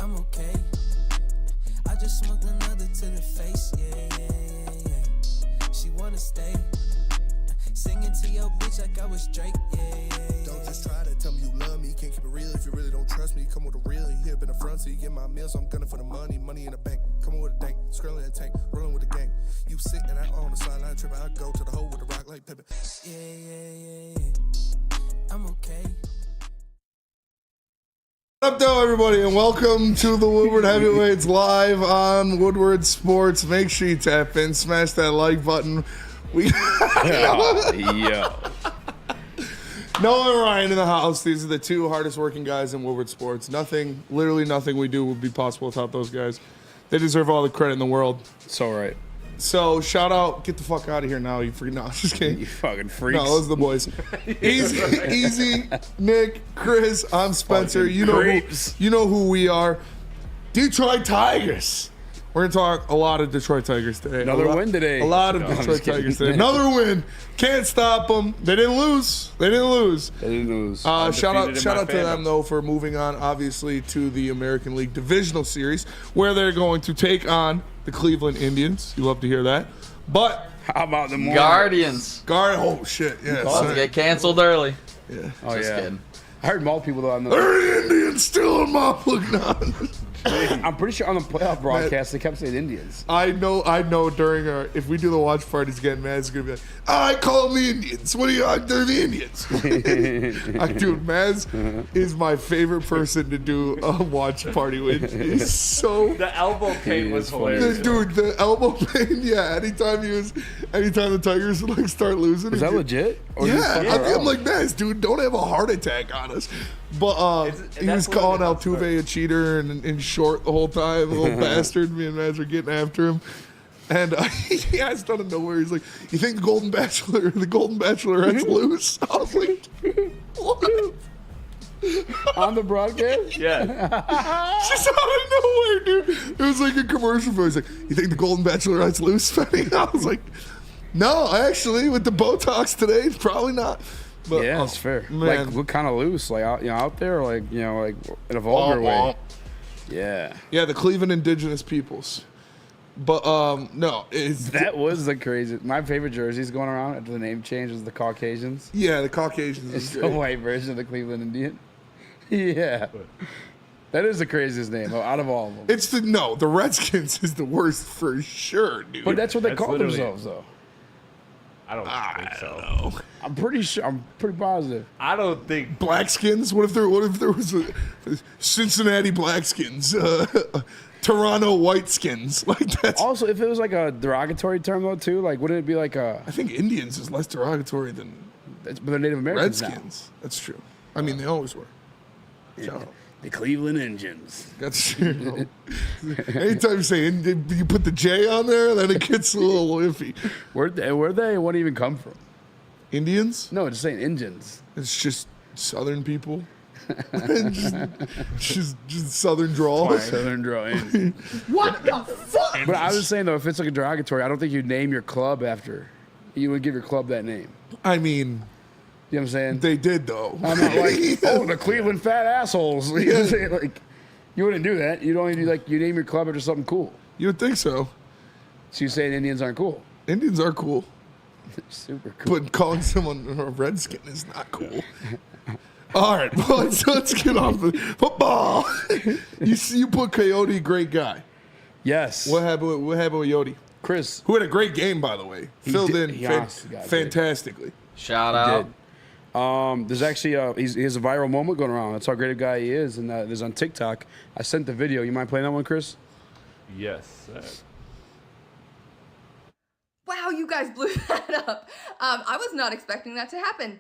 I'm okay. I just smoked another to the face, yeah. She wanna stay. Singing to your bitch like I was Drake, yeah. Don't just try to tell me you love me. Can't keep it real if you really don't trust me. Come with a real, you here been the front, so you get my meals. I'm gunning for the money in the bank. Come on with a dank, scrolling in the tank, rolling with the gang. You sitting out on the sideline tripping, I go to the hole with the rock like Pippin. Yeah. I'm okay. What up, though, everybody, and welcome to the Woodward Heavyweights live on Woodward Sports. Make sure you tap in, smash that like button. We Yo. Noah and Ryan in the house. These are the two hardest working guys in Woodward Sports. Nothing, literally nothing we do would be possible without those guys. They deserve all the credit in the world. So right. So shout out, get the fuck out of here now, you freak. No, just kidding. You fucking freaks. No, those are the boys. Easy, Nick, Chris, I'm Spencer. Fucking You know creeps. who we are. Detroit Tigers. We're gonna talk a lot of Detroit Tigers today. Another win today. A lot of No, I'm Detroit just kidding. Tigers today. Another win. Can't stop them. They didn't lose. They didn't lose. Shout out to them though for moving on, obviously, to the American League Divisional Series, where they're going to take on the Cleveland Indians. You love to hear that. But How about the Guardians. oh shit, yeah. About to sorry. get canceled early. Yeah. Oh Just yeah. kidding. I heard multiple people though on the. The Indians still in my looking on. I'm pretty sure on the playoff broadcast they kept saying Indians. I know during our, if we do the watch parties again, Maz's gonna be like, I call them the Indians. What are you, they're the Indians. Dude, Maz is my favorite person to do a watch party with. He's so, The elbow pain was hilarious. the elbow pain, yeah, anytime the Tigers would like start losing. Is that legit? Or Yeah, just fucking I'm like, Maz, dude, don't have a heart attack on us. But he was calling Altuve a cheater and short the whole time, a little bastard. Me and Maz were getting after him. And he asked out of nowhere, he's like, you think the Golden Bachelorette's loose? I was like, what? on the broadcast? Yeah. Just out of nowhere, dude. It was like a commercial for. He's like, you think the Golden Bachelorette's loose, Fetty? I was like, no, actually, with the Botox today, probably not. But, Yeah, that's fair. man. Like what kind of loose? Like out there, or like like in a vulgar way. Yeah. Yeah, the Cleveland indigenous peoples. But no, it's That was the craziest. My favorite jerseys going around after the name change was the Caucasians. yeah, the Caucasians. It's Is the great. white version of the Cleveland Indian. Yeah. That is the craziest name out of all of them. It's the Redskins is the worst for sure, dude. But that's what they That's call literally- themselves, though. I don't think so. know. I'm pretty sure. I'm pretty positive. I don't think. Blackskins. What if there was a Cincinnati Blackskins, Toronto Whiteskins? Like that's. Also, if it was like a derogatory term though, too, like wouldn't it be like a? I think Indians is less derogatory than But they're Native Americans Redskins. That's true. I mean, they always were. now. So, The Cleveland Indians. that's true. Anytime you say you put the J on there, then it gets a little iffy. Where'd they? What do you even come from? Indians? No, just saying Indians. It's just Southern people. just Southern drawl. Southern drawing. What the fuck? But I was saying though, if it's like a derogatory, I don't think you'd name your club after. You would give your club that name. I mean, You know what I'm saying? they did though. I'm not like, oh, the Cleveland fat assholes. You know what I'm saying? Like, you wouldn't do that. You'd only do like you name your club after something cool. You would think so. So you saying Indians aren't cool? Indians are cool, Super cool. but calling someone a redskin is not cool. All right, well, let's get off the football. You put Coyote, great guy. Yes. What happened with Yodi? Chris Who had a great game, by the way. Filled did- in he honestly got fantastically. Shout out. did. There's actually he has a viral moment going around. That's how great a guy he is, and there's on TikTok. I sent the video. You mind playing that one, Chris? Yes. Wow, you guys blew that up. I was not expecting that to happen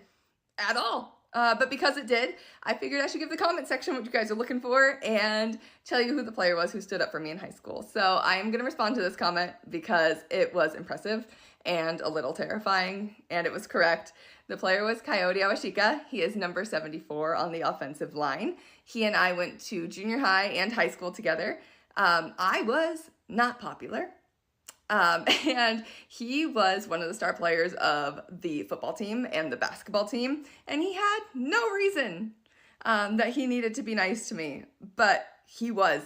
at all. But because it did, I figured I should give the comment section what you guys are looking for and tell you who the player was who stood up for me in high school. So I am going to respond to this comment because it was impressive and a little terrifying, and it was correct. The player was Coyote Awashika. He is number 74 on the offensive line. He and I went to junior high and high school together. I was not popular. And he was one of the star players of the football team and the basketball team, and he had no reason that he needed to be nice to me, but he was.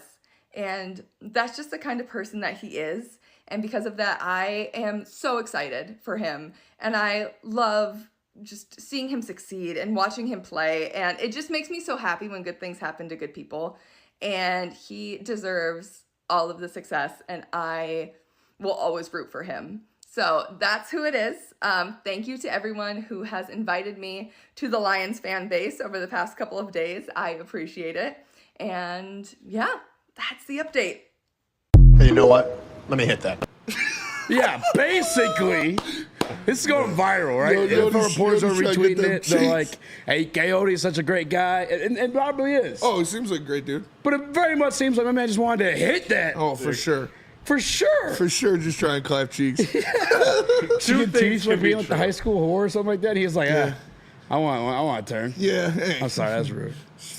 And that's just the kind of person that he is. And because of that, I am so excited for him. And I love just seeing him succeed and watching him play. And it just makes me so happy when good things happen to good people. And he deserves all of the success. And I will always root for him. So that's who it is. Thank you to everyone who has invited me to the Lions fan base over the past couple of days. I appreciate it. And yeah, that's the update. Hey, you know what? Let me hit that. Yeah, basically, this is going viral, right? Yo, NFL reporters are trying to get retweeting them it. They're cheeks. like, hey, Coyote is such a great guy. And probably is. Oh, he seems like a great dude. But it very much seems like my man just wanted to hit that. Oh, for sure. For sure. For sure, just try and clap cheeks. Two things things for can be being like the true. high school whore or something like that. He was like, Yeah. I want to turn. Yeah. Hey, I'm sorry, that's rude.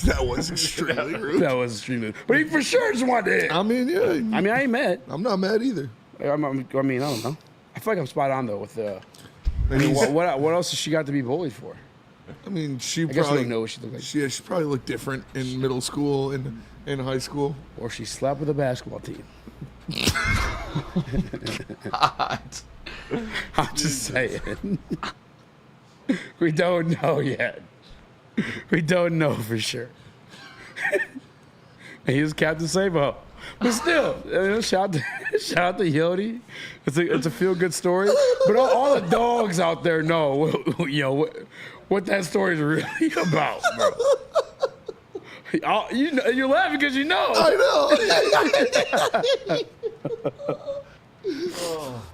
that was extremely rude. That was extremely rude. But he for sure just wanted to hit. I mean, yeah. I mean, I ain't mad. I'm not mad either. I mean, I don't know. I feel like I'm spot on though with the. I And mean, he's- what else has she got to be bullied for? I mean, she I guess we probably don't know what she looked like. She probably looked different in middle school and in high school. Or she slept with a basketball team. Hot. I'm just saying. We don't know yet. We don't know for sure. And he was Captain Sabo. But still, shout out to Yodi. It's a feel good story. But all the dogs out there know, what that story is really about, bro. You're laughing because you know. I know.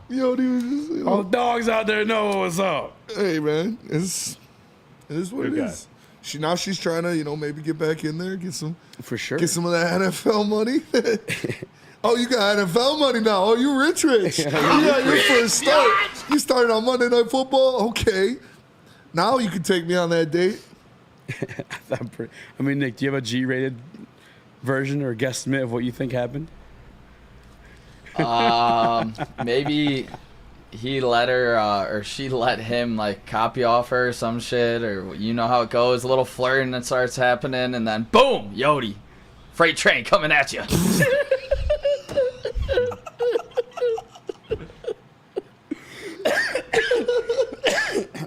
Yodi was just, All the dogs out there know what's up. hey man, it is what Good it guy. is. She's trying to, maybe get back in there, get some For sure. of that NFL money. Oh, you got NFL money now. Oh, you rich. You got your first start. You started on Monday Night Football. Okay. Now you can take me on that date. I mean, Nick, do you have a G-rated version or guesstimate of what you think happened? Maybe he let her or she let him like copy off her or some shit, or you know how it goes, a little flirting that starts happening, and then boom, Yodi, freight train coming at you.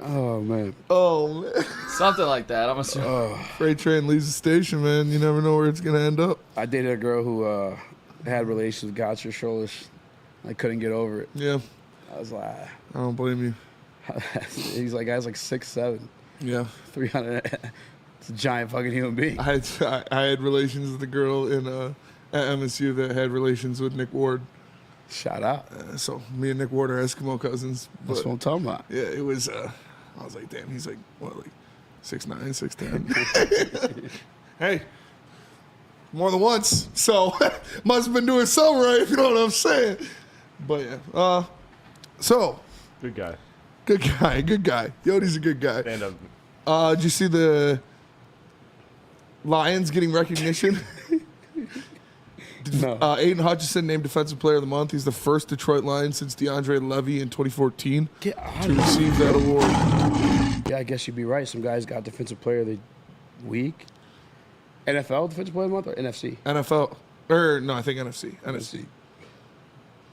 Oh, man. Oh man. Something like that. I'm assuming. Freight train leaves the station, man. You never know where it's gonna end up. I dated a girl who had relations with Gotcha Shoulders. I couldn't get over it. Yeah. I was like, I don't blame you. he's like, guy's like 6'7", Yeah. 300. It's a giant fucking human being. I had relations with a girl in at MSU that had relations with Nick Ward. Shout out. So me and Nick Ward are Eskimo cousins. That's But what I'm talking about. yeah, it was. I was like, damn. He's like, what, like 6'9", 6'10". Hey, more than once. So must have been doing something right. If you know what I'm saying. But yeah. So Good guy. good guy. Good guy. Yodi's a good guy. Stand up. Did you see the Lions getting recognition? No. Aiden Hutchinson named Defensive Player of the Month. He's the first Detroit Lion since DeAndre Levy in 2014 Get out to of receive that award. Yeah, I guess you'd be right. Some guys got Defensive Player of the Week. NFL Defensive Player of the Month or NFC? NFL. Or, no, I think NFC. NFC.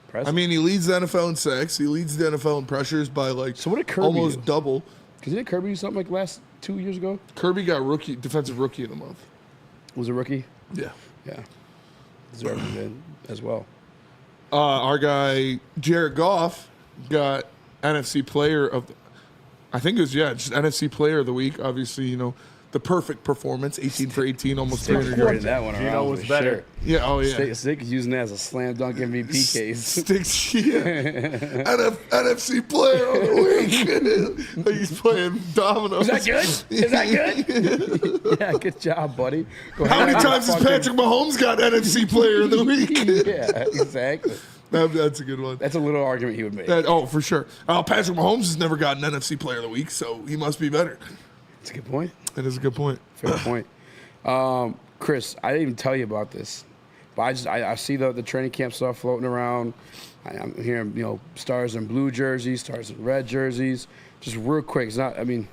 Press? I mean, he leads the NFL in sacks. He leads the NFL in pressures by, So what did Kirby almost do? double. Because didn't Kirby do something like last 2 years ago? Kirby got Defensive Rookie of the Month. Was a rookie? Yeah. Yeah. Deserved it as well. Our guy, Jared Goff, got NFC Player of the, I think it was, just NFC Player of the Week. Obviously, the perfect performance, 18 for 18, almost 300 Pointed yards. that one around. Gino was for better. sure. Yeah, oh yeah. Stick is using that as a slam dunk MVP case. Sticks, yeah. NFC Player of the Week. Like he's playing dominoes. Is that good? Is that good? Yeah, good job, buddy. Go How ahead. many times has Patrick Mahomes got NFC Player of the Week? Yeah, exactly. That's a good one. That's a little argument he would make. For sure. Patrick Mahomes has never gotten NFC Player of the Week, so he must be better. That's a good point. That is a good point. Fair point. Chris, I didn't even tell you about this, but I see the training camp stuff floating around. I'm hearing stars in blue jerseys, stars in red jerseys. Just real quick, it's not. I mean,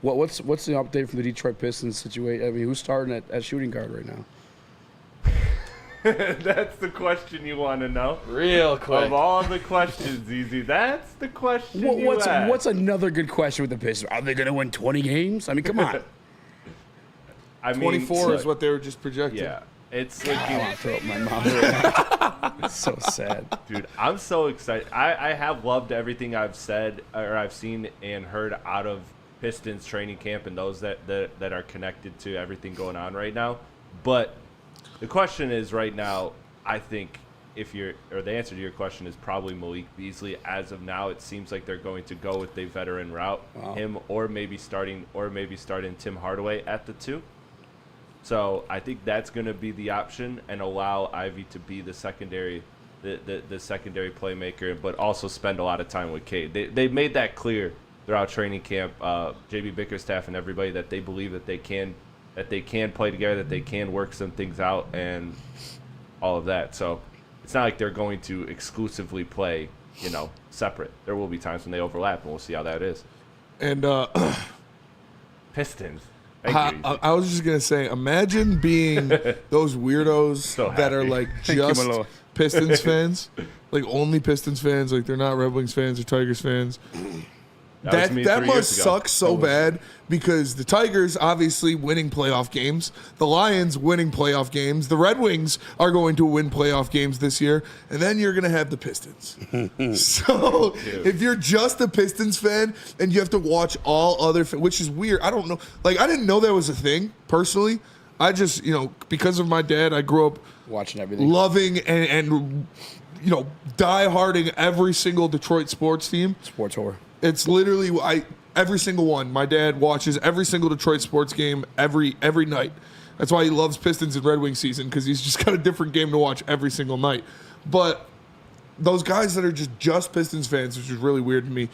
what's the update from the Detroit Pistons situation? I mean, who's starting at shooting guard right now? That's the question you want to know. Real quick. Of all the questions, Easy, that's the question What's another good question with the Pistons? Are they going to win 20 games? I mean, come on. I mean, 24 is what they were just projecting. Yeah. It's looking. I'll throw up my mouth right now. It's so sad. Dude, I'm so excited. I have loved everything I've said or I've seen and heard out of Pistons training camp and those that are connected to everything going on right now. But the question is right now, I think the answer to your question is probably Malik Beasley. As of now, it seems like they're going to go with the veteran route, him or maybe starting Tim Hardaway at the 2. So I think that's going to be the option and allow Ivy to be the secondary playmaker, but also spend a lot of time with Cade. They made that clear throughout training camp, JB Bickerstaff and everybody, that they believe that they can play together, that they can work some things out and all of that. So it's not like they're going to exclusively play, separate. There will be times when they overlap, and we'll see how that is. And Pistons. I was just going to say, imagine being those weirdos that are like just Pistons fans, like only Pistons fans, like they're not Red Wings fans or Tigers fans. That must suck so bad because the Tigers obviously winning playoff games, the Lions winning playoff games, the Red Wings are going to win playoff games this year, and then you're going to have the Pistons. So if you're just a Pistons fan and you have to watch all other, which is weird. I don't know. Like, I didn't know that was a thing personally. I just, because of my dad, I grew up watching everything, loving and die-harding every single Detroit sports team. Sports whore. It's literally every single one. My dad watches every single Detroit sports game every night. That's why he loves Pistons and Red Wings season, because he's just got a different game to watch every single night. But those guys that are just Pistons fans, which is really weird to me,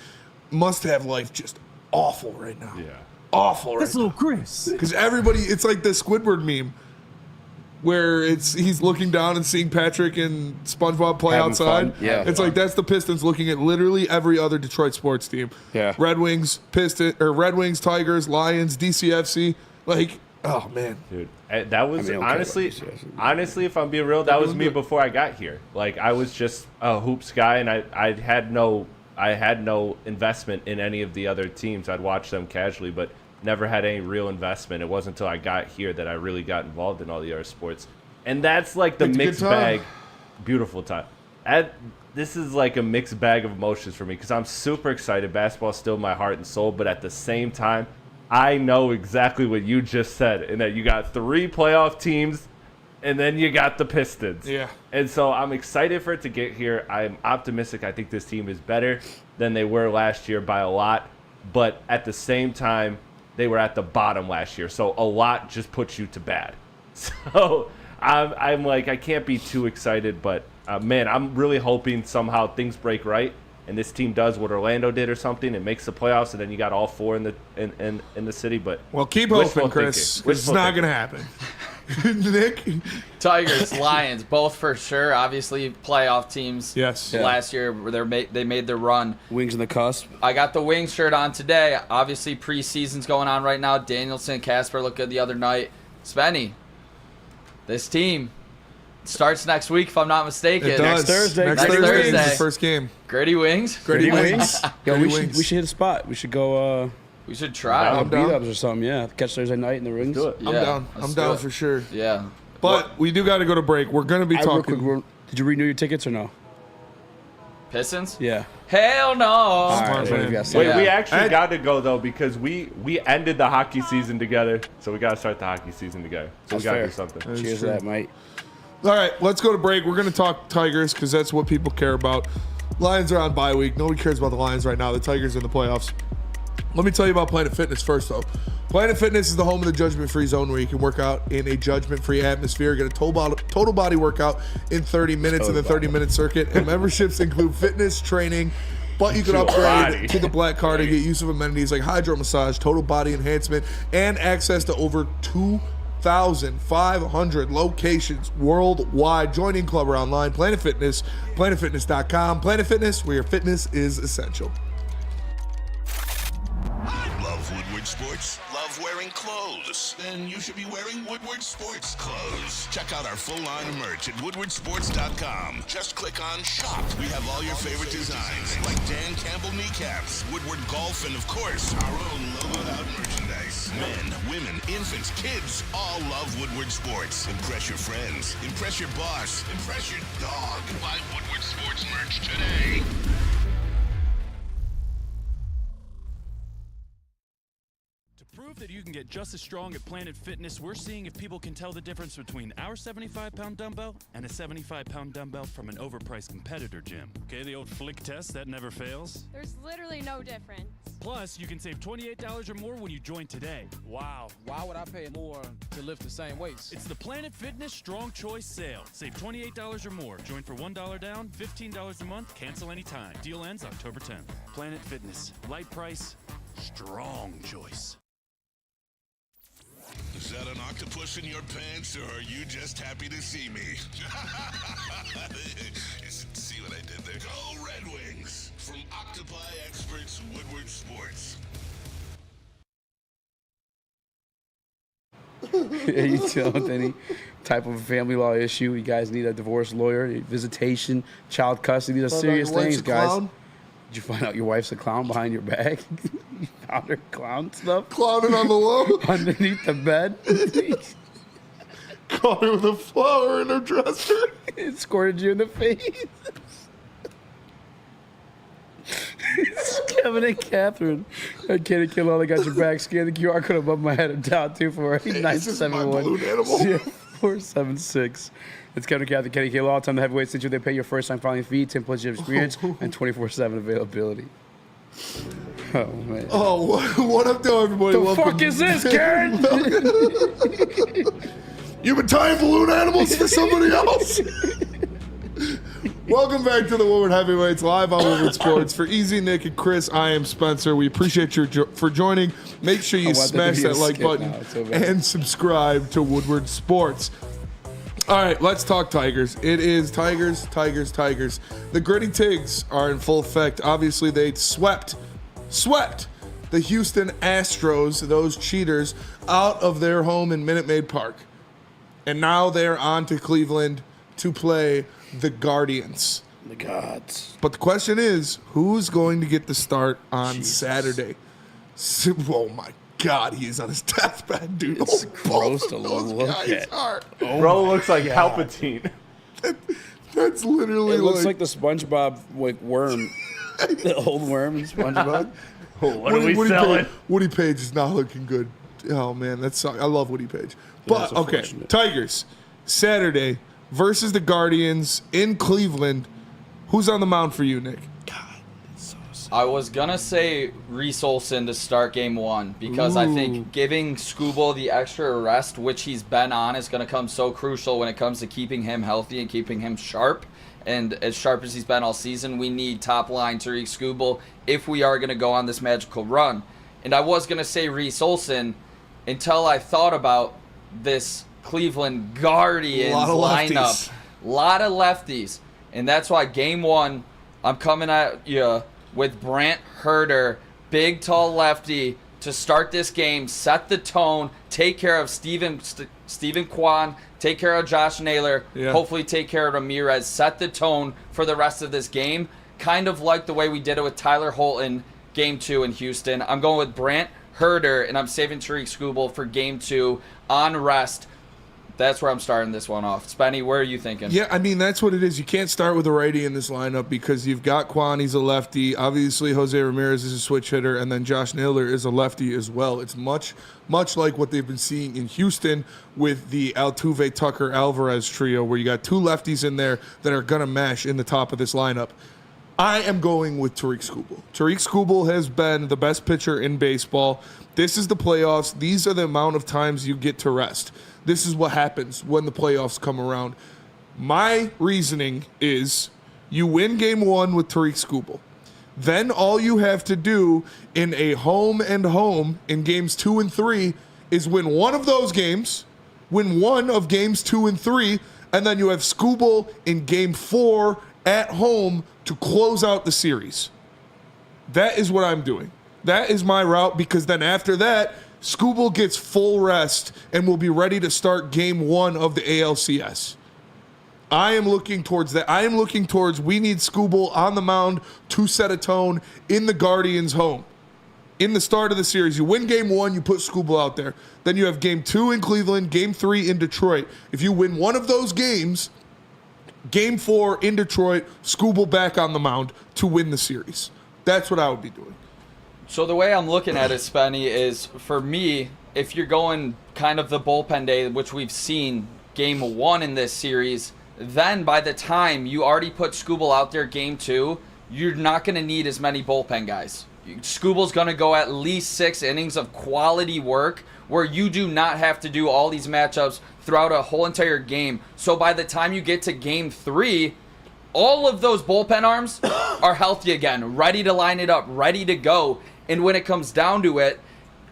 must have life just awful right now. Yeah. Awful right now. That's little Chris. Because everybody, it's like the Squidward meme, where he's looking down and seeing Patrick and SpongeBob play Having outside. fun. Yeah. It's like that's the Pistons looking at literally every other Detroit sports team. Yeah. Red Wings, Tigers, Lions, DCFC. Like, oh man. Dude, that was honestly, if I'm being real, that was me before I got here. Like, I was just a hoops guy, and I had no investment in any of the other teams. I'd watch them casually, but never had any real investment. It wasn't until I got here that I really got involved in all the other sports. And that's like the mixed bag. Beautiful time. This is like a mixed bag of emotions for me because I'm super excited. Basketball's still my heart and soul, but at the same time, I know exactly what you just said, in that you got 3 playoff teams and then you got the Pistons. Yeah. And so I'm excited for it to get here. I'm optimistic. I think this team is better than they were last year by a lot. But at the same time, they were at the bottom last year. So a lot just puts you to bad. So I'm like, I can't be too excited. But, man, I'm really hoping somehow things break right. And this team does what Orlando did or something and makes the playoffs. And then you got all 4 in the city. But well, keep hoping, Chris. It's not going to happen. Nick? Tigers, Lions, both for sure. Obviously, playoff teams. Yes. Last year, they made their run. Wings on the cusp. I got the Wings shirt on today. Obviously, preseason's going on right now. Danielson, Casper looked good the other night. Spenny, this team starts next week, if I'm not mistaken. It does. Next Thursday. Next Thursday is the first game. Gritty Wings. Gritty Wings. Yo, we should hit a spot. We should go. We should try. I'm down. Beat-ups or something. Yeah, catch Thursday night in the rings. Do it. I'm down. I'm down for sure. Yeah. But we do got to go to break. We're going to be talking. Did you renew your tickets or no? Pistons? Yeah. Hell no. All right, man. Wait, we actually got to go, though, because we ended the hockey season together. So we got to start the hockey season together. So That's we got to fair. do something. Cheers to that, mate. All right, let's go to break. We're going to talk Tigers because that's what people care about. Lions are on bye week. Nobody cares about the Lions right now. The Tigers are in the playoffs. Let me tell you about Planet Fitness first, though. Planet Fitness is the home of the judgment-free zone where you can work out in a judgment-free atmosphere, get a total body workout in 30 minutes in the 30-minute circuit, and memberships include fitness, training, but you can upgrade to the black card and get use of amenities like hydro massage, total body enhancement, and access to over 2,500 locations worldwide. Join in club or online. Planet Fitness, planetfitness.com. Planet Fitness, where your fitness is essential. Love Woodward sports? Love love wearing clothes? Then you should be wearing Woodward Sports clothes. Check out our full line of merch at woodwardsports.com. Just click on Shop. We have all your favorite designs, like Dan Campbell kneecaps, Woodward Golf, and of course, our own logoed out merchandise. Men, women, infants, kids all love Woodward Sports. Impress your friends. Impress your boss. Impress your dog. Buy Woodward Sports merch today. Prove that you can get just as strong at Planet Fitness, we're seeing if people can tell the difference between our 75-pound dumbbell and a 75-pound dumbbell from an overpriced competitor gym. Okay, the old flick test, that never fails. There's literally no difference. Plus, you can save $28 or more when you join today. Wow. Why would I pay more to lift the same weights? It's the Planet Fitness Strong Choice Sale. Save $28 or more. Join for $1 down, $15 a month, cancel anytime. Deal ends October 10th. Planet Fitness. Light price, strong choice. Is that an octopus in your pants, or are you just happy to see me? See what I did there? Go Red Wings! From Octopi Experts, Woodward Sports. Yeah, you deal with any type of family law issue, you guys need a divorce lawyer, visitation, child custody, these are serious things, guys. Clown? Did you find out your wife's a clown behind your back? You found her clown stuff? Clowning on the low? Underneath the bed? Caught her with a flower in her dresser. It squirted you in the face. It's Kevin and Catherine. I can't kill all. They got your back. Scan the QR code above my head. I'm down 248-971-476. It's Kevin and Catherine. Kenny Kill all time. The heavyweight since they pay your first time filing fee, 10 plus years experience, and 24/7 availability. Oh man. Oh, what up, though, everybody? The fuck is this, Karen? You've been tying balloon animals for somebody else. Welcome back to the Woodward Heavyweights live on Woodward Sports. For Easy, Nick, and Chris, I am Spencer. We appreciate you for joining. Make sure you smash that like button and subscribe to Woodward Sports. All right, let's talk Tigers. It is Tigers. The Gritty Tigs are in full effect. Obviously, they swept the Houston Astros, those cheaters, out of their home in Minute Maid Park. And now they're on to Cleveland to play the Guardians. The gods. But the question is, who's going to get the start on Saturday? Oh, my God, he's on his deathbed, dude. It's gross to look at. Bro looks like Palpatine. That's literally it looks like the SpongeBob worm. The old worm in SpongeBob. What are we selling? Woody Page is not looking good. Oh, man, I love Woody Page. But, okay, Tigers, Saturday versus the Guardians in Cleveland. Who's on the mound for you, Nick? I was going to say Reese Olson to start game one because I think giving Skubal the extra rest, which he's been on, is going to come so crucial when it comes to keeping him healthy and keeping him sharp. And as sharp as he's been all season, we need top line Tariq Skubal if we are going to go on this magical run. And I was going to say Reese Olson until I thought about this Cleveland Guardians lineup. A lot of lefties. And that's why game one, I'm coming at you with Brant Herter, big, tall lefty, to start this game, set the tone, take care of Steven Kwan, take care of Josh Naylor, hopefully take care of Ramirez, set the tone for the rest of this game, kind of like the way we did it with Tyler Holton game 2 in Houston. I'm going with Brant Herter, and I'm saving Tariq Skubal for game 2 on rest. That's where I'm starting this one off. Spenny, where are you thinking? Yeah, I mean, that's what it is. You can't start with a righty in this lineup because you've got Quan, he's a lefty. Obviously, Jose Ramirez is a switch hitter, and then Josh Naylor is a lefty as well. It's much like what they've been seeing in Houston with the Altuve, Tucker, Alvarez trio, where you got two lefties in there that are going to mesh in the top of this lineup. I am going with Tariq Skubal. Tariq Skubal has been the best pitcher in baseball. This is the playoffs. These are the amount of times you get to rest. This is what happens when the playoffs come around. My reasoning is you win game 1 with Tariq Skubal. Then all you have to do in a home and home in games 2 and 3 is win one of those games, win one of games 2 and 3, and then you have Skubal in game 4 at home to close out the series. That is what I'm doing. That is my route, because then after that, Skubal gets full rest and will be ready to start game 1 of the ALCS. I am looking towards that. I am looking towards we need Skubal on the mound to set a tone in the Guardians' home. In the start of the series, you win game 1, you put Skubal out there. Then you have game 2 in Cleveland, game 3 in Detroit. If you win one of those games, game 4 in Detroit, Skubal back on the mound to win the series. That's what I would be doing. So the way I'm looking at it, Spenny, is for me, if you're going kind of the bullpen day, which we've seen game 1 in this series, then by the time you already put Skubal out there game 2, you're not going to need as many bullpen guys. Skubal's going to go at least 6 innings of quality work where you do not have to do all these matchups throughout a whole entire game. So by the time you get to game 3, all of those bullpen arms are healthy again, ready to line it up, ready to go. And when it comes down to it,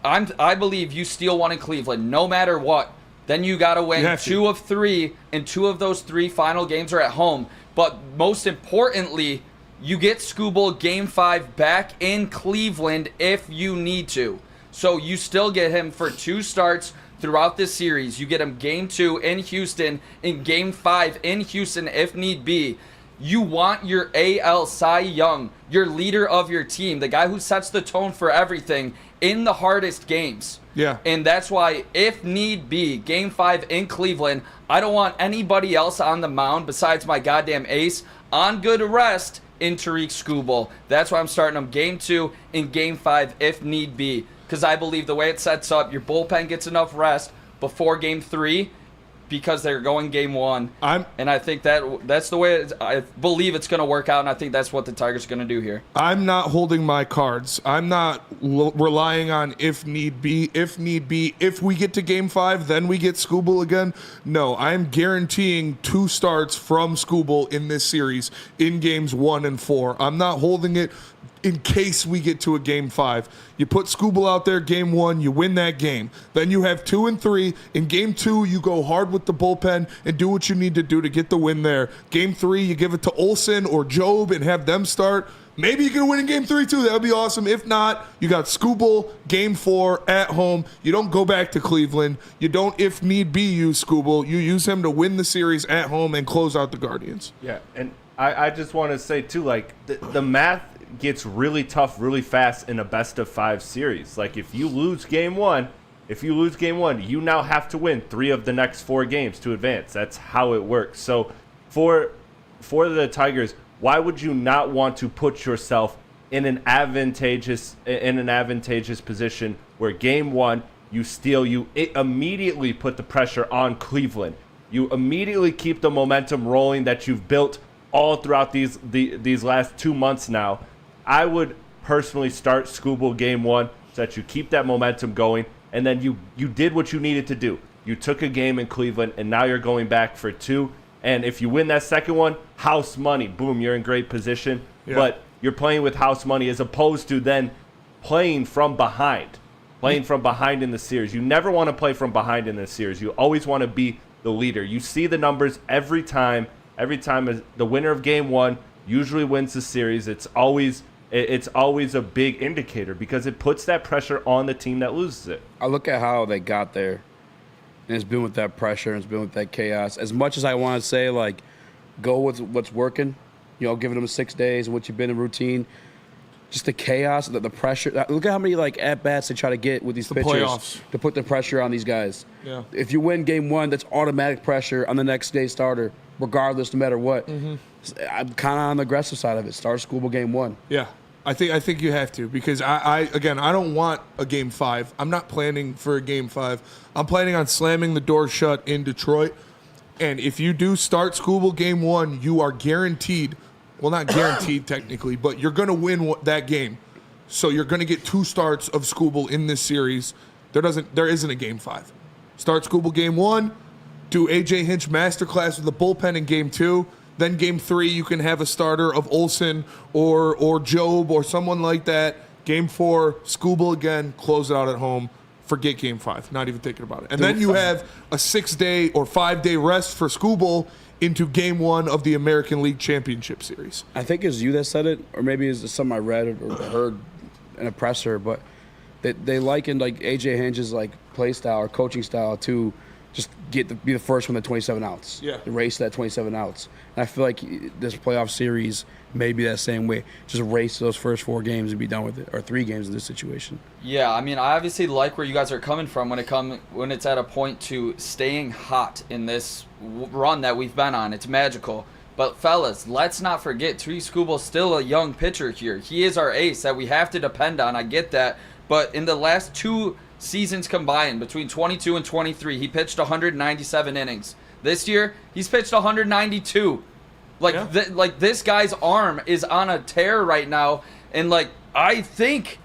I believe you steal one in Cleveland no matter what. Then you got to win 2 of 3, and 2 of those 3 final games are at home. But most importantly, you get Skubal game 5 back in Cleveland if you need to. So you still get him for 2 starts throughout this series. You get him game 2 in Houston and game 5 in Houston if need be. You want your AL Cy Young, your leader of your team, the guy who sets the tone for everything in the hardest games. Yeah. And that's why, if need be, game 5 in Cleveland, I don't want anybody else on the mound besides my goddamn ace on good rest in Tariq Skubal. That's why I'm starting him game 2 and game 5 if need be. Because I believe the way it sets up, your bullpen gets enough rest before game 3 because they're going game 1. And I think that's the way I believe it's going to work out, and I think that's what the Tigers are going to do here. I'm not holding my cards. I'm not relying on if need be. If need be, if we get to game 5, then we get Skubal again. No, I'm guaranteeing 2 starts from Skubal in this series in games 1 and 4. I'm not holding it in case we get to a game 5. You put Skubal out there game 1, you win that game. Then you have 2 and 3. In game 2, you go hard with the bullpen and do what you need to do to get the win there. Game 3, you give it to Olsen or Job and have them start. Maybe you can win in game 3 too. That would be awesome. If not, you got Skubal game 4 at home. You don't go back to Cleveland. You don't, if need be, use Skubal. You use him to win the series at home and close out the Guardians. Yeah, and I just want to say too, like the math gets really tough really fast in a best of 5 series. Like if you lose game 1, you now have to win 3 of the next 4 games to advance. That's how it works. So for the Tigers, why would you not want to put yourself in an advantageous position where game 1 you steal, you immediately put the pressure on Cleveland. You immediately keep the momentum rolling that you've built all throughout these last 2 months now. I would personally start Skubal game 1 so that you keep that momentum going, and then you did what you needed to do. You took a game in Cleveland, and now you're going back for 2. And if you win that second one, house money. Boom, you're in great position. Yeah. But you're playing with house money as opposed to then playing from behind. Playing from behind in the series. You never want to play from behind in the series. You always want to be the leader. You see the numbers every time. Every time the winner of game 1 usually wins the series. It's always a big indicator because it puts that pressure on the team that loses it. I look at how they got there, and it's been with that pressure, and it's been with that chaos. As much as I want to say, like, go with what's working, giving them 6 days and what you've been in routine, just the chaos, the pressure. Look at how many, like, at-bats they try to get with these pitchers playoffs to put the pressure on these guys. Yeah. If you win game 1, that's automatic pressure on the next day starter, regardless, no matter what. Mm-hmm. I'm kind of on the aggressive side of it. Start Skubal game 1. Yeah. I think you have to because I don't want a game 5. I'm not planning for a game 5. I'm planning on slamming the door shut in Detroit. And if you do start Skubal game 1, you are guaranteed, well, not guaranteed technically, but you're going to win that game. So you're going to get 2 starts of Skubal in this series. There isn't a game 5. Start Skubal game 1, do A.J. Hinch masterclass with the bullpen in game 2. Then game 3, you can have a starter of Olsen or Job or someone like that. Game 4, Skubal again, close it out at home. Forget game 5, not even thinking about it. And then you have a 6-day or 5-day rest for Skubal into game 1 of the American League Championship Series. I think it's you that said it, or maybe it's something I read or heard in a presser, but they likened like AJ Hinch's like play style or coaching style to just be the first one at 27 outs. Yeah. Race that 27 outs. And I feel like this playoff series may be that same way. Just race those first 4 games and be done with it, or 3 games in this situation. Yeah, I mean, I obviously like where you guys are coming from when it's at a point to staying hot in this run that we've been on. It's magical. But fellas, let's not forget Tariq Skubal's still a young pitcher here. He is our ace that we have to depend on. I get that. But in the last 2 seasons combined, between 22 and 23, he pitched 197 innings. This year, he's pitched 192. Like this guy's arm is on a tear right now, and like I think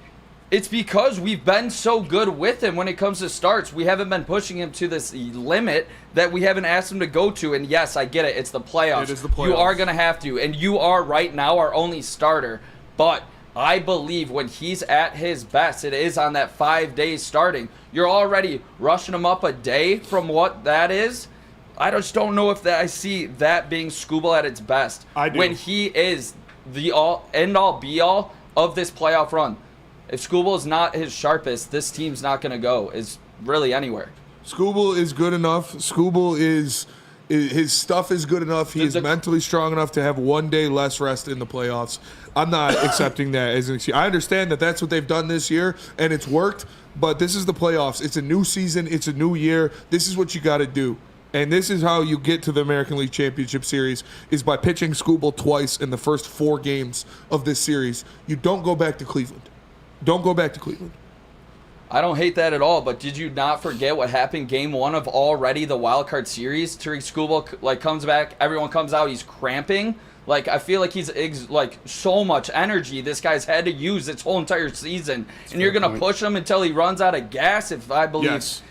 it's because we've been so good with him when it comes to starts. We haven't been pushing him to this limit that we haven't asked him to go to. And yes, I get it. It's the playoffs. It is the playoffs. You are gonna have to, and you are right now our only starter. But I believe when he's at his best, it is on that 5 days starting. You're already rushing him up a day from what that is. I just don't know if I see that being Skubal at its best. I do. When he is the end-all, be-all of this playoff run. If Skubal is not his sharpest, this team's not going to go is really anywhere. Skubal is good enough. Skubal is his stuff is good enough. He is mentally strong enough to have 1 day less rest in the playoffs. I'm not accepting that as an excuse. I understand that that's what they've done this year, and it's worked, but this is the playoffs. It's a new season. It's a new year. This is what you got to do. And this is how you get to the American League Championship Series, is by pitching Skubal twice in the first 4 games of this series. You don't go back to Cleveland. Don't go back to Cleveland. I don't hate that at all, but did you not forget what happened game 1 of already the wild card series? Tariq Skubal comes back, everyone comes out, he's cramping. I feel like he's so much energy this guy's had to use this whole entire season. And you're going to push him until he runs out of gas, if I believe. Yes.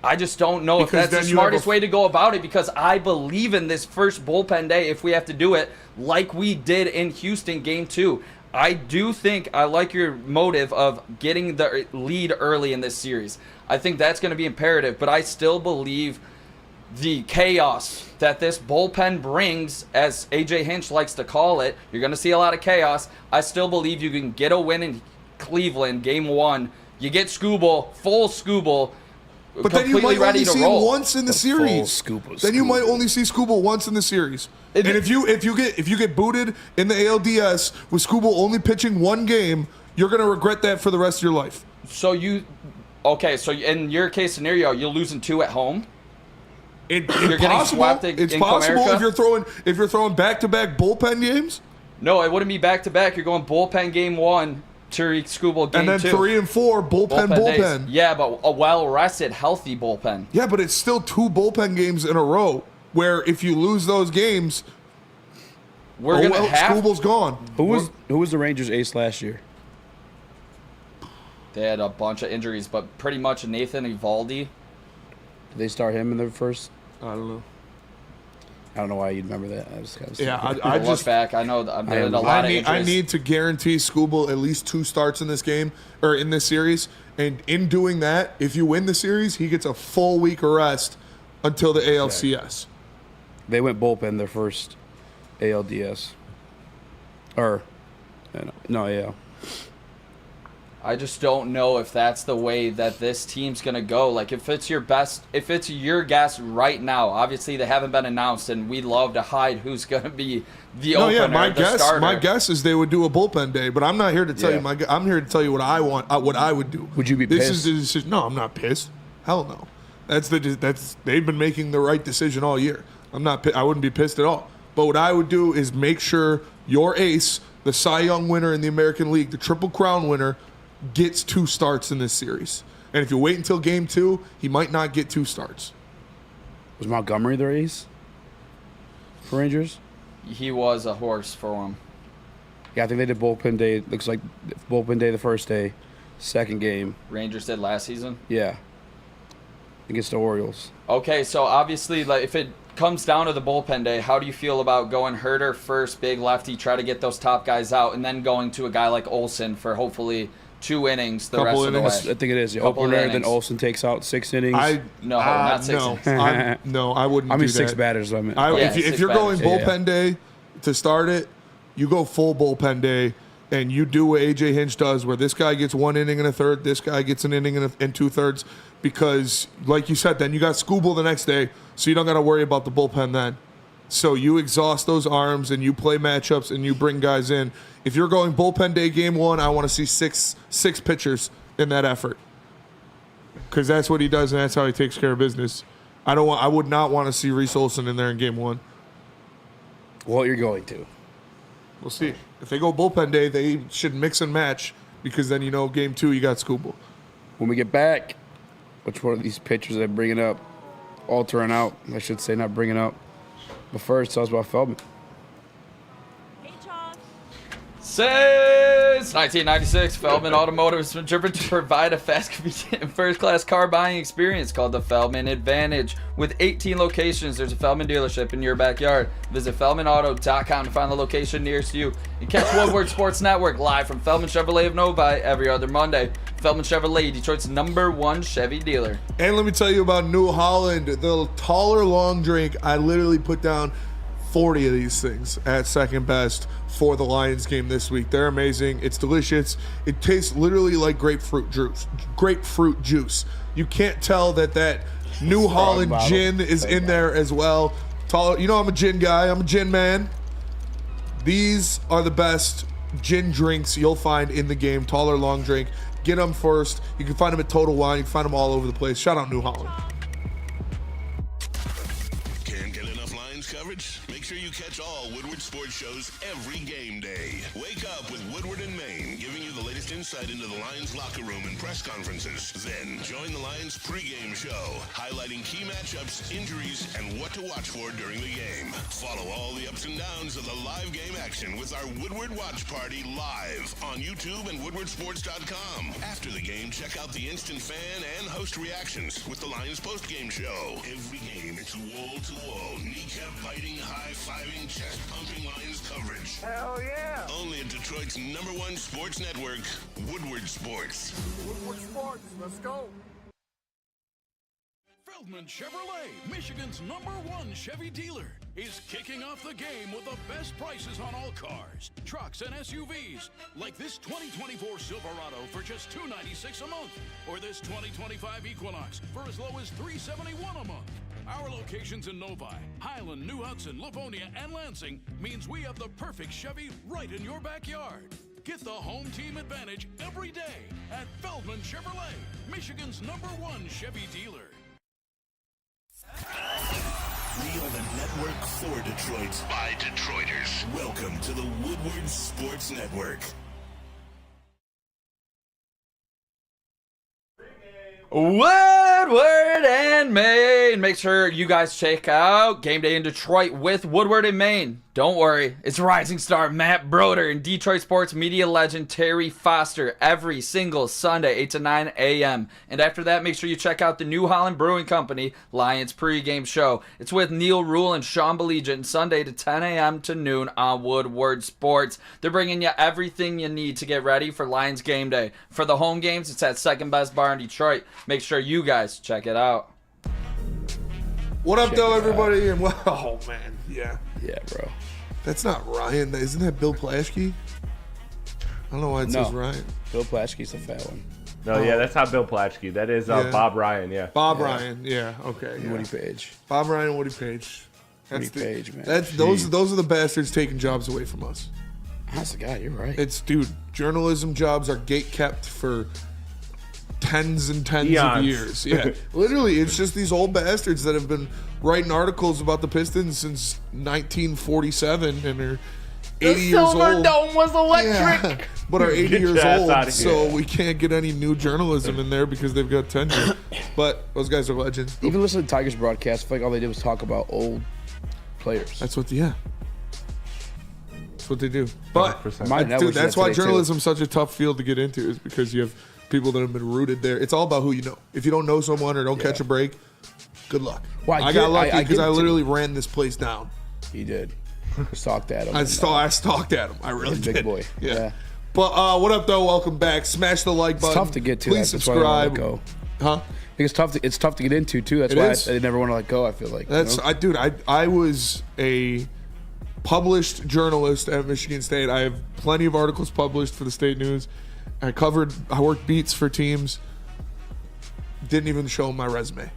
I just don't know if that's the smartest way to go about it, because I believe in this first bullpen day if we have to do it like we did in Houston game 2. I do think I like your motive of getting the lead early in this series. I think that's going to be imperative, but I still believe the chaos that this bullpen brings, as AJ Hinch likes to call it, you're going to see a lot of chaos. I still believe you can get a win in Cleveland game 1. You get Skubal, full Skubal, but then you might only see him once in the series. Then you might only see Skubal once in the series. And if you get booted in the ALDS with Skubal only pitching 1 game, you're gonna regret that for the rest of your life. So in your case scenario, you're losing 2 at home. You're getting swept it's possible if you're throwing back-to-back bullpen games. No, it wouldn't be back-to-back. You're going bullpen game 1. Tariq Skubal game 2. And then 3 and 4, bullpen. Yeah, but a well-rested, healthy bullpen. Yeah, but it's still 2 bullpen games in a row, where if you lose those games, Skubal's gone. Who was the Rangers' ace last year? They had a bunch of injuries, but pretty much Nathan Eovaldi. Did they start him in the first? I don't know. I don't know why you'd remember that. I look just back. I know they had a lot of injuries. I need to guarantee Skubal at least 2 starts in this game or in this series, and in doing that, if you win the series, he gets a full week of rest until the ALCS. They went bullpen their first ALDS. Yeah. I just don't know if that's the way that this team's going to go. If it's your guess right now, obviously they haven't been announced, and we love to hide who's going to be the opener, starter. My guess is they would do a bullpen day, but I'm not here to tell you I'm here to tell you what I want, what I would do. Would you be pissed? This is the decision. No, I'm not pissed. Hell no. They've been making the right decision all year. I wouldn't be pissed at all. But what I would do is make sure your ace, the Cy Young winner in the American League, the Triple Crown winner, gets 2 starts in this series. And if you wait until game 2, he might not get 2 starts. Was Montgomery their ace for Rangers? He was a horse for them. Yeah, I think they did bullpen day. Looks like bullpen day the first day, second game. Rangers did last season? Yeah. Against the Orioles. Okay, so obviously, if it comes down to the bullpen day, how do you feel about going Herter first, big lefty, try to get those top guys out, and then going to a guy like Olsen for hopefully 2 innings the rest of the way? I think it is. Opener, then Olsen takes out 6 innings. Not 6 innings. No, I wouldn't. I mean, 6 batters. If you're going bullpen day to start it, you go full bullpen day. and you do what AJ Hinch does, where this guy gets 1 inning and a third, this guy gets an inning and 2/3, because, like you said, then you got Skubal the next day, so you don't got to worry about the bullpen then. So you exhaust those arms, and you play matchups, and you bring guys in. If you're going bullpen day game 1, I want to see six pitchers in that effort, because that's what he does, and that's how he takes care of business. I would not want to see Reese Olson in there in game 1. Well, you're going to. We'll see. If they go bullpen day, they should mix and match, because then you know game 2 you got Skubal. When we get back, which one of these pitchers I'm bringing up, altering out, I should say, not bringing up. But first, tell us about Feldman. Since 1996, Feldman Automotive has been driven to provide a fast, convenient, and first-class car buying experience called the Feldman Advantage. With 18 locations, there's a Feldman dealership in your backyard. Visit FeldmanAuto.com to find the location nearest you. And catch Woodward Sports Network live from Feldman Chevrolet of Novi every other Monday. Feldman Chevrolet, Detroit's #1 Chevy dealer. And let me tell you about New Holland, the taller long drink. I literally put down 40 of these things at second best for the Lions game this week. They're amazing. It's delicious. It tastes literally like grapefruit juice. Grapefruit juice. You can't tell that New Holland gin is in there as well. You know I'm a gin guy. I'm a gin man. These are the best gin drinks you'll find in the game. Taller long drink. Get them first. You can find them at Total Wine. You can find them all over the place. Shout out New Holland. Can't get enough Lions coverage? Make sure you catch all Woodward sports shows every game day. Wake up with Woodward and Maine, giving you the latest insight into the Lions locker room and press conferences. Then join the Lions pregame show, highlighting key matchups, injuries, and what to watch for during the game. Follow all the ups and downs of the live game action with our Woodward Watch Party live on YouTube and WoodwardSports.com. After the game, check out the instant fan and host reactions with the Lions postgame show. Every game, it's wall-to-wall, kneecap-biting, high-fiving, chest-pumping Lions coverage. Hell yeah! Only at Detroit's #1 sports network, Woodward Sports. Woodward Sports, let's go! Feldman Chevrolet, Michigan's #1 Chevy dealer, is kicking off the game with the best prices on all cars, trucks, and SUVs, like this 2024 Silverado for just $296 a month, or this 2025 Equinox for as low as $371 a month. Our locations in Novi, Highland, New Hudson, Livonia, and Lansing means we have the perfect Chevy right in your backyard. Get the home team advantage every day at Feldman Chevrolet, Michigan's #1 Chevy dealer. We are the network for Detroit by Detroiters. Welcome to the Woodward Sports Network. Woodward and Maine. Make sure you guys check out Game Day in Detroit with Woodward and Maine. Don't worry, it's rising star Matt Broder and Detroit sports media legend Terry Foster every single Sunday, 8 to 9 a.m. And after that, make sure you check out the New Holland Brewing Company Lions pregame show. It's with Neil Rule and Sean Ballegiant Sunday to 10 a.m. to noon on Woodward Sports. They're bringing you everything you need to get ready for Lions game day. For the home games, it's at Second Best Bar in Detroit. Make sure you guys check it out. What up, though, everybody? And oh man, yeah, bro. That's not Ryan. Isn't that Bill Plaschke? I don't know why it says Ryan. Bill Plaschke's the fat one. No, yeah, that's not Bill Plaschke. That is Bob Ryan. Yeah, Bob Ryan. Yeah, okay. Yeah. Woody Page. Bob Ryan and Woody Page. Woody Page, man. Those are the bastards taking jobs away from us. That's the guy. You're right. Dude. Journalism jobs are gate kept for tens and tens of years. Yeah, literally, it's just these old bastards that have been writing articles about the Pistons since 1947 and are 80 years old. The Silver Dome was electric. Yeah, but are 80 years old, so we can't get any new journalism in there because they've got tenure. But those guys are legends. Even listen to Tigers broadcast, I feel like all they did was talk about old players. That's what they do. But dude, that's why journalism's such a tough field to get into, is because you have people that have been rooted there. It's all about who you know. If you don't know someone or don't catch a break, good luck. Well, I got lucky because I literally ran this place down. He did. Stalked at him. I stalked at him. I really did. Big boy. Yeah. But what up, though? Welcome back. Smash the like button. It's tough to get to. Please subscribe. Go. Huh? I think it's tough to get into too. That's why I never want to let go. I feel like I was a published journalist at Michigan State. I have plenty of articles published for the State News. I worked beats for teams. Didn't even show my resume.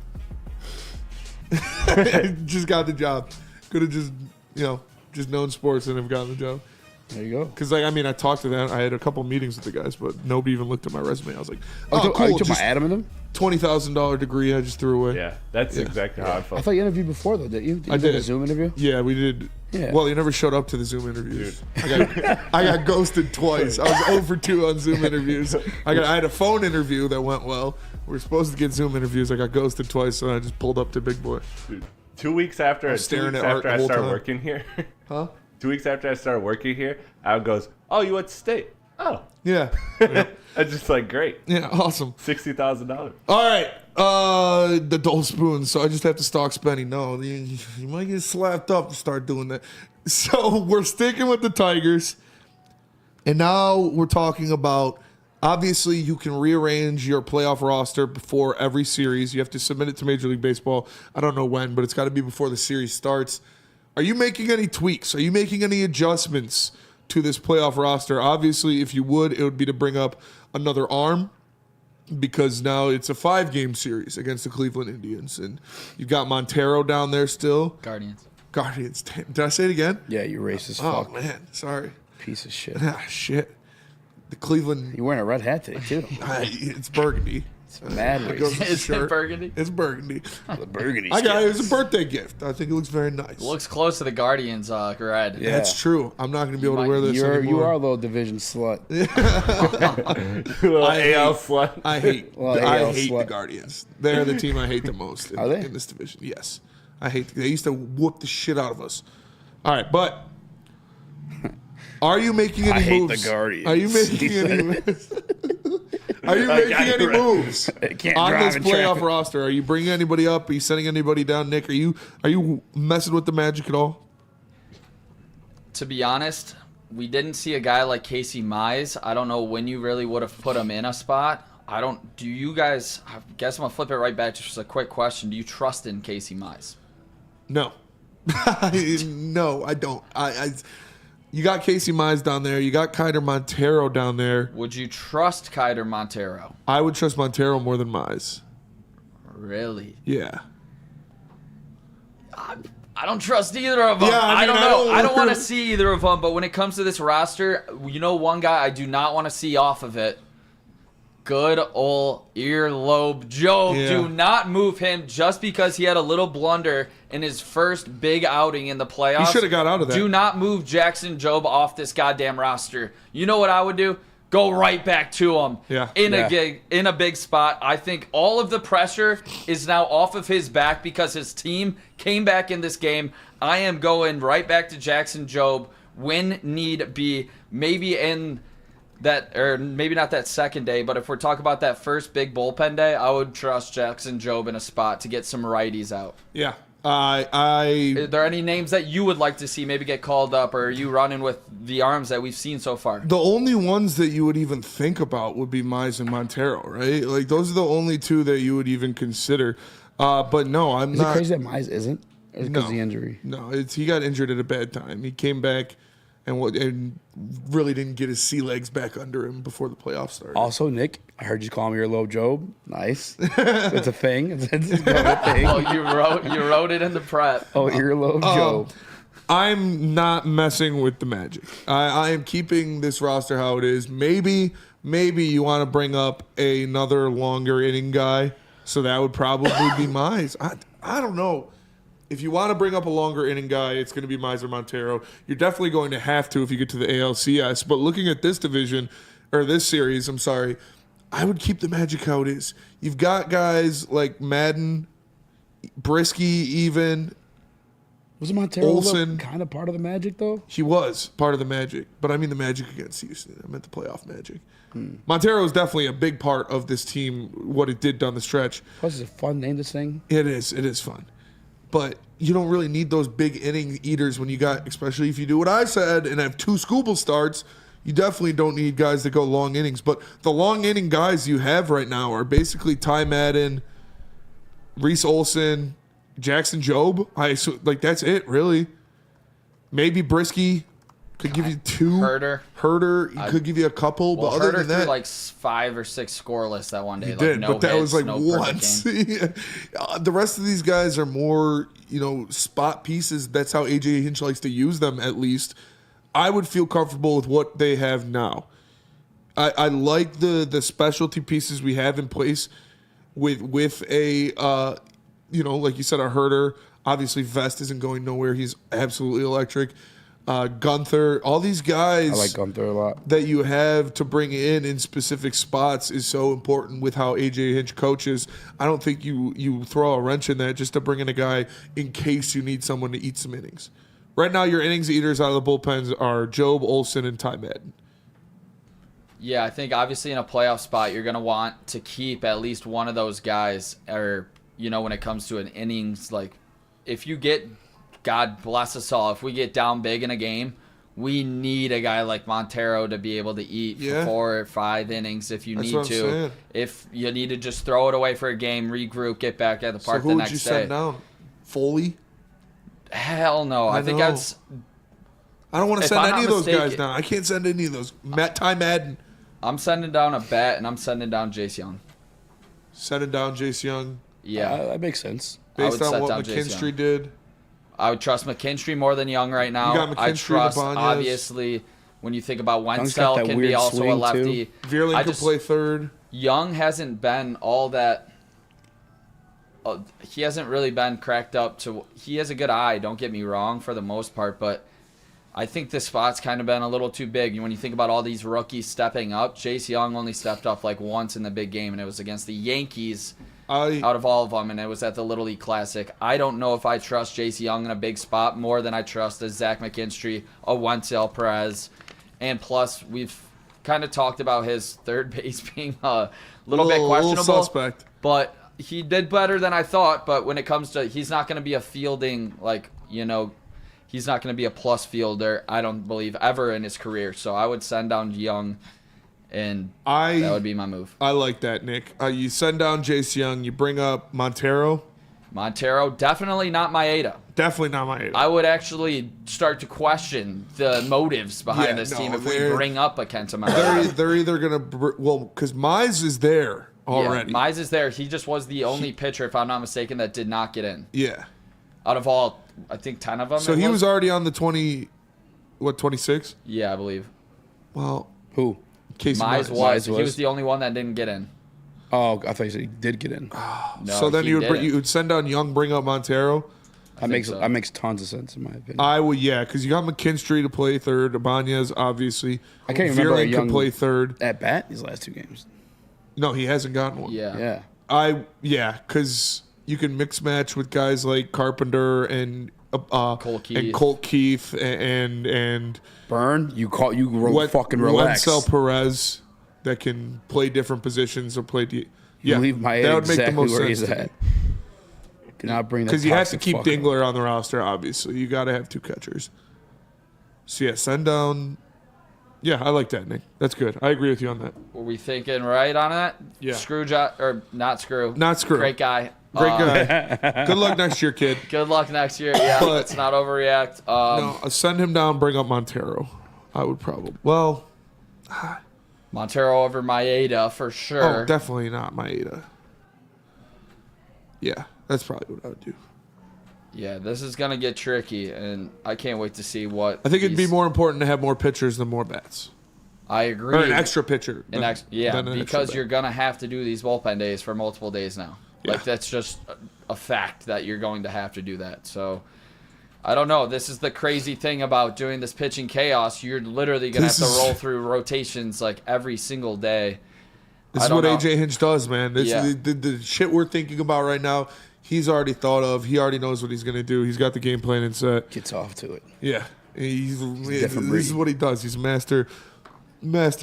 Just got the job. Could have just known sports and have gotten the job. There you go. Because, I talked to them. I had a couple meetings with the guys, but nobody even looked at my resume. I was like, cool. You took my Adam in them? $20,000 degree I just threw away. Yeah, that's exactly how I felt. I thought you interviewed before, though, didn't you? I did. A Zoom interview? Yeah, we did. Yeah. Well, you never showed up to the Zoom interviews. I got ghosted twice. I was 0 for 2 on Zoom interviews. I had a phone interview that went well. We were supposed to get Zoom interviews. I got ghosted twice, so I just pulled up to Big Boy. Dude, 2 weeks after I started working here. Huh? 2 weeks after I started working here, Al goes, "Oh, you went to State? Oh, yeah." I just like, great. Yeah, awesome. $60,000. All right, the Dole Spoons. So I just have to stalk Spenny. No, you might get slapped up to start doing that. So we're sticking with the Tigers, and now we're talking about. Obviously, you can rearrange your playoff roster before every series. You have to submit it to Major League Baseball. I don't know when, but it's got to be before the series starts. Are you making any tweaks? Are you making any adjustments to this playoff roster? Obviously, if you would, it would be to bring up another arm because now it's a 5-game series against the Cleveland Indians. And you've got Montero down there still. Guardians. Did I say it again? Yeah, you racist Oh, fuck. man. Sorry. Piece of shit. Shit. The Cleveland. You're wearing a red hat today, too. It's burgundy. It's mad racist. Is it burgundy? It's burgundy. The burgundy. It was a birthday gift. I think it looks very nice. It looks close to the Guardians red. Yeah. That's true. I'm not going to be able to wear this anymore. You are a little division slut. Little AL slut. I hate slut. the Guardians. They're the team I hate the most Are they? in this division. Yes. I hate. They used to whoop the shit out of us. All right, but are you making any I hate moves? the Guardians. Are you making any moves? Are you making any moves on this playoff roster? Are you bringing anybody up? Are you sending anybody down, Nick? Are you messing with the Magic at all? To be honest, we didn't see a guy like Casey Mize. I don't know when you really would have put him in a spot. Do you guys, I guess I'm going to flip it right back. Just a quick question. Do you trust in Casey Mize? No. No, I don't. You got Casey Mize down there. You got Kiter Montero down there. Would you trust Kiter Montero? I would trust Montero more than Mize. Really? Yeah. I don't trust either of them. Yeah, I don't know. I don't want to see either of them, but when it comes to this roster, one guy I do not want to see off of it. Good old earlobe Joe. Yeah. Do not move him just because he had a little blunder in his first big outing in the playoffs. He should have got out of that. Do not move Jackson Jobe off this goddamn roster. You know what I would do? Go right back to him. Yeah. In a big spot. I think all of the pressure is now off of his back because his team came back in this game. I am going right back to Jackson Jobe when need be. Maybe in that, or maybe not that second day, but if we're talking about that first big bullpen day, I would trust Jackson Jobe in a spot to get some righties out. Yeah. Are there any names that you would like to see maybe get called up, or are you running with the arms that we've seen so far? The only ones that you would even think about would be Mize and Montero, right? Like, those are the only two that you would even consider. But no, I'm not. Is it crazy that Mize isn't? Or because of the injury? No, he got injured at a bad time. He came back and really didn't get his sea legs back under him before the playoffs started. Also, Nick, I heard you call him earlobe Jobe. Nice. It's a thing. It's a thing. Oh, you wrote it in the prep. Oh, earlobe Jobe. I'm not messing with the Magic. I am keeping this roster how it is. Maybe you want to bring up another longer inning guy, so that would probably be Mize. I don't know. If you want to bring up a longer inning guy, it's going to be Mize or Montero. You're definitely going to have to if you get to the ALCS. But looking at this division, or this series, I'm sorry, I would keep the Magic how it is. You've got guys like Madden, Brisky even. Wasn't Montero Olsen kind of part of the Magic, though? He was part of the Magic, but I mean the Magic against Houston. I meant the playoff Magic. Montero is definitely a big part of this team, what it did down the stretch. Plus, it's a fun name, this thing. It is fun. But you don't really need those big inning eaters when you got, especially if you do what I said and have 2 Scooble starts, you definitely don't need guys that go long innings. But the long inning guys you have right now are basically Ty Madden, Reese Olson, Jackson Jobe. Like, that's it, really. Maybe Brisky could give you 2. Herder could give you a couple, but other than that, threw like 5 or 6 scoreless that one day. He like did, no but that hits, was like no once. The rest of these guys are more, spot pieces. That's how AJ Hinch likes to use them. At least I would feel comfortable with what they have now. I like the specialty pieces we have in place with a like you said, a Herder. Obviously, Vest isn't going nowhere. He's absolutely electric. Gunther, all these guys. I like Gunther a lot. That you have to bring in specific spots is so important with how AJ Hinch coaches. I don't think you throw a wrench in that just to bring in a guy in case you need someone to eat some innings. Right now, your innings eaters out of the bullpens are Job, Olsen, and Ty Madden. Yeah, I think obviously in a playoff spot, you're going to want to keep at least one of those guys. Or, when it comes to an innings, like if you get, God bless us all, if we get down big in a game, we need a guy like Montero to be able to eat for 4 or 5 innings if you need to. If you need to just throw it away for a game, regroup, get back at the park the next day. So who would you send down? Foley? Hell no. I think that's... I don't want to send any of those guys down. I can't send any of those. Ty Madden. I'm sending down a bat, and I'm sending down Jace Young. Sending down Jace Young? Yeah. That makes sense. Based on what McKinstry did? I would trust McKinstry more than Young right now. You got McKinstry, I trust, Ibanez. Obviously, when you think about Wenzel can be also a lefty. Vierling could play third. Young hasn't been all that... he hasn't really been cracked up to... He has a good eye, don't get me wrong, for the most part, but I think this spot's kind of been a little too big. When you think about all these rookies stepping up, Jace Young only stepped up like once in the big game, and it was against the Yankees out of all of them, and it was at the Little League Classic. I don't know if I trust Jace Young in a big spot more than I trust a Zach McKinstry, a Wenzel Perez, and plus we've kind of talked about his third base being a little bit questionable. Little suspect. But he did better than I thought, but when it comes to, he's not going to be a fielding, he's not going to be a plus fielder, I don't believe, ever in his career. So I would send down Young, and that would be my move. I like that, Nick. You send down Jace Young, you bring up Montero. Montero, definitely not Maeda. Definitely not Maeda. I would actually start to question the motives behind this team if we bring up a Kenta Maeda. They're either going to, because Mize is there already. Yeah, Mize is there. He just was the only pitcher, if I'm not mistaken, that did not get in. Yeah. Out of all, I think 10 of them. So he was already on the 26? Yeah, I believe. Well, who? Casey Mize was. He was the only one that didn't get in. Oh, I thought you said he did get in. No, so then you would send down Young, bring up Montero. That makes tons of sense in my opinion. I would, because you got McKinstry to play third, Ibanez obviously. I can't remember Vierling could play third at bat these last 2 games. No, he hasn't gotten one. Yeah. Because you can mix match with guys like Carpenter and Colt Keith and Burn. You fucking relax. Wenzel Perez that can play different positions or play. You leave my that would exactly make the most where sense he's at. Cannot bring that because you have to keep Dingler on the roster. Obviously, you got to have 2 catchers. So send down. Yeah, I like that, Nick. That's good. I agree with you on that. Were we thinking right on that? Yeah. Not Screw. Not Screw. Great guy. Great guy. Good luck next year, kid. Good luck next year. Yeah, let's not overreact. No, send him down. Bring up Montero. I would probably. Well, Montero over Maeda for sure. Oh, definitely not Maeda. Yeah, that's probably what I would do. Yeah, this is gonna get tricky, and I can't wait to see what. I think it'd be more important to have more pitchers than more bats. I agree. Or an extra pitcher. Because you're gonna have to do these bullpen days for multiple days now. Yeah. Like that's just a fact that you're going to have to do that. So I don't know. This is the crazy thing about doing this pitching chaos. You're literally gonna have to roll through rotations like every single day. This is what AJ Hinch does, man. The shit we're thinking about right now, he's already thought of. He already knows what he's going to do. He's got the game plan and set. Gets off to it. Yeah. This is what he does. He's a master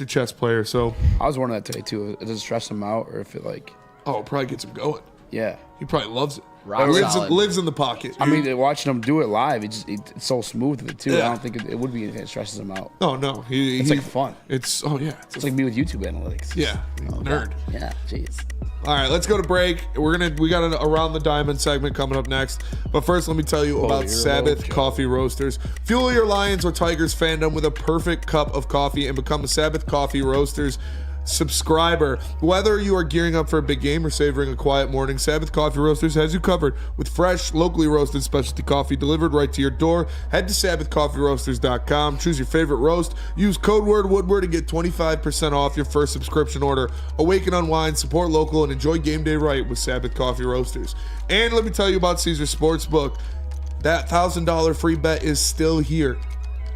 chess player. So I was wondering that today, too. Does it stress him out or if it like... Oh, it probably gets him going. Yeah. He probably loves it. Rock solid. Lives in the pocket. I mean, watching him do it live, it's so smooth with it too. Yeah. I don't think it would be anything that stresses him out. Oh no, It's like fun. It's It's like me with YouTube analytics. yeah, nerd. Yeah, jeez. All right, let's go to break. We got an Around the Diamond segment coming up next. But first, let me tell you about Sabbath Coffee Roasters. Fuel your Lions or Tigers fandom with a perfect cup of coffee and become a Sabbath Coffee Roasters subscriber. Whether you are gearing up for a big game or savoring a quiet morning, Sabbath Coffee Roasters has you covered with fresh, locally roasted specialty coffee delivered right to your door. Head to SabbathCoffeeRoasters.com, choose your favorite roast, use code word Woodward and get 25% off your first subscription order. Awaken, unwind, support local, and enjoy game day right with Sabbath Coffee Roasters. And let me tell you about Caesar Sportsbook. That $1,000 free bet is still here.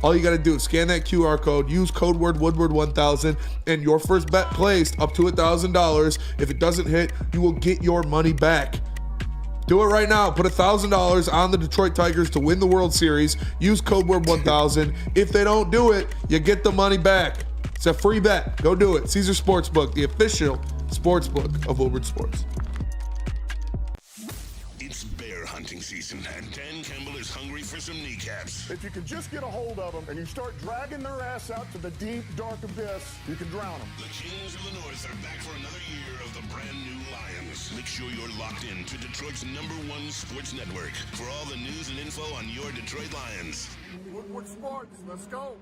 All you got to do is scan that QR code, use code word Woodward1000, and your first bet placed up to $1,000. If it doesn't hit, you will get your money back. Do it right now. Put $1,000 on the Detroit Tigers to win the World Series. Use code word 1000. If they don't do it, you get the money back. It's a free bet. Go do it. Caesar Sportsbook, the official sportsbook of Woodward Sports. It's bear hunting season, and Dan Campbell is hungry for some kneecaps. If you can just get a hold of them and you start dragging their ass out to the deep, dark abyss, you can drown them. The Kings of the North are back for another year of the brand new Lions. Make sure you're locked in to Detroit's #1 sports network for all the news and info on your Detroit Lions. Woodward Sports, let's go.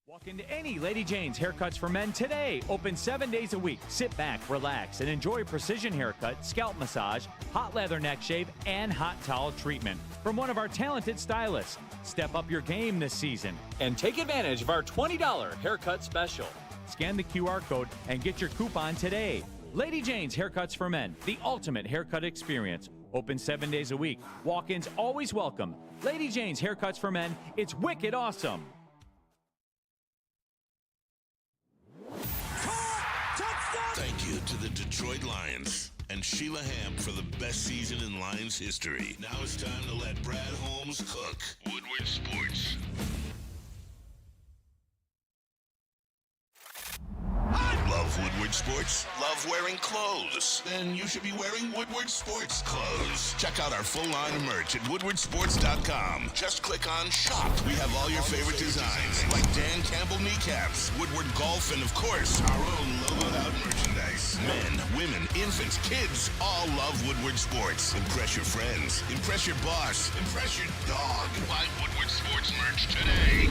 Walk into any Lady Jane's Haircuts for Men today. Open 7 days a week. Sit back, relax, and enjoy a precision haircut, scalp massage, hot leather neck shave, and hot towel treatment from one of our talented stylists. Step up your game this season and take advantage of our $20 haircut special. Scan the QR code and get your coupon today. Lady Jane's Haircuts for Men, the ultimate haircut experience. Open 7 days a week. Walk-ins always welcome. Lady Jane's Haircuts for Men. It's wicked awesome. Thank you to the Detroit Lions and Sheila Hamp for the best season in Lions history. Now it's time to let Brad Holmes cook. Woodward Sports. Love Woodward Sports? Love wearing clothes? Then you should be wearing Woodward Sports clothes. Check out our full line of merch at woodwardsports.com. Just click on shop. We have all your favorite designs, like Dan Campbell kneecaps, Woodward golf, and of course, our own logoed out merchandise. Men, women, infants, kids all love Woodward Sports. Impress your friends. Impress your boss. Impress your dog. Buy Woodward Sports merch today.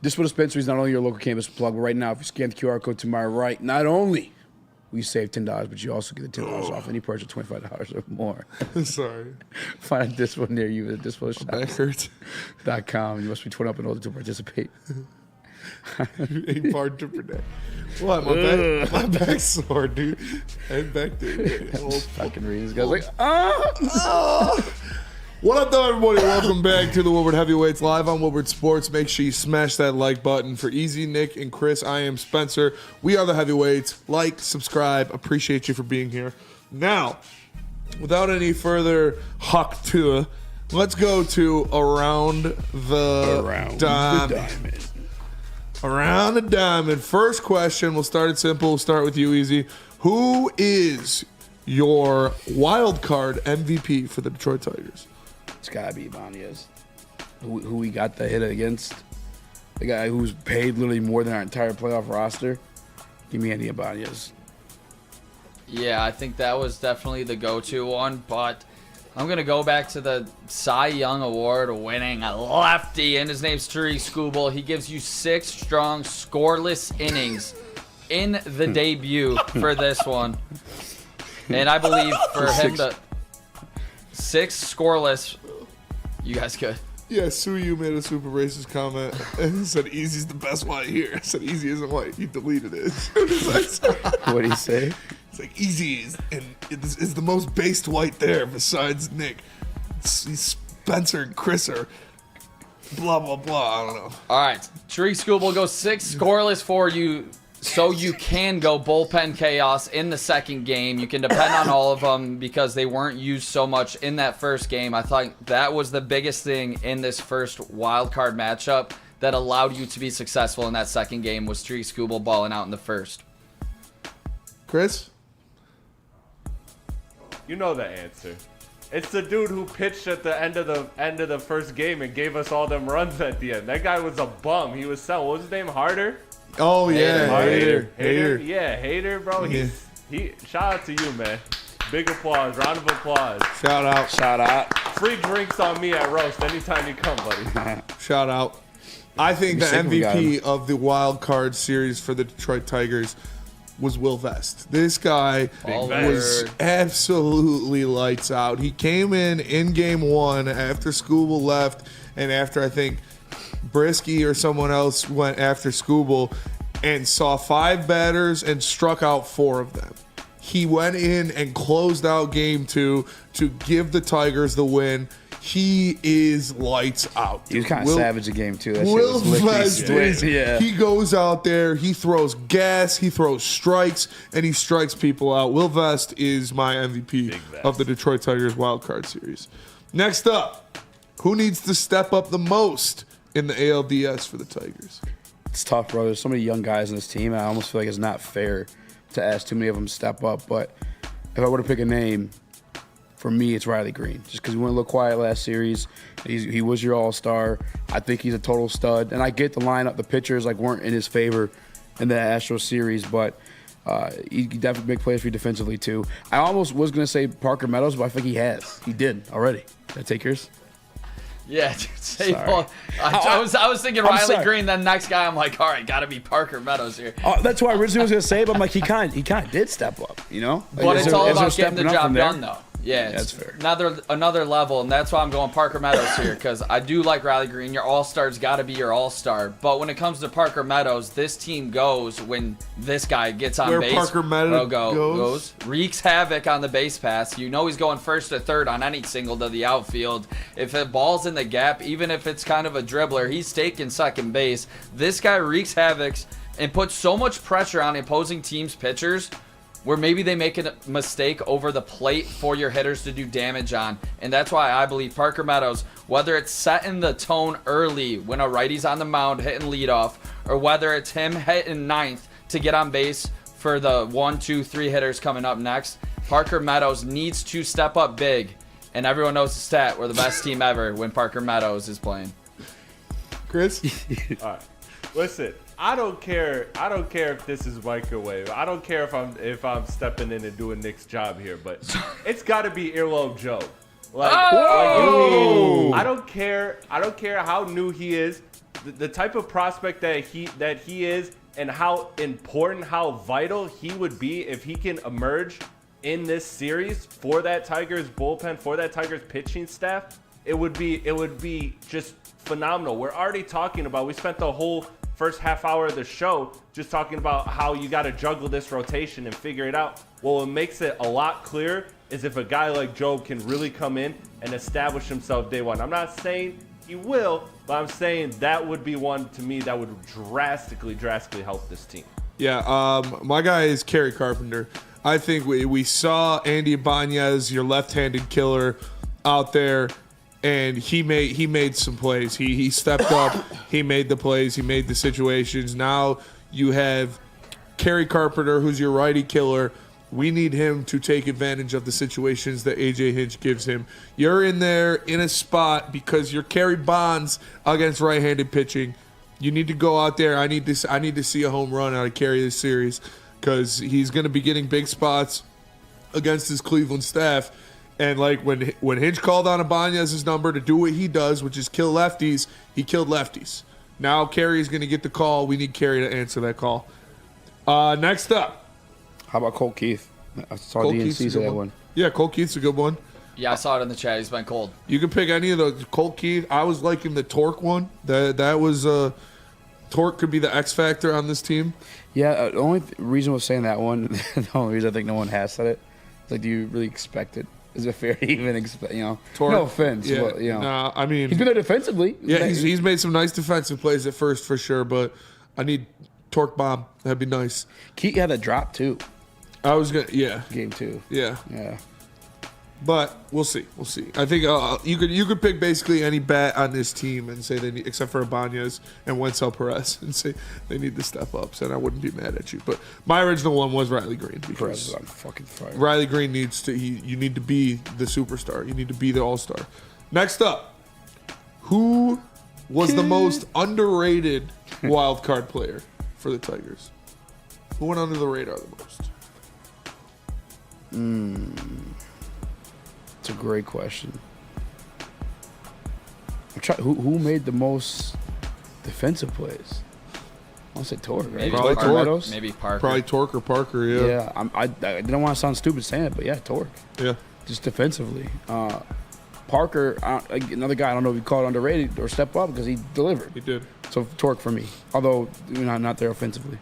Dispo Dispensary is not only your local cannabis plug, but right now, if you scan the QR code to my right, not only will you save $10, but you also get the $10 off any purchase of $25 or more. Sorry. Find a Dispo near you at disposhop.com. You must be 21 up and older to participate. 8 part different day. What? My back's sore, dude. Head back there. Fucking reading. This guy's like, What up, though, everybody? Welcome back to the Woodward Heavyweights live on Woodward Sports. Make sure you smash that like button. For Easy, Nick, and Chris, I am Spencer. We are the Heavyweights. Like, subscribe. Appreciate you for being here. Now, without any further huck to, let's go to Around the Diamond. Around the Diamond. First question. We'll start it simple. We'll start with you, Easy. Who is your wild card MVP for the Detroit Tigers? It's got to be Ibanez, who we got the hit against. The guy who's paid literally more than our entire playoff roster. Give me Andy Ibanez. Yeah, I think that was definitely the go-to one, but I'm going to go back to the Cy Young Award winning lefty, and his name's Tariq Skubal. He gives you 6 strong, scoreless innings in the debut for this one. And I believe for him to 6 scoreless, you guys good. Yeah, Suyu made a super racist comment and he said Easy's the best white here. I said Easy isn't white. He deleted it. What did he say? It's like Easy is the most based white there besides Nick. Spencer and Chris are blah, blah, blah. I don't know. All right. Tariq Skubal goes 6 scoreless for you. So you can go bullpen chaos in the second game. You can depend on all of them because they weren't used so much in that first game. I thought that was the biggest thing in this first wild card matchup. that allowed you to be successful in that second game was Tariq Skubal balling out in the first. Chris? You know the answer. It's the dude who pitched at the end of the first game and gave us all them runs at the end. That guy was a bum. He was selling. What was his name? Harder? Oh yeah, Hader. Yeah, Hader, bro. Yeah. He. Shout out to you, man. Big applause. Round of applause. Shout out. Free drinks on me at Roast anytime you come, buddy. Shout out. I think the MVP of the wild card series for the Detroit Tigers was Will Vest. This guy was absolutely lights out. He came in game one after Skubal left and after I think Brisky or someone else went after Skubal and saw 5 batters and struck out 4 of them. He went in and closed out game 2 to give the Tigers the win. He is lights out. He was kind of savage in game 2. That Will shit was Vest he goes out there, he throws gas, he throws strikes, and he strikes people out. Will Vest is my MVP of the Detroit Tigers wild card series. Next up, who needs to step up the most in the ALDS for the Tigers? It's tough, bro. There's so many young guys in this team. I almost feel like it's not fair to ask too many of them to step up. But if I were to pick a name, for me, it's Riley Green. Just because he went a little quiet last series. He was your all-star. I think he's a total stud. And I get the lineup. The pitchers weren't in his favor in the Astros series, but he definitely big plays for you defensively too. I almost was going to say Parker Meadows, but I think he has. He did already. Did I take yours? Yeah, dude, I was thinking Riley Green. Then next guy, I'm like, all right, got to be Parker Meadows here. That's what I originally was going to say, but I'm like, he kind of did step up, you know? But it's all about getting the job done, though. Yeah, that's fair. Another level, and that's why I'm going Parker Meadows here, because I do like Riley Green. Your all-star's got to be your all-star. But when it comes to Parker Meadows, this team goes when this guy gets on base. Parker Meadows goes, wreaks havoc on the base pass. You know he's going first or third on any single to the outfield. If the ball's in the gap, even if it's kind of a dribbler, he's taking second base. This guy wreaks havoc and puts so much pressure on opposing teams' pitchers where maybe they make a mistake over the plate for your hitters to do damage on. And that's why I believe Parker Meadows, whether it's setting the tone early when a righty's on the mound hitting leadoff, or whether it's him hitting ninth to get on base for the 1, 2, 3 hitters coming up next, Parker Meadows needs to step up big. And everyone knows the stat, we're the best team ever when Parker Meadows is playing. Chris? All right. Listen, I don't care if this is microwave. I don't care if I'm stepping in and doing Nick's job here, but it's got to be Earlobe Joe. I don't care how new he is, the type of prospect that he is, and how important, how vital he would be if he can emerge in this series for that Tigers bullpen, for that Tigers pitching staff. It would be just phenomenal. We're already talking about. We spent the whole first half hour of the show just talking about how you got to juggle this rotation and figure it out. Well, what makes it a lot clearer is if a guy like Job can really come in and establish himself day one. I'm not saying he will, but I'm saying that would be one to me that would drastically help this team. Yeah, my guy is Kerry Carpenter. I think we saw Andy Ibanez, your left-handed killer, out there, and he made some plays. He stepped up. He made the plays. He made the situations. Now you have Kerry Carpenter, who's your righty killer. We need him to take advantage of the situations that A.J. Hinch gives him. You're in there in a spot because you're Kerry Bonds against right-handed pitching. You need to go out there. I need to see a home run out of Kerry this series because he's going to be getting big spots against his Cleveland staff. And like when Hinch called on Ibanez's number to do what he does, which is kill lefties, he killed lefties. Now Kerry's going to get the call. We need Kerry to answer that call. Next up. How about Colt Keith? I saw Cole DNC say that one. Yeah, Colt Keith's a good one. Yeah, I saw it in the chat. He's been cold. You can pick any of those. Colt Keith. I was liking the Torque one. That was Torque could be the X factor on this team. Yeah, the only reason I was saying that one, the only reason I think no one has said it, is like, do you really expect it? Is it fair to even expect, Torque, no offense, yeah, but, Nah, I mean. He's been there defensively. Yeah, he's made some nice defensive plays at first for sure, but I need Torque bomb. That'd be nice. Keith had a drop too. I was going to, yeah. Game 2. Yeah. Yeah. But we'll see. I think you could pick basically any bat on this team and say they need, except for Ibanez and Wenzel Perez, and say they need to step up. So I wouldn't be mad at you. But my original one was Riley Green because Perez is on fucking fire. Riley Green needs to. You need to be the superstar. You need to be the all-star. Next up, who was the most underrated wild card player for the Tigers? Who went under the radar the most? It's a great question. Who made the most defensive plays? I want to say Torque, right? Maybe Probably Parker. Torque. Maybe Parker. Probably Torque or Parker, yeah. Yeah, I didn't want to sound stupid saying it, but yeah, Torque. Yeah. Just defensively. Parker, another guy, I don't know if you call it underrated or step up because he delivered. He did. So Torque for me, although not there offensively.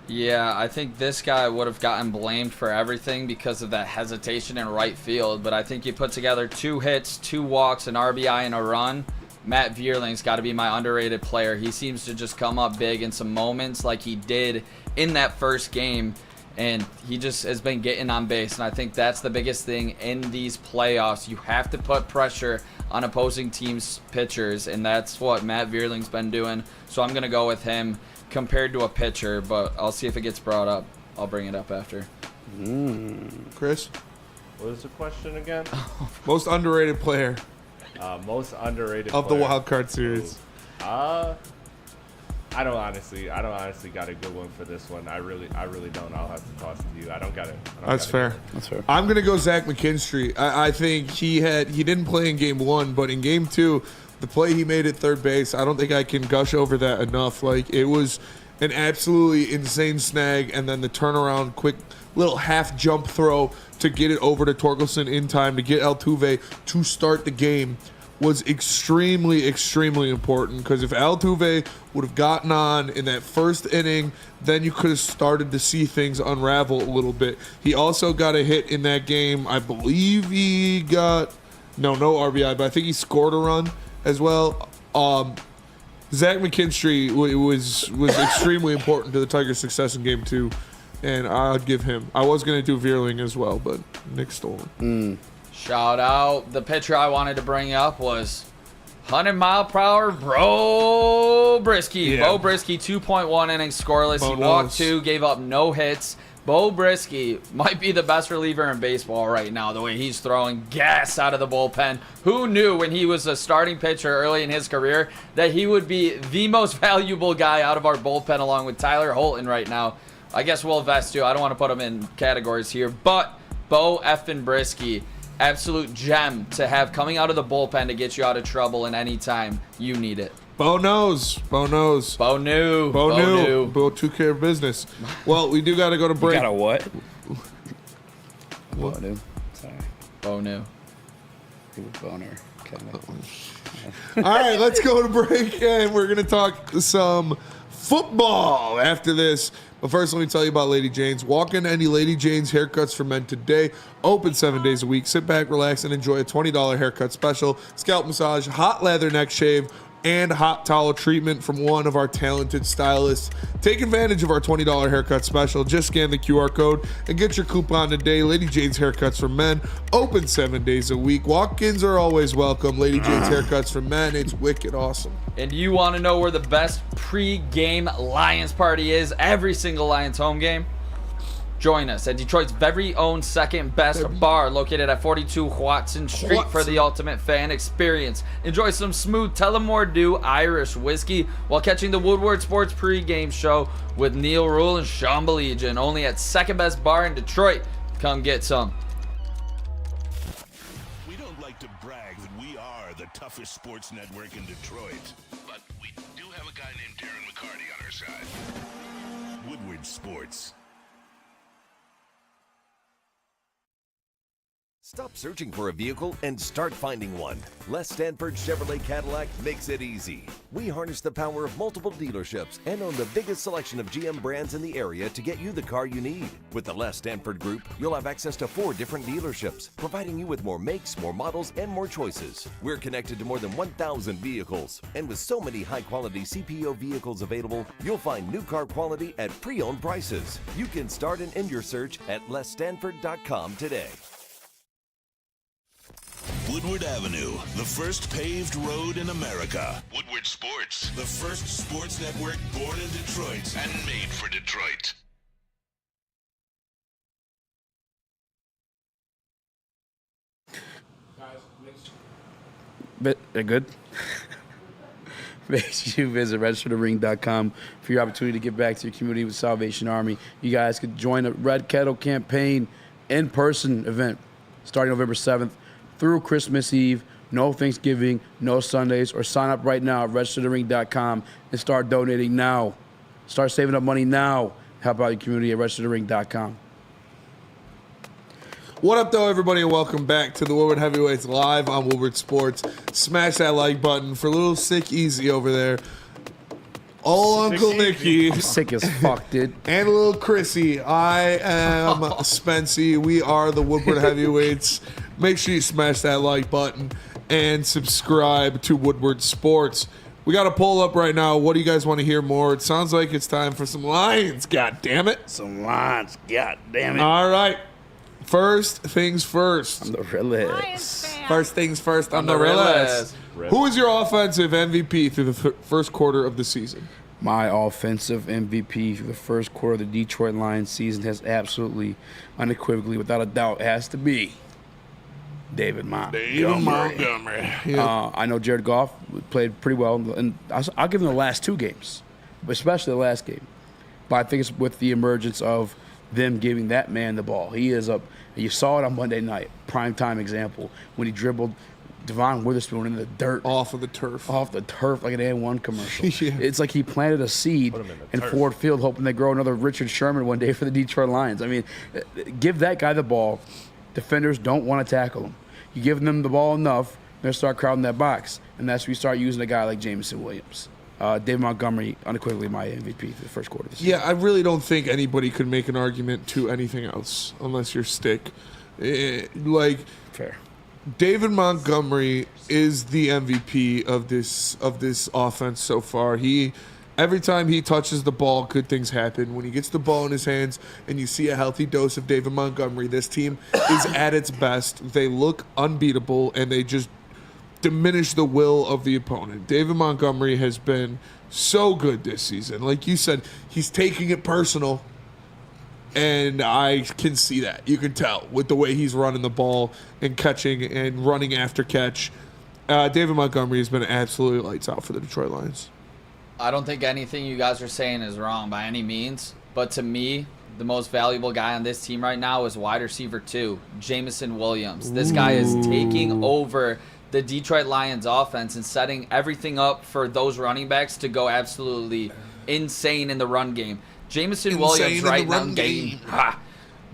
Yeah, I think this guy would have gotten blamed for everything because of that hesitation in right field. But I think you put together 2 hits, 2 walks, an RBI, and a run. Matt Vierling's got to be my underrated player. He seems to just come up big in some moments like he did in that first game. And he just has been getting on base. And I think that's the biggest thing in these playoffs. You have to put pressure on opposing teams' pitchers. And that's what Matt Vierling's been doing. So I'm going to go with him compared to a pitcher, but I'll see if it gets brought up. I'll bring it up after. Chris? What is the question again? Most underrated player Most underrated of player. the wild card series. I don't honestly got a good one for this one. I really don't. I'll have to toss it to you. I don't got it. That's fair. That's fair. I'm gonna go Zach McKinstry. I think he didn't play in game 1, but in game 2, the play he made at third base, I don't think I can gush over that enough. Like, it was an absolutely insane snag, and then the turnaround, quick little half jump throw to get it over to Torkelson in time to get Altuve to start the game was extremely, extremely important, because if Altuve would have gotten on in that first inning, then you could have started to see things unravel a little bit. He also got a hit in that game. I believe he got no RBI, but I think he scored a run as well. Zach McKinstry was extremely important to the Tigers' success in game 2, and I'd give him. I was going to do Vierling as well, but Nick stole him. Shout out. The pitcher I wanted to bring up was 100-mile-per-hour Bro Brisky. Yeah. Bo Brisky, 2.1 innings scoreless. Bo He walked knows. 2, gave up no hits. Bo Brisky might be the best reliever in baseball right now, the way he's throwing gas out of the bullpen. Who knew when he was a starting pitcher early in his career that he would be the most valuable guy out of our bullpen along with Tyler Holton right now? I guess Will Vest too. I don't want to put him in categories here, but Bo effing Brisky, absolute gem to have coming out of the bullpen to get you out of trouble in any time you need it. Bo knows. Bo knew. Bo took care of business. Well, we do got to go to You break. got a what? What? Sorry. Bo knew. Boner. All right, let's go to break, and we're going to talk some football after this. But first, let me tell you about Lady Jane's. Walk in any Lady Jane's haircuts for men today. Open 7 days a week. Sit back, relax, and enjoy a $20 haircut special, scalp massage, hot lather neck shave, and hot towel treatment from one of our talented stylists. Take advantage of our $20 haircut special. Just scan the QR code and get your coupon today. Lady Jane's Haircuts for Men, open 7 days a week. Walk-ins are always welcome. Lady Jane's Haircuts for Men, it's wicked awesome. And you want to know where the best pre-game Lions party is every single Lions home game? Join us at Detroit's very own second best bar, located at 42 Watson Street for the ultimate fan experience. Enjoy some smooth Tullamore Dew Irish whiskey while catching the Woodward Sports pregame show with Neil Rule and Sean Belegian, only at second best bar in Detroit. Come get some. We don't like to brag that we are the toughest sports network in Detroit, but we do have a guy named Darren McCarty on our side. Woodward Sports. Stop searching for a vehicle and start finding one. Les Stanford Chevrolet Cadillac makes it easy. We harness the power of multiple dealerships and own the biggest selection of GM brands in the area to get you the car you need. With the Les Stanford Group, you'll have access to 4 different dealerships, providing you with more makes, more models, and more choices. We're connected to more than 1,000 vehicles. And with so many high-quality CPO vehicles available, you'll find new car quality at pre-owned prices. You can start and end your search at lesstanford.com today. Woodward Avenue, the first paved road in America. Woodward Sports, the first sports network born in Detroit and made for Detroit. They're good. Make sure you visit registerthering.com for your opportunity to give back to your community with Salvation Army. You guys could join the Red Kettle Campaign in-person event starting November 7th through Christmas Eve. No Thanksgiving, no Sundays, or sign up right now at registerthering.com and start donating now. Start saving up money now. Help out your community at registerthering.com. What up, though, everybody, and welcome back to the Woodward Heavyweights live on Woodward Sports. Smash that like button for a little Sick Easy over there. Old Uncle Nicky. I'm sick as fuck, dude. And a little Chrissy. I am Spency. We are the Woodward Heavyweights. Make sure you smash that like button and subscribe to Woodward Sports. We got a poll up right now. What do you guys want to hear more? It sounds like it's time for some Lions. God damn it. Some Lions. God damn it. All right. First things first. I'm the realest. First things first. I'm the realest. Who is your offensive MVP through the first quarter of the season? My offensive MVP through the first quarter of the Detroit Lions season has absolutely, unequivocally, without a doubt, has to be David Montgomery. Yeah. I know Jared Goff played pretty well, and I'll give him the last two games, but especially the last game. But I think it's with the emergence of them giving that man the ball. He is up. You saw it on Monday night, primetime example, when he dribbled Devon Witherspoon in the dirt. Off the turf, like an A1 commercial. Yeah. It's like he planted a seed in Ford Field, hoping they grow another Richard Sherman one day for the Detroit Lions. I mean, give that guy the ball. Defenders don't want to tackle him. You give them the ball enough, they'll start crowding that box. And that's when you start using a guy like Jameson Williams. David Montgomery, unequivocally my MVP for the first quarter of the season. Yeah, I really don't think anybody could make an argument to anything else unless you're Stick. Fair. David Montgomery is the MVP of this offense so far. Every time he touches the ball, good things happen. When he gets the ball in his hands and you see a healthy dose of David Montgomery, this team is at its best. They look unbeatable, and they just diminish the will of the opponent. David Montgomery has been so good this season. Like you said, he's taking it personal, and I can see that. You can tell with the way he's running the ball and catching and running after catch. David Montgomery has been absolutely lights out for the Detroit Lions. I don't think anything you guys are saying is wrong by any means, but to me, the most valuable guy on this team right now is wide receiver 2, Jameson Williams. This guy is taking over the Detroit Lions offense and setting everything up for those running backs to go absolutely insane in the run game. Jameson Williams right now.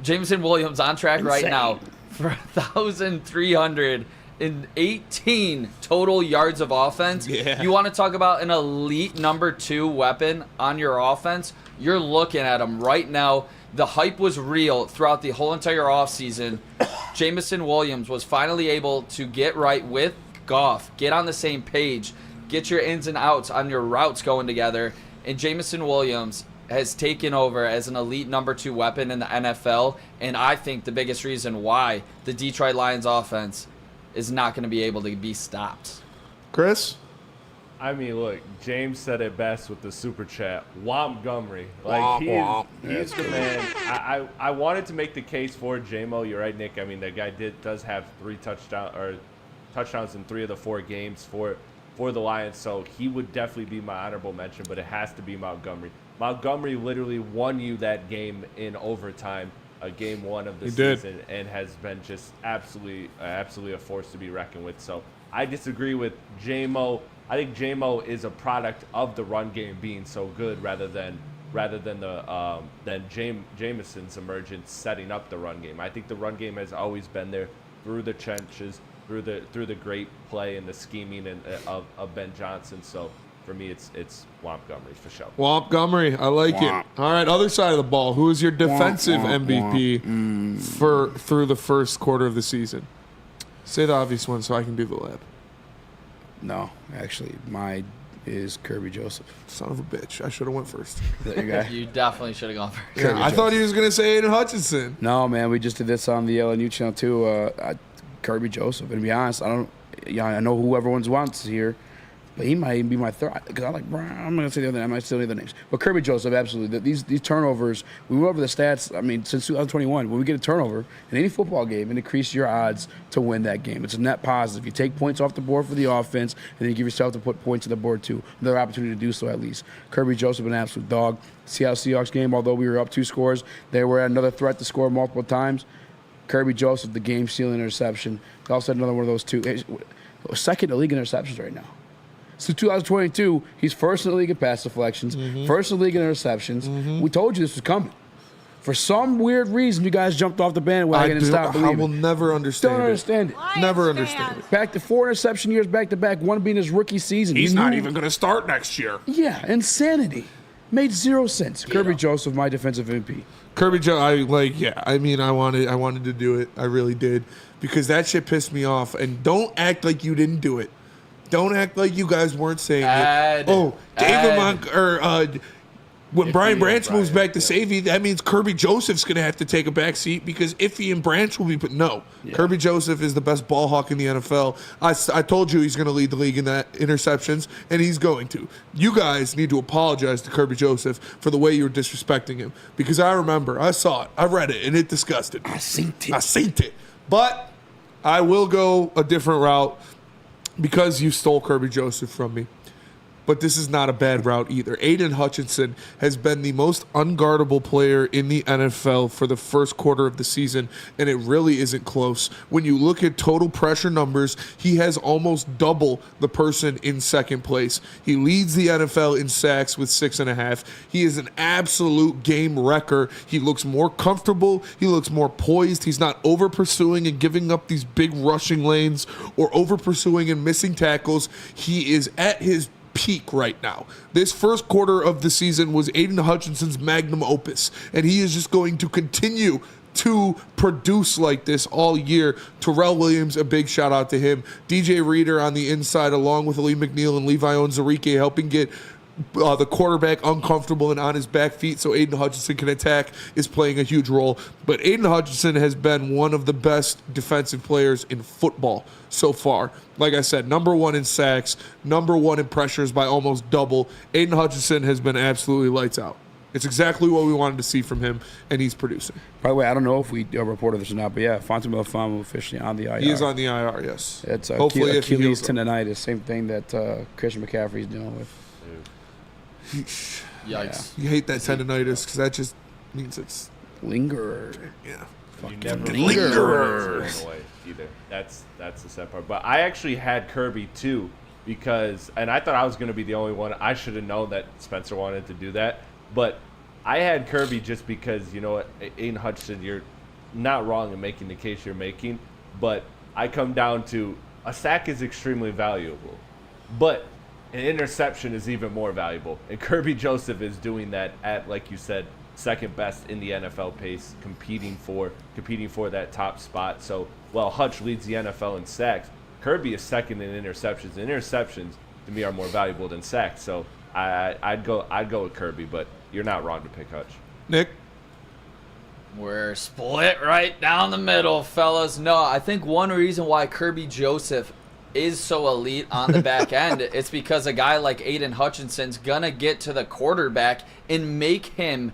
Jameson Williams on track right now for 1,318 total yards of offense. Yeah. You want to talk about an elite number 2 weapon on your offense? You're looking at him right now. The hype was real throughout the whole entire offseason. Jameson Williams was finally able to get right with Goff, get on the same page, get your ins and outs on your routes going together, and Jameson Williams has taken over as an elite number 2 weapon in the NFL, and I think the biggest reason why the Detroit Lions offense is not going to be able to be stopped. Chris? I mean, look, James said it best with the super chat. Montgomery, he's the man. I wanted to make the case for J-Mo. You're right, Nick. I mean, that guy does have 3 touchdowns in 3 of the 4 games for the Lions. So he would definitely be my honorable mention, but it has to be Montgomery. Montgomery literally won you that game in overtime, game 1 of the season, and has been just absolutely a force to be reckoned with. So I disagree with J-Mo. I think J-Mo is a product of the run game being so good rather than Jameson's emergence setting up the run game. I think the run game has always been there through the trenches, through the great play and the scheming of Ben Johnson. So for me, it's Montgomery for sure. Montgomery, I like it. All right, other side of the ball. Who is your defensive MVP through the first quarter of the season? Say the obvious one so I can do the lab. No, actually, mine is Kirby Joseph. Son of a bitch. I should have went first. Is that your guy? You definitely should have gone first. Yeah, I thought he was going to say Aiden Hutchinson. No, man, we just did this on the LNU channel, too. Kirby Joseph. And to be honest, I know who everyone wants here, but he might even be my third. Because I'm not going to say the other name. I might say the other names. But Kirby Joseph, absolutely. These turnovers, we went over the stats. I mean, since 2021, when we get a turnover in any football game, it increases your odds to win that game. It's a net positive. You take points off the board for the offense, and then you give yourself to put points on the board, too. Another opportunity to do so, at least. Kirby Joseph, an absolute dog. Seattle Seahawks game, although we were up 2 scores, they were another threat to score multiple times. Kirby Joseph, the game-stealing interception. He also had another one of those 2. Second in the league in interceptions right now. So 2022, he's first in the league in pass deflections, first in the league in interceptions. We told you this was coming. For some weird reason, you guys jumped off the bandwagon and stopped believing. I will never understand Don't understand it. Never understand it. Back to 4 interception years back-to-back, one being his rookie season. He's not even going to start next year. Yeah, insanity. Made 0 sense. Kirby Joseph, my defensive MVP. Kirby Joseph, I wanted to do it. I really did. Because that shit pissed me off. And don't act like you didn't do it. Don't act like you guys weren't saying it. Oh, David when Brian Branch moves back to safety, that means Kirby Joseph's going to have to take a back seat because Iffy and Branch will be put. No, Kirby Joseph is the best ball hawk in the NFL. I told you he's going to lead the league in that interceptions, and he's going to. You guys need to apologize to Kirby Joseph for the way you were disrespecting him because I remember, I saw it, I read it, and it disgusted me. I seen it. But I will go a different route. Because you stole Kirby Joseph from me. But this is not a bad route either. Aiden Hutchinson has been the most unguardable player in the NFL for the first quarter of the season, and it really isn't close. When you look at total pressure numbers, he has almost double the person in second place. He leads the NFL in sacks with 6.5. He is an absolute game wrecker. He looks more comfortable. He looks more poised. He's not over pursuing and giving up these big rushing lanes or over pursuing and missing tackles. He is at his peak right now. This first quarter of the season was Aiden Hutchinson's magnum opus, and he is just going to continue to produce like this all year. Terrell Williams, a big shout out to him. DJ Reader on the inside, along with Lee McNeil and Levi Onwuzurike, helping get the quarterback uncomfortable and on his back feet so Aiden Hutchinson can attack, is playing a huge role. But Aiden Hutchinson has been one of the best defensive players in football so far. Like I said, number 1 in sacks, number 1 in pressures by almost double. Aiden Hutchinson has been absolutely lights out. It's exactly what we wanted to see from him, and he's producing. By the way, I don't know if we reported this or not, but yeah, Fonte Melifonwu officially on the IR. He is on the IR, yes. It's hopefully Achilles tendonitis, same thing that Christian McCaffrey's dealing with. Yikes. You hate that tendonitis because that just means it's lingerer. Yeah. Lingerer. Either. That's the sad part. But I actually had Kirby too and I thought I was going to be the only one. I should have known that Spencer wanted to do that. But I had Kirby just because, you know what, Aiden Hutchinson, you're not wrong in making the case you're making. But I come down to a sack is extremely valuable. But an interception is even more valuable. And Kirby Joseph is doing that at, like you said, second best in the NFL pace, competing for that top spot. So while Hutch leads the NFL in sacks, Kirby is second in interceptions. And interceptions, to me, are more valuable than sacks. So I'd go with Kirby, but you're not wrong to pick Hutch. Nick? We're split right down the middle, fellas. No, I think one reason why Kirby Joseph is so elite on the back end, it's because a guy like Aiden Hutchinson's gonna get to the quarterback and make him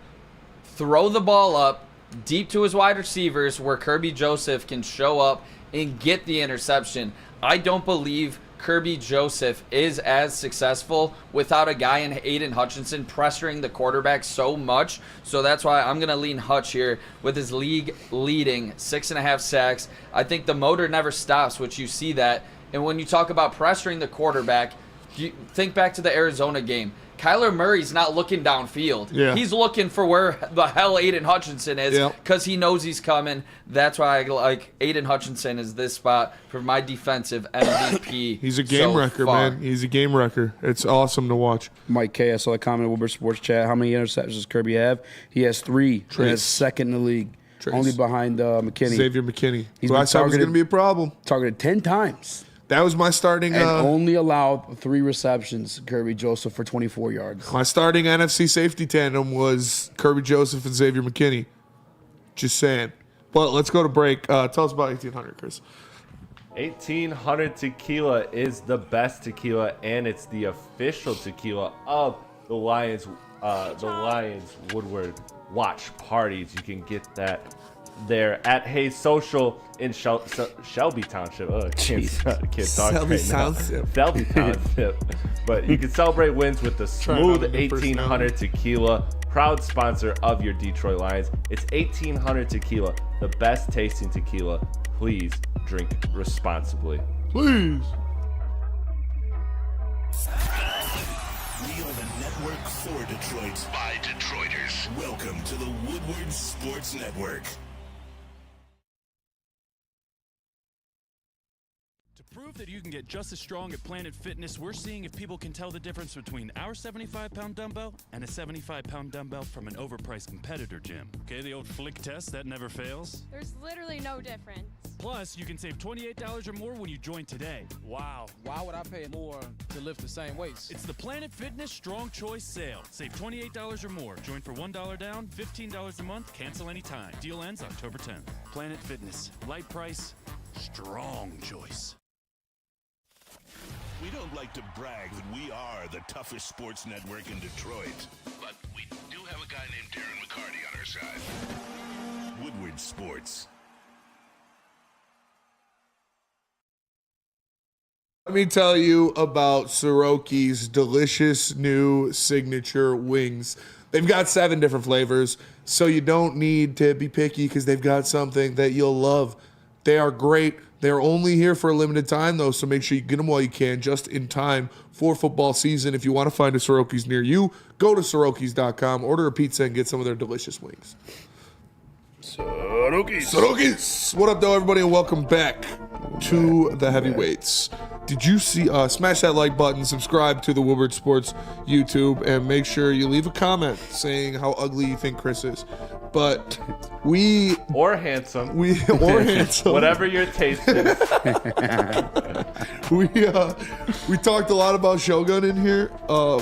throw the ball up deep to his wide receivers where Kirby Joseph can show up and get the interception. I don't believe Kirby Joseph is as successful without a guy in Aiden Hutchinson pressuring the quarterback so much. So that's why I'm going to lean Hutch here with his league-leading 6.5 sacks. I think the motor never stops, which you see that. And when you talk about pressuring the quarterback, you think back to the Arizona game. Kyler Murray's not looking downfield. Yeah. He's looking for where the hell Aiden Hutchinson is because he knows he's coming. That's why I like Aiden Hutchinson is this spot for my defensive MVP. He's a game wrecker, man. He's a game wrecker. It's awesome to watch. Mike K, I saw the comment in Woodward Sports Chat. How many interceptions does Kirby have? He has 3. He has second in the league. Only behind McKinney. Xavier McKinney. Who I said was going to be a problem. Targeted 10 times. That was my starting. And only allowed 3 receptions, Kirby Joseph, for 24 yards. My starting NFC safety tandem was Kirby Joseph and Xavier McKinney. Just saying. But let's go to break. Tell us about 1800, Chris. 1800 Tequila is the best tequila, and it's the official tequila of the Lions Woodward watch parties. You can get that there at Hayes Social in Shelby Township. Oh, I can't talk Shelby right now. Shelby Township. But you can celebrate wins with the smooth 1800 Tequila, proud sponsor of your Detroit Lions. It's 1800 Tequila, the best tasting tequila. Please drink responsibly. Please. We are the network for Detroit by Detroiters. Welcome to the Woodward Sports Network. To prove that you can get just as strong at Planet Fitness, we're seeing if people can tell the difference between our 75-pound dumbbell and a 75-pound dumbbell from an overpriced competitor gym. Okay, the old flick test, that never fails. There's literally no difference. Plus, you can save $28 or more when you join today. Wow. Why would I pay more to lift the same weights? It's the Planet Fitness Strong Choice Sale. Save $28 or more. Join for $1 down, $15 a month, cancel anytime. Deal ends October 10th. Planet Fitness. Light price, strong choice. We don't like to brag that we are the toughest sports network in Detroit, but we do have a guy named Darren McCarty on our side. Woodward Sports. Let me tell you about Soroki's delicious new signature wings. They've got 7 different flavors, so you don't need to be picky because they've got something that you'll love. They are great. They're only here for a limited time, though, so make sure you get them while you can, just in time for football season. If you want to find a Soroki's near you, go to Sorokis.com, order a pizza, and get some of their delicious wings. Soroki's. What up, though, everybody, and welcome back to the Heavyweights. Did you see, smash that like button, subscribe to the Woodward Sports YouTube, and make sure you leave a comment saying how ugly you think Chris is. But or handsome. Handsome. Whatever your taste is. We talked a lot about Shogun in here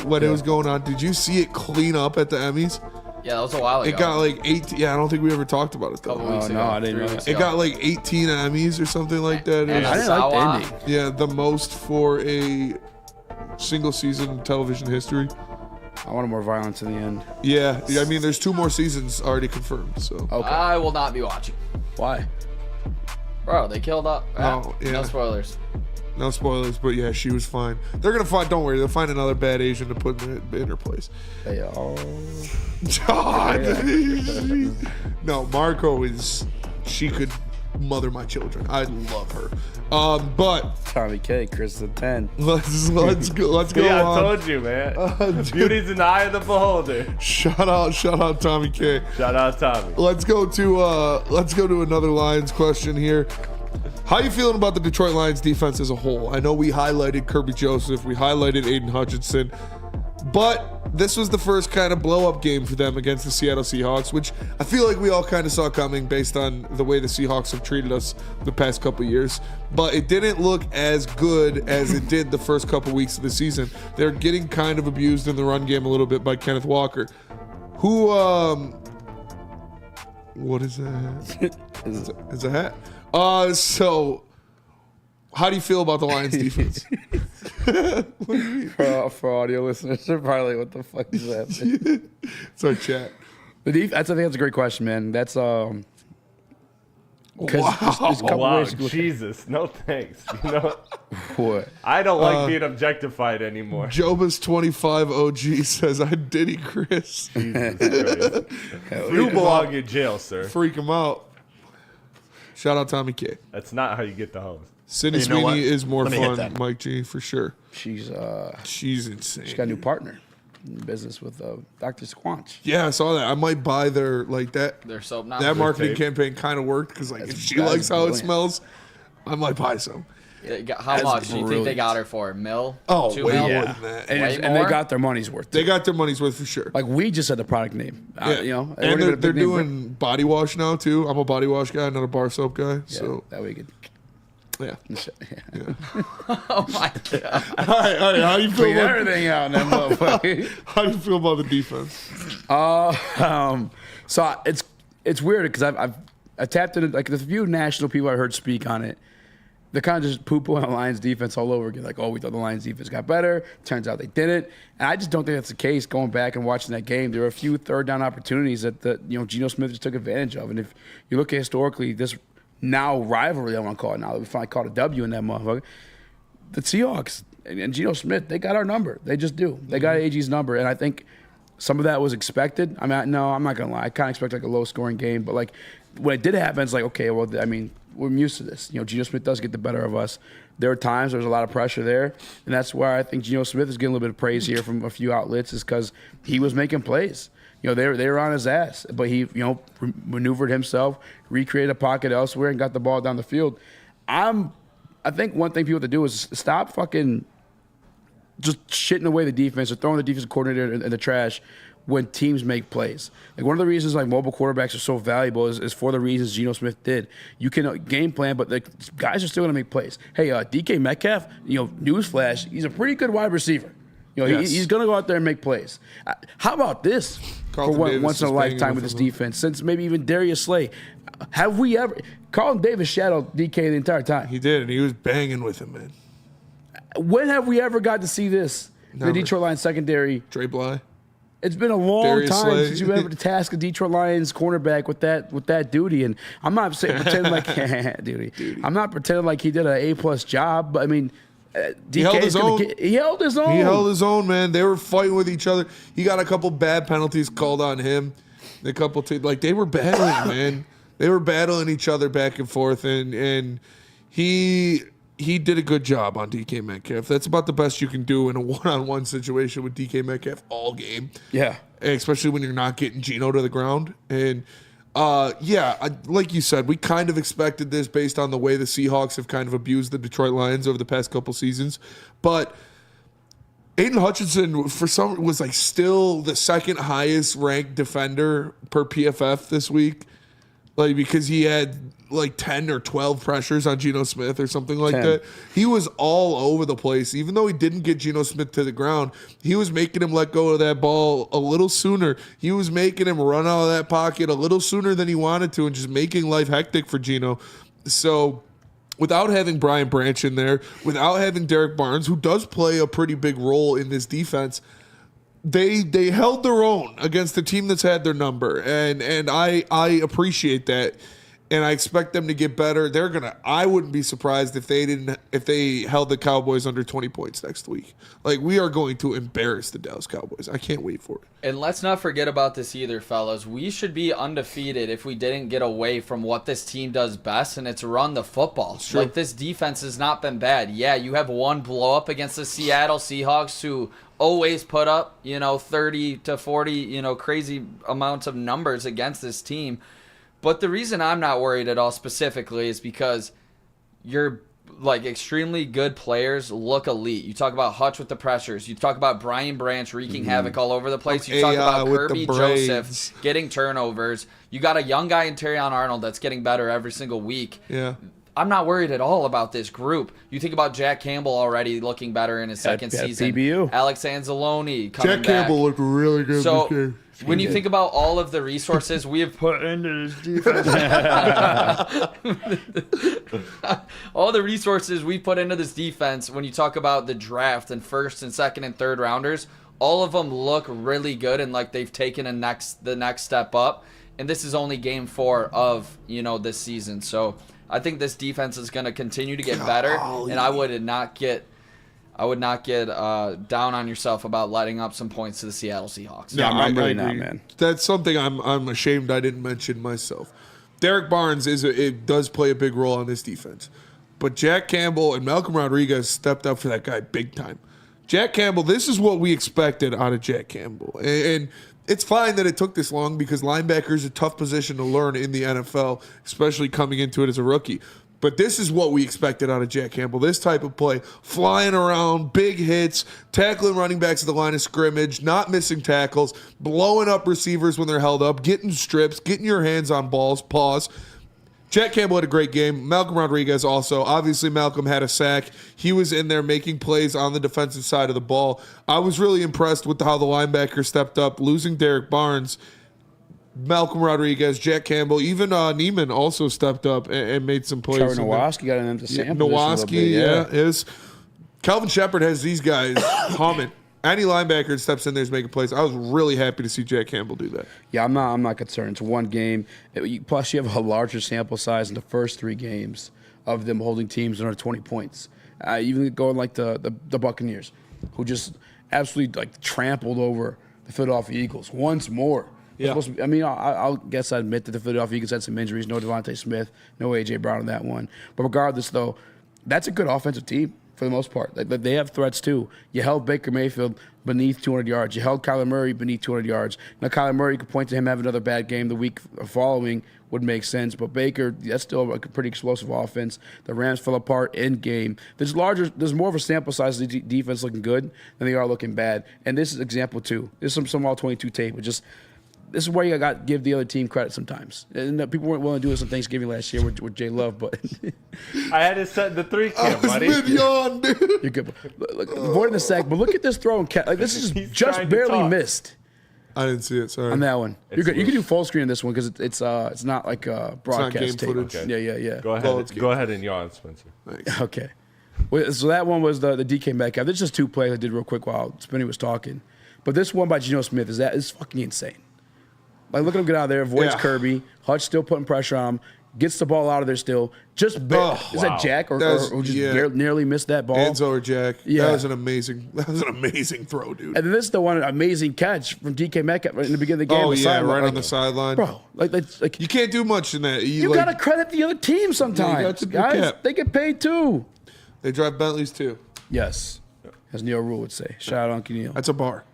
when it was going on. Did you see it clean up at the Emmys? Yeah, that was a while ago. It got like 18. Yeah, I don't think we ever talked about it though. No, I didn't know. It got like 18 Emmys or something like that. And I didn't like the ending. Yeah, the most for a single season in television history. I wanted more violence in the end. Yeah, I mean, there's 2 more seasons already confirmed. So okay. I will not be watching. Why? Bro, they killed up. No spoilers. No spoilers, but yeah, she was fine. They're gonna find. Don't worry, they'll find another bad Asian to put in her place. They all. No, Marco is. She could mother my children. I love her. But Tommy K, Chris the 10. Let's go. Yeah, on. I told you, man. Beauty's in the eye of the beholder. Shout out, Tommy K. Shout out, Tommy. Let's go to another Lions question here. How you feeling about the Detroit Lions defense as a whole? I know we highlighted Kirby Joseph, we highlighted Aiden Hutchinson, but this was the first kind of blow-up game for them against the Seattle Seahawks, which I feel like we all kind of saw coming based on the way the Seahawks have treated us the past couple years. But it didn't look as good as it did the first couple weeks of the season. They're getting kind of abused in the run game a little bit by Kenneth Walker. Who, what is that? It's a hat. So how do do you feel about the Lions defense? What do you mean? For audio listeners, they're probably like, what the fuck is that? It's our chat. I think that's a great question, man. That's Wow. Wow, Jesus, no thanks. You know what? I don't like being objectified anymore. Jobus 25 OG says, I diddy Chris. Jesus Christ. You belong in jail, sir. Freak him out. Shout out Tommy K. That's not how you get the hose. Sydney Sweeney is more fun, Mike G, for sure. She's insane. She's got a new partner in business with Dr. Squanch. Yeah, I saw that. I might buy their soap now. That marketing campaign kind of worked because if she likes how it smells, I might buy some. How much do you think they got her for? $1 Oh, $2 way million? more than that. And they got their money's worth. They got their money's worth for sure. Like we just said the product name. Yeah. And they're doing body wash now too. I'm a body wash guy, not a bar soap guy. Yeah, so that way you could. Yeah. Oh my god. All right. How you feel Clean about everything out, then, motherfucker. How do you feel about the defense? So it's weird because I tapped into like the few national people I heard speak on it. they're kind of just poo-pooing the Lions defense all over again. Like, oh, we thought the Lions defense got better. Turns out they didn't. And I just don't think that's the case. Going back and watching that game, there were a few third down opportunities that Geno Smith just took advantage of. And if you look at historically, this now rivalry, I want to call it now, that we finally caught a W in that motherfucker, the Seahawks and Geno Smith, they got our number. They just do. They got AG's number. And I think some of that was expected. I mean, no, I'm not going to lie. I kind of expect like a low-scoring game. But like when it did happen, it's like, okay, well, I mean, we're used to this. Geno Smith does get the better of us. There were times there was a lot of pressure there, and that's why I think Geno Smith is getting a little bit of praise here from a few outlets, is because he was making plays. They were on his ass, but he maneuvered himself, recreated a pocket elsewhere, and got the ball down the field. I think one thing people have to do is stop fucking just shitting away the defense or throwing the defensive coordinator in the trash when teams make plays. Like, one of the reasons like mobile quarterbacks are so valuable is for the reasons Geno Smith did. You can game plan, but the guys are still going to make plays. Hey, DK Metcalf, newsflash, he's a pretty good wide receiver. Yes. He's going to go out there and make plays. How about this Carlton for Davis once in a lifetime with this defense? Since maybe even Darius Slay. Have we ever – Carlton Davis shadowed DK the entire time. He did, and he was banging with him, man. When have we ever got to see this? Never. The Detroit Lions secondary. Dre Bly. It's been a long Darius time Slay. since you've ever to task a Detroit Lions cornerback with that duty, and I'm not pretending like duty. I'm not pretending like he did an A+ job, but I mean, He held his own. He held his own. He held his own, man. They were fighting with each other. He got a couple bad penalties called on him. A couple they were battling, man. They were battling each other back and forth, and he did a good job on DK Metcalf. That's about the best you can do in a one-on-one situation with DK Metcalf all game. Yeah. Especially when you're not getting Geno to the ground. And, like you said, we kind of expected this based on the way the Seahawks have kind of abused the Detroit Lions over the past couple seasons. But Aiden Hutchinson, was like still the second highest ranked defender per PFF this week. Like, because he had like 10 or 12 pressures on Geno Smith or something like 10. that. He was all over the place. Even though he didn't get Geno Smith to the ground, he was making him let go of that ball a little sooner. He was making him run out of that pocket a little sooner than he wanted to and just making life hectic for Geno. So without having Brian Branch in there, without having Derek Barnes, who does play a pretty big role in this defense, they held their own against the team that's had their number, and I appreciate that, and I expect them to get better. I wouldn't be surprised if they held the Cowboys under 20 points next week. Like, we are going to embarrass the Dallas Cowboys. I can't wait for it. And let's not forget about this either, fellas. We should be undefeated if we didn't get away from what this team does best, and it's run the football. Like, this defense has not been bad. Yeah, you have one blow up against the Seattle Seahawks, who always put up, 30 to 40, crazy amounts of numbers against this team. But the reason I'm not worried at all specifically is because your extremely good players look elite. You talk about Hutch with the pressures. You talk about Brian Branch wreaking havoc all over the place. You talk about Kirby Joseph getting turnovers. You got a young guy in Terrion Arnold that's getting better every single week. Yeah. I'm not worried at all about this group. You think about Jack Campbell already looking better in his second season. PBU. Alex Anzalone coming Jack Campbell looked really good So, this game. When you think about all of the resources we have put into this defense, all the resources we put into this defense, when you talk about the draft and first and second and third rounders, all of them look really good and like they've taken the next step up. And this is only game 4 of this season. So I think this defense is going to continue to get better, and I would not get down on yourself about letting up some points to the Seattle Seahawks. No, I'm really agree. not, man. That's something I'm ashamed I didn't mention myself. Derek Barnes does play a big role on this defense, but Jack Campbell and Malcolm Rodriguez stepped up for that guy big time. Jack Campbell, this is what we expected out of Jack Campbell, and it's fine that it took this long because linebacker is a tough position to learn in the NFL, especially coming into it as a rookie. But this is what we expected out of Jack Campbell. This type of play, flying around, big hits, tackling running backs at the line of scrimmage, not missing tackles, blowing up receivers when they're held up, getting strips, getting your hands on balls, pause. Jack Campbell had a great game. Malcolm Rodriguez also. Obviously, Malcolm had a sack. He was in there making plays on the defensive side of the ball. I was really impressed with how the linebacker stepped up. Losing Derek Barnes Malcolm Rodriguez, Jack Campbell, even Neiman also stepped up and made some plays. Trevor Nowaski got in the same position. Nowaski, is. Calvin Shepard has these guys humming. Any linebacker steps in there is making plays. I was really happy to see Jack Campbell do that. Yeah, I'm not concerned. It's one game. Plus, you have a larger sample size in the first 3 games of them holding teams under 20 points. Even going like the Buccaneers, who just absolutely like trampled over the Philadelphia Eagles once more. Yeah. I mean, I'll guess I admit that the Philadelphia Eagles had some injuries. No Devontae Smith, no A.J. Brown on that one. But regardless, though, that's a good offensive team for the most part. Like, they have threats, too. You held Baker Mayfield beneath 200 yards. You held Kyler Murray beneath 200 yards. Now, Kyler Murray, you could point to him having another bad game the week following would make sense. But Baker, that's still a pretty explosive offense. The Rams fell apart in game. There's more of a sample size of the defense looking good than they are looking bad. And this is example 2. This is some all-22 tape. But just this is where you got to give the other team credit sometimes. And people weren't willing to do this on Thanksgiving last year with Jay Love, but I had to set the 3 camp, buddy. Yawn, dude. You're good. Look, avoiding the sack, but look at this throw and catch. Like, this is just barely missed. I didn't see it. Sorry. On that one, you're good. You can do full screen on this one because it's not like broadcast tape. Footage. Okay. Yeah. Go ahead and yawn, Spencer. Nice. Okay. Well, so that one was the DK Metcalf. There's just 2 plays I did real quick while Spinney was talking, but this one by Geno Smith is fucking insane. Like, look at him get out of there, avoids Kirby. Hutch still putting pressure on him. Gets the ball out of there still. Just is that Jack or just nearly missed that ball? Enzo or Jack. Yeah. That was an amazing throw, dude. And then this is the one amazing catch from DK Metcalf in the beginning of the game. Oh, yeah, right on the sideline. Bro, like you can't do much in that. You got to credit the other team sometimes. Guys, they get paid too. They drive Bentleys too. Yes. As Neil Rule would say. Shout out Uncle Neil. That's a bar.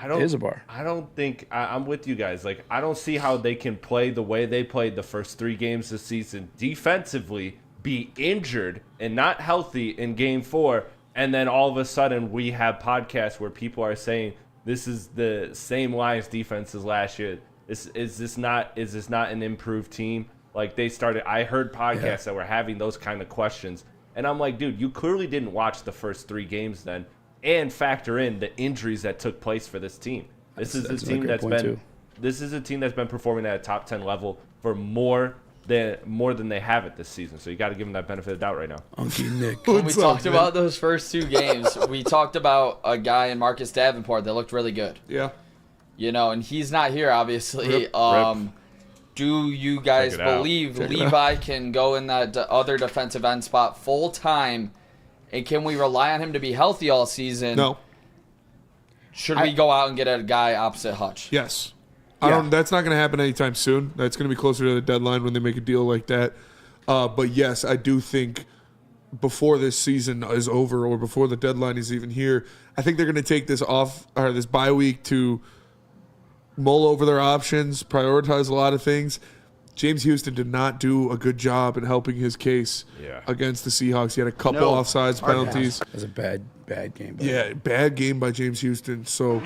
It is a bar. I don't think I'm with you guys. Like, I don't see how they can play the way they played the first 3 games this season defensively, be injured and not healthy in game 4, and then all of a sudden we have podcasts where people are saying this is the same Lions defense as last year. Is this not an improved team? Like, I heard podcasts that were having those kind of questions, and I'm like, dude, you clearly didn't watch the first 3 games then. And factor in the injuries that took place for this team. This is a team that's been performing at a top 10 level for more than they have it this season. So you got to give them that benefit of the doubt right now. Uncle Nick. When we talked about those first 2 games, we talked about a guy in Marcus Davenport that looked really good. Yeah. You know, and he's not here, obviously. Rip. Do you guys believe Levi can go in that other defensive end spot full time? And can we rely on him to be healthy all season? No. Should we go out and get a guy opposite Hutch? Yes. That's not going to happen anytime soon. That's going to be closer to the deadline when they make a deal like that. But yes, I do think before this season is over or before the deadline is even here, I think they're going to take this off or this bye week to mull over their options, prioritize a lot of things. James Houston did not do a good job in helping his case against the Seahawks. He had a couple offsides penalties. It was a bad game. Bad game by James Houston. So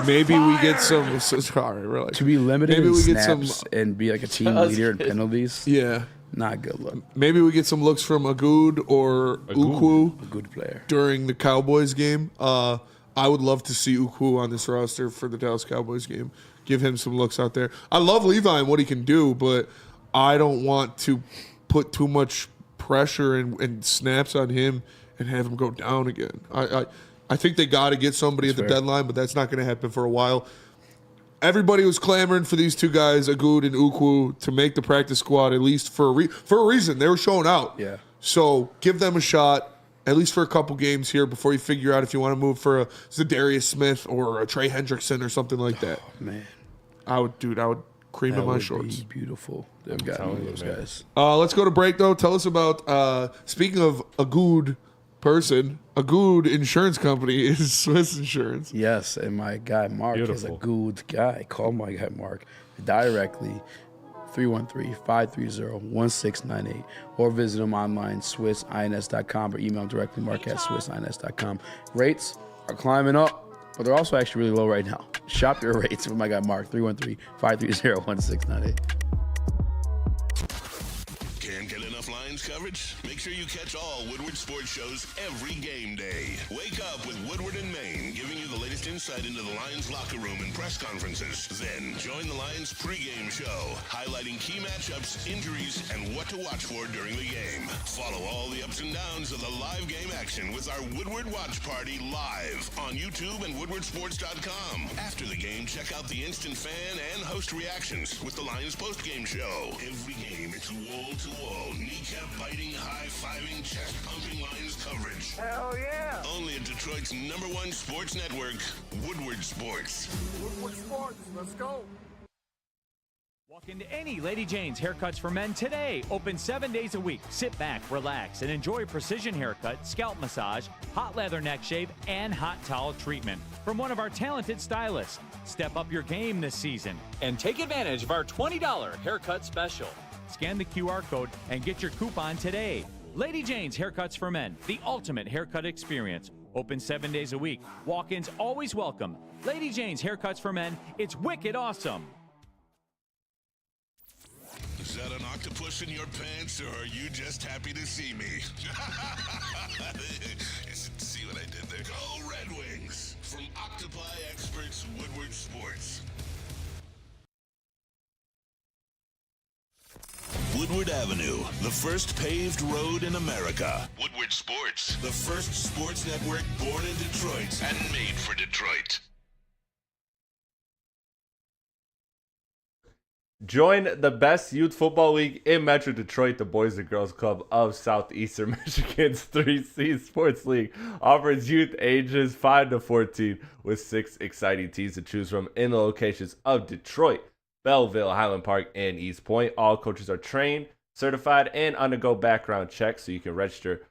maybe we get some. Sorry, really. To be limited in snaps and be like a team leader in penalties. Yeah. Not a good look. Maybe we get some looks from Agoud or Ukwu. A good player. During the Cowboys game. I would love to see Ukwu on this roster for the Dallas Cowboys game. Give him some looks out there. I love Levi and what he can do, but I don't want to put too much pressure and snaps on him and have him go down again. I think they got to get somebody at the deadline, but that's not going to happen for a while. Everybody was clamoring for these 2 guys, Agoud and Ukwu, to make the practice squad, at least for a reason. They were showing out. Yeah. So give them a shot, at least for a couple games here before you figure out if you want to move for a Zadarius Smith or a Trey Hendrickson or something like that. Oh, man. I would cream in my shorts. Be beautiful. They've got one of those guys. Let's go to break, though. Tell us about, speaking of a good person, a good insurance company is Swiss Insurance. Yes, and my guy Mark is a good guy. Call my guy Mark directly, 313-530-1698, or visit him online, swissins.com, or email him directly, mark@swissins.com. Rates are climbing up, but they're also actually really low right now. Shop your rates with my guy Mark, 313-530-1698. Can't get enough Lions Lions coverage? Make sure you catch all Woodward sports shows every game day. Wake up with Woodward and Maine, giving you the latest insight into the Lions locker room and press conferences. Then join the Lions pregame show, highlighting key matchups, injuries, and what to watch for during the game. Follow all the ups and downs of the live game action with our Woodward Watch Party live on YouTube and woodwardsports.com. After the game, check out the instant fan and host reactions with the Lions postgame show. Every game, it's wall-to-wall, kneecap-biting, high-fiving, chest-pumping Lions coverage. Hell yeah! Only at Detroit's #1 sports network, Woodward Sports. Woodward Sports, let's go. Walk into any Lady Jane's Haircuts for Men today. Open 7 days a week. Sit back, relax, and enjoy precision haircut, scalp massage, hot leather neck shave, and hot towel treatment from one of our talented stylists. Step up your game this season and take advantage of our $20 haircut special. Scan the QR code and get your coupon today. Lady Jane's Haircuts for Men, the ultimate haircut experience. Open 7 days a week. Walk-ins always welcome. Lady Jane's Haircuts for Men, it's wicked awesome. Is that an octopus in your pants, or are you just happy to see me? See what I did there? Go Red Wings! From Octopi Experts, Woodward Sports. Woodward Avenue, the first paved road in America. Woodward Sports, the first sports network born in Detroit and made for Detroit. Join the best youth football league in Metro Detroit. The Boys and Girls Club of Southeastern Michigan's 3C Sports League offers youth ages 5 to 14 with 6 exciting teams to choose from in the locations of Detroit, Belleville, Highland Park, and East Point. All coaches are trained, certified, and undergo background checks, so you can register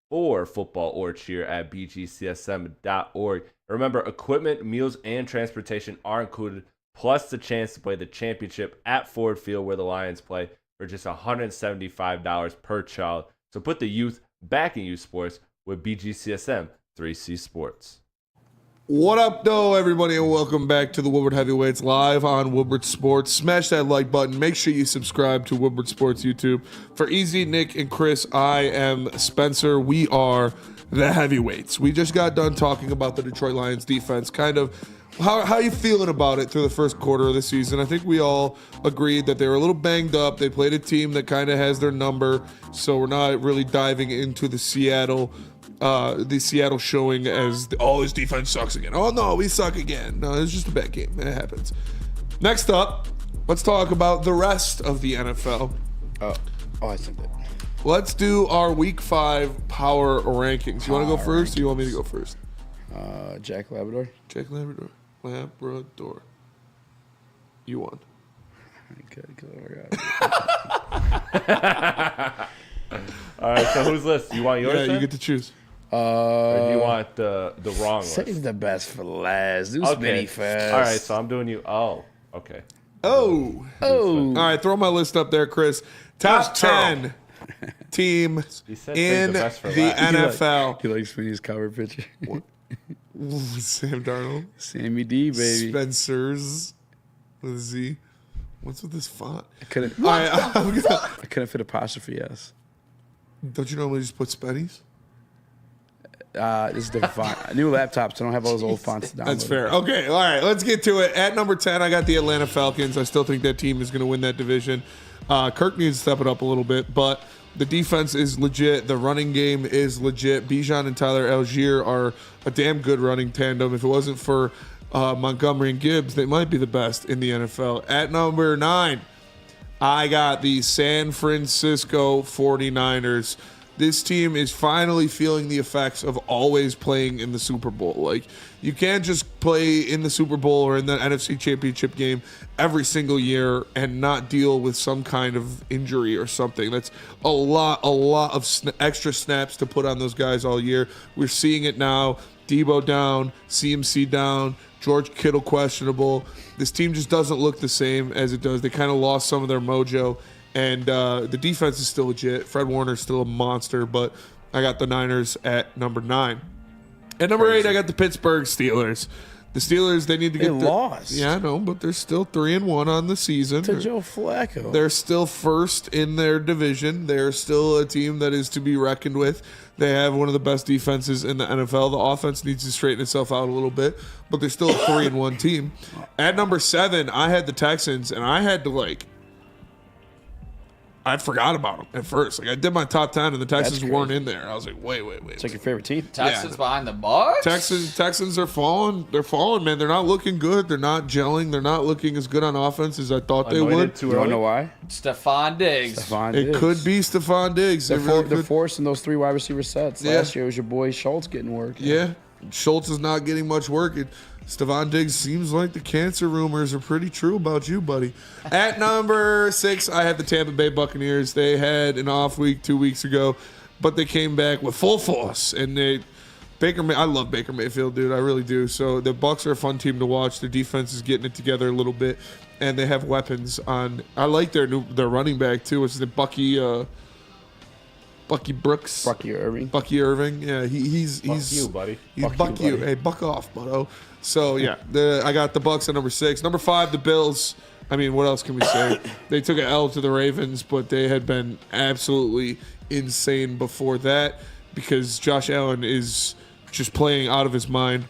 for football or cheer at bgcsm.org. Remember, equipment, meals, and transportation are included, plus the chance to play the championship at Ford Field where the Lions play for just $175 per child. So put the youth back in youth sports with BGCSM 3C Sports. What up, though, everybody, and welcome back to the Woodward Heavyweights live on Woodward Sports. Smash that like button. Make sure you subscribe to Woodward Sports YouTube. For Easy, Nick, and Chris, I am Spencer. We are the Heavyweights. We just got done talking about the Detroit Lions defense, kind of how are you feeling about it through the first quarter of the season? I think we all agreed that they were a little banged up. They played a team that kind of has their number, so we're not really diving into the Seattle showing as, this defense sucks again. Oh, no, we suck again. No, it's just a bad game. It happens. Next up, let's talk about the rest of the NFL. Oh, I sent it. Let's do our Week 5 power rankings. You want to go first, or you want me to go first? Jack Labrador. Labrador. You won. Good. All right, so whose list? You want yours? Yeah, then? you get to choose. Or do you want the wrong list? Save the best for last. Do Smitty fast. All right, so I'm doing you. Oh, okay. Oh. All right, throw my list up there, Chris. Top 10 team in the NFL. He likes Smitty's cover picture. What? Sam Darnold. Sammy D, baby. Spencer's with a Z. What's with this font? I couldn't fit apostrophe S. Don't you normally just put Spenny's? This is different font. New laptops, so I don't have all those old fonts down. That's fair. Okay, all right, let's get to it. At number 10, I got the Atlanta Falcons. I still think that team is going to win that division. Kirk needs to step it up a little bit, but the defense is legit. The running game is legit. Bijan and Tyler Algier are a damn good running tandem. If it wasn't for Montgomery and Gibbs, they might be the best in the NFL. At number 9, I got the San Francisco 49ers. This team is finally feeling the effects of always playing in the Super Bowl. Like, you can't just play in the Super Bowl or in the NFC Championship game every single year and not deal with some kind of injury or something. That's a lot of extra snaps to put on those guys all year. We're seeing it now. Debo down, CMC down, George Kittle questionable. This team just doesn't look the same as it does. They kind of lost some of their mojo. And the defense is still legit. Fred Warner's still a monster, but I got the Niners at number 9. At number 8, I got the Pittsburgh Steelers. The Steelers, they need to get. They lost. Yeah, I know, but they're still 3-1 on the season. To Joe Flacco. They're still first in their division. They're still a team that is to be reckoned with. They have one of the best defenses in the NFL. The offense needs to straighten itself out a little bit, but they're still a 3-1 team. At number 7, I had the Texans, and I had to I forgot about them at first. I did my top 10, and the Texans weren't in there. I was like, wait. It's like your favorite team. Texans behind the Bucs? Texans are falling. They're falling, man. They're not looking good. They're not gelling. They're not looking as good on offense as I thought they would. You want to know why? Stephon Diggs. It could be Stephon Diggs. They're forcing those 3 wide receiver sets. Last year it was your boy Schultz getting work. Yeah. Schultz is not getting much work. Stephon Diggs seems like the cancer rumors are pretty true about you, buddy. At number 6, I had the Tampa Bay Buccaneers. They had an off week 2 weeks ago, but they came back with full force. And I love Baker Mayfield, dude. I really do. So the Bucs are a fun team to watch. Their defense is getting it together a little bit, and they have weapons on. I like their running back too. It's the Bucky Brooks. Bucky Irving. Yeah, he's Buck you, buddy. He's buck you. Hey, buck off, buddo. So yeah, I got the Bucs at number 6. Number 5, the Bills. I mean, what else can we say? They took an L to the Ravens, but they had been absolutely insane before that because Josh Allen is just playing out of his mind.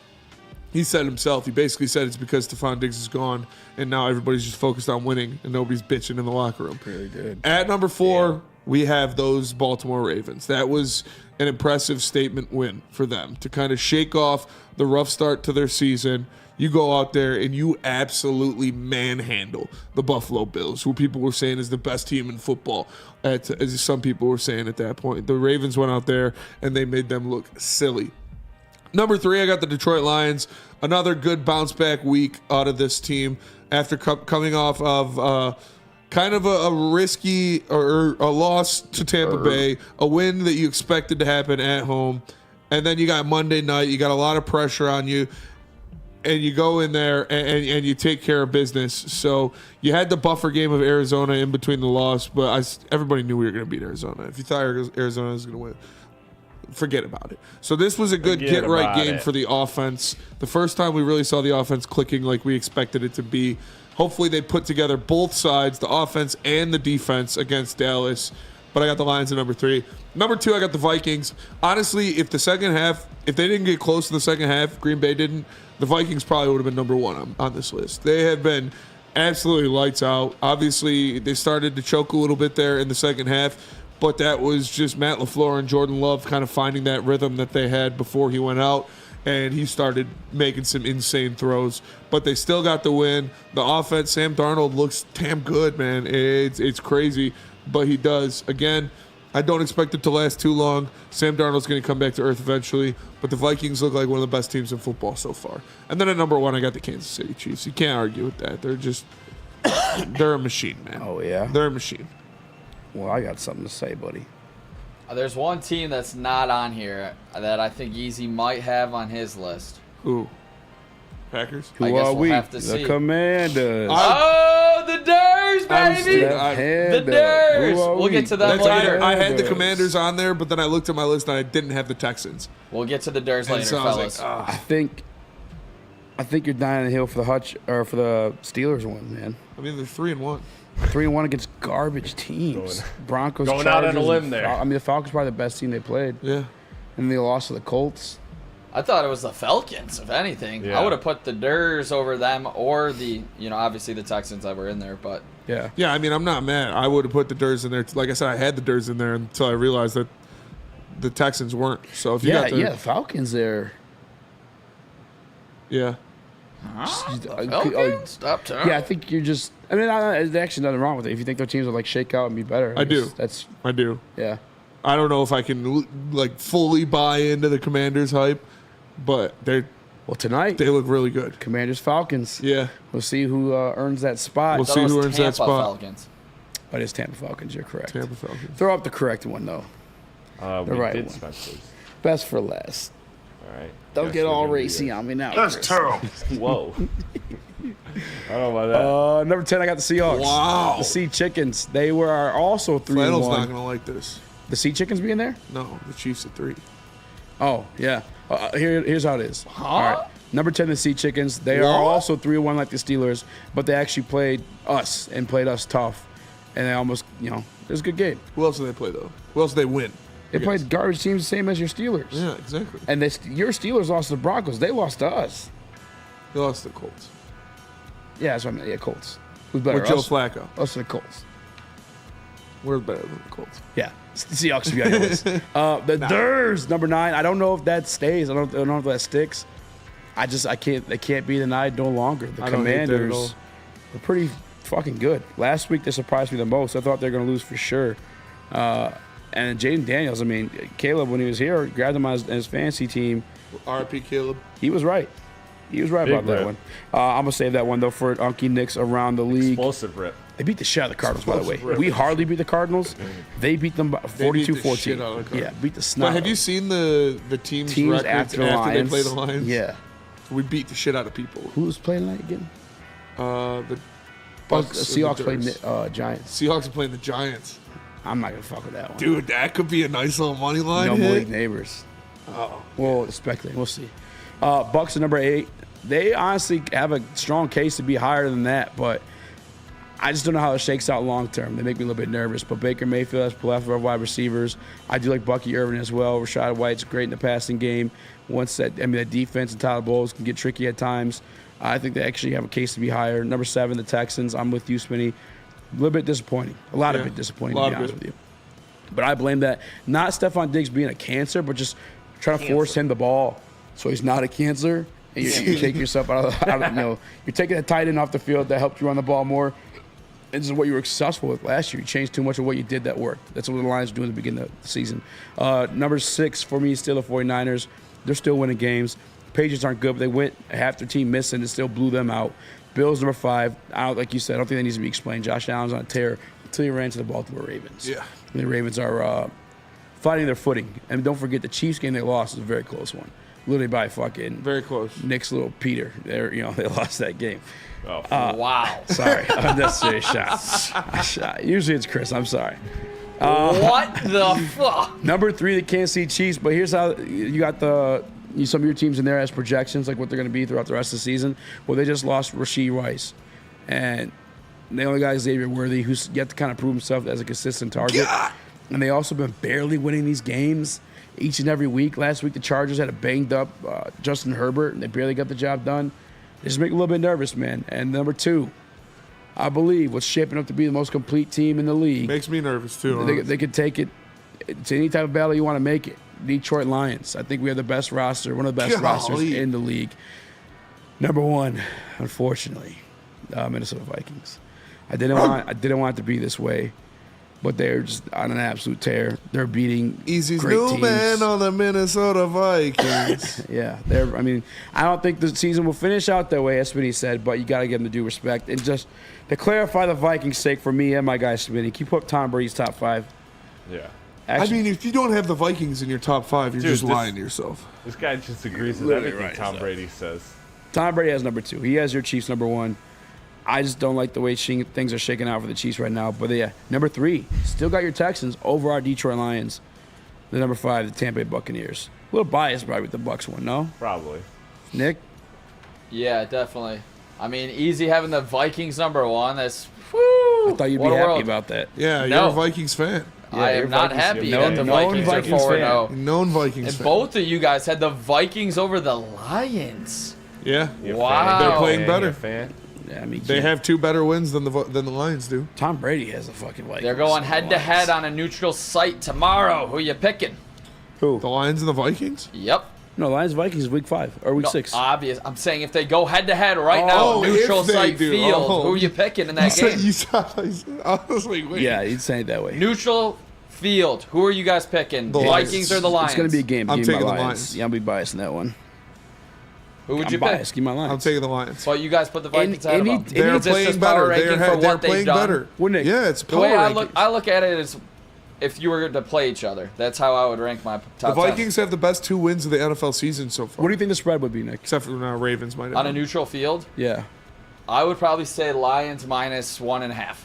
He said himself, he basically said it's because Stephon Diggs is gone, and now everybody's just focused on winning, and nobody's bitching in the locker room. Really good. At number 4, we have those Baltimore Ravens. That was an impressive statement win for them to kind of shake off the rough start to their season. You go out there and you absolutely manhandle the Buffalo Bills, who people were saying is the best team in football, as some people were saying at that point. The Ravens went out there and they made them look silly. Number 3, I got the Detroit Lions. Another good bounce back week out of this team after coming off of kind of a risky or a loss to Tampa Bay, a win that you expected to happen at home. And then you got Monday night, you got a lot of pressure on you, and you go in there and you take care of business. So you had the buffer game of Arizona in between the loss, but everybody knew we were going to beat Arizona. If you thought Arizona was going to win, forget about it. So this was a good get-right game for the offense. The first time we really saw the offense clicking like we expected it to be. Hopefully they put together both sides, the offense and the defense against Dallas. But I got the Lions at number 3. Number 2, I got the Vikings. Honestly, if they didn't get close in the second half, Green Bay didn't, the Vikings probably would have been number 1 on this list. They have been absolutely lights out. Obviously, they started to choke a little bit there in the second half, but that was just Matt LaFleur and Jordan Love kind of finding that rhythm that they had before he went out, and he started making some insane throws. But they still got the win. The offense, Sam Darnold looks damn good, man. It's crazy, but he does. Again, I don't expect it to last too long. Sam Darnold's going to come back to earth eventually, but the Vikings look like one of the best teams in football so far. And then at number 1, I got the Kansas City Chiefs. You can't argue with that. They're a machine, man. Oh, yeah? They're a machine. Well, I got something to say, buddy. There's one team that's not on here that I think Easy might have on his list. Who? Packers? Who I guess are we'll we? have to see. The Commanders. Oh, the Durs, baby! The Durs. We'll get to them later. I had the Commanders on there, but then I looked at my list and I didn't have the Texans. We'll get to the Durs later, so fellas. I think you're dying on the hill for the Steelers one, man. I mean, they're 3-1. 3-1 against garbage teams. Broncos, going Chargers, out on a limb there. I mean, the Falcons probably the best team they played. Yeah. And they lost to the Colts. I thought it was the Falcons, if anything. Yeah. I would have put the Durs over them or obviously the Texans that were in there, but. Yeah. Yeah, I mean, I'm not mad. I would have put the Durs in there. Like I said, I had the Durs in there until I realized that the Texans weren't. So if you got the Falcons there. Yeah. Stop telling. Yeah, I think you're just. I mean, there's actually nothing wrong with it. If you think their teams will shake out and be better, I do. I do. Yeah. I don't know if I can fully buy into the Commanders hype, but tonight they look really good. Commanders Falcons. Yeah. We'll see who earns that spot. We'll see who earns that spot. Falcons. But it's Tampa Falcons. You're correct. Tampa Falcons. Throw up the correct one though. We right did one. Spencer's. Best for last. All right. Don't get all racy on me now. That's Chris. terrible. Whoa. I don't know about that. Number 10, I got the Seahawks. Wow. The Sea Chickens. They were also 3-1. Flannel's not going to like this. The Sea Chickens being there? No, the Chiefs at 3. Oh, yeah. Here's how it is. Huh? All right. Number 10, the Sea Chickens. They are also 3-1 like the Steelers, but they actually played us and played us tough. And they almost, it was a good game. Who else did they play, though? Who else did they win? They played garbage teams the same as your Steelers. Yeah, exactly. And your Steelers lost to the Broncos. They lost to us. They lost to the Colts. Yeah, that's what I mean. Yeah, Colts. Who's better? With Joe Flacco. Us or the Colts? We're better than the Colts. Yeah. Seahawks should be on your list. The Durs, number 9. I don't know if that stays. I don't know if that sticks. I can't. They can't be denied no longer. The Commanders are pretty fucking good. Last week they surprised me the most. I thought they were going to lose for sure. And Jaden Daniels, I mean, Caleb, when he was here, grabbed him on his fantasy team. RP Caleb. He was right. He was right about that one. I'm going to save that one, though, for Unky Nicks around the league. Explosive rip. They beat the shit out of the Cardinals, by the way. We hardly beat the Cardinals. They beat them by 42-14. Yeah, beat the snot. But have you seen the team's records after they play the Lions? Yeah. We beat the shit out of people. Who's playing that again? The Bucks. Seahawks playing Giants. Seahawks are playing the Giants. I'm not going to fuck with that one. Dude, that could be a nice little money line No hit. league neighbors. Oh. Well, speculating. We'll see. Bucks are number 8. They honestly have a strong case to be higher than that, but I just don't know how it shakes out long term. They make me a little bit nervous. But Baker Mayfield has plethora of wide receivers. I do like Bucky Irvin as well. Rashad White's great in the passing game. That defense and Tyler Bowles can get tricky at times. I think they actually have a case to be higher. Number 7, the Texans. I'm with you, Smitty. A little bit disappointing. A lot of bit disappointing, to be honest with you. But I blame that, not Stephon Diggs being a cancer, but just trying to force him the ball so he's not a cancer. And you're taking yourself out of you're taking a tight end off the field that helped you run the ball more. And this is what you were successful with last year. You changed too much of what you did that worked. That's what the Lions do in the beginning of the season. Number 6 for me is still the 49ers. They're still winning games. Patriots aren't good, but they went half their team missing and still blew them out. Bills, number 5. Like you said, I don't think that needs to be explained. Josh Allen's on a tear until he ran to the Baltimore Ravens. Yeah. And the Ravens are fighting their footing. And don't forget, the Chiefs game they lost is a very close one. Literally by fucking very close. Nick's little Peter. They lost that game. Oh, wow. Sorry. Unnecessary shot. Usually it's Chris. I'm sorry. What the fuck? Number 3, the Kansas City Chiefs. But here's how you got some of your teams in there as projections, like what they're going to be throughout the rest of the season. Well, they just lost Rashee Rice. And they only got Xavier Worthy, who's yet to kind of prove himself as a consistent target. God. And they also been barely winning these games each and every week. Last week, the Chargers had a banged-up Justin Herbert, and they barely got the job done. They just make me a little bit nervous, man. And number 2, I believe what's shaping up to be the most complete team in the league. Makes me nervous, too. They could take it to any type of battle you want to make it. Detroit Lions. I think we have the best roster, one of the best rosters in the league. Number 1, unfortunately, Minnesota Vikings. I didn't want it to be this way, but they're just on an absolute tear. They're beating Easy's great new teams. man on the Minnesota Vikings. Yeah, I don't think the season will finish out that way, as Smitty said, but you got to give them the due respect. And just to clarify the Vikings' sake for me and my guy Smitty, can you put Tom Brady's top 5? Yeah. Actually, if you don't have the Vikings in your top 5, you're just lying to yourself. This guy just agrees with everything Tom Brady says. Tom Brady has number 2. He has your Chiefs number 1. I just don't like the way things are shaking out for the Chiefs right now. But yeah, number 3, still got your Texans over our Detroit Lions. The number 5, the Tampa Bay Buccaneers. A little biased probably with the Bucs one, no? Probably. Nick? Yeah, definitely. I mean, easy having the Vikings number 1. That's I thought you'd be happy about that. Yeah, you're a Vikings fan. Yeah, I am not happy that the Vikings are 4-0. Known Vikings fan. Both of you guys had the Vikings over the Lions. Yeah. Wow. They're playing better. Yeah, I mean, they have 2 better wins than the Lions do. Tom Brady has a fucking Vikings. They're going head-to-head on a neutral site tomorrow. Who you picking? Who? The Lions and the Vikings? Yep. No, Lions Vikings week 5 or week 6. Obvious. I'm saying if they go head-to-head right now, neutral site field, who you picking in that game? Honestly, wait. Yeah, he'd say it that way. Neutral field. Who are you guys picking? The Vikings or the Lions? It's going to be a game. I'm taking the Lions. Lions. Yeah, I'll be biased in that one. Who would you biased. pick? Give my Lions. I'm taking the Lions. But you guys put the Vikings out of them. They're playing better. They're playing better. Yeah, it's the way I look at it is, if you were to play each other, that's how I would rank my top 10. The Vikings have the best 2 wins of the NFL season so far. What do you think the spread would be, Nick? Except for now, Ravens might have. On a neutral field? Yeah. I would probably say Lions minus 1.5.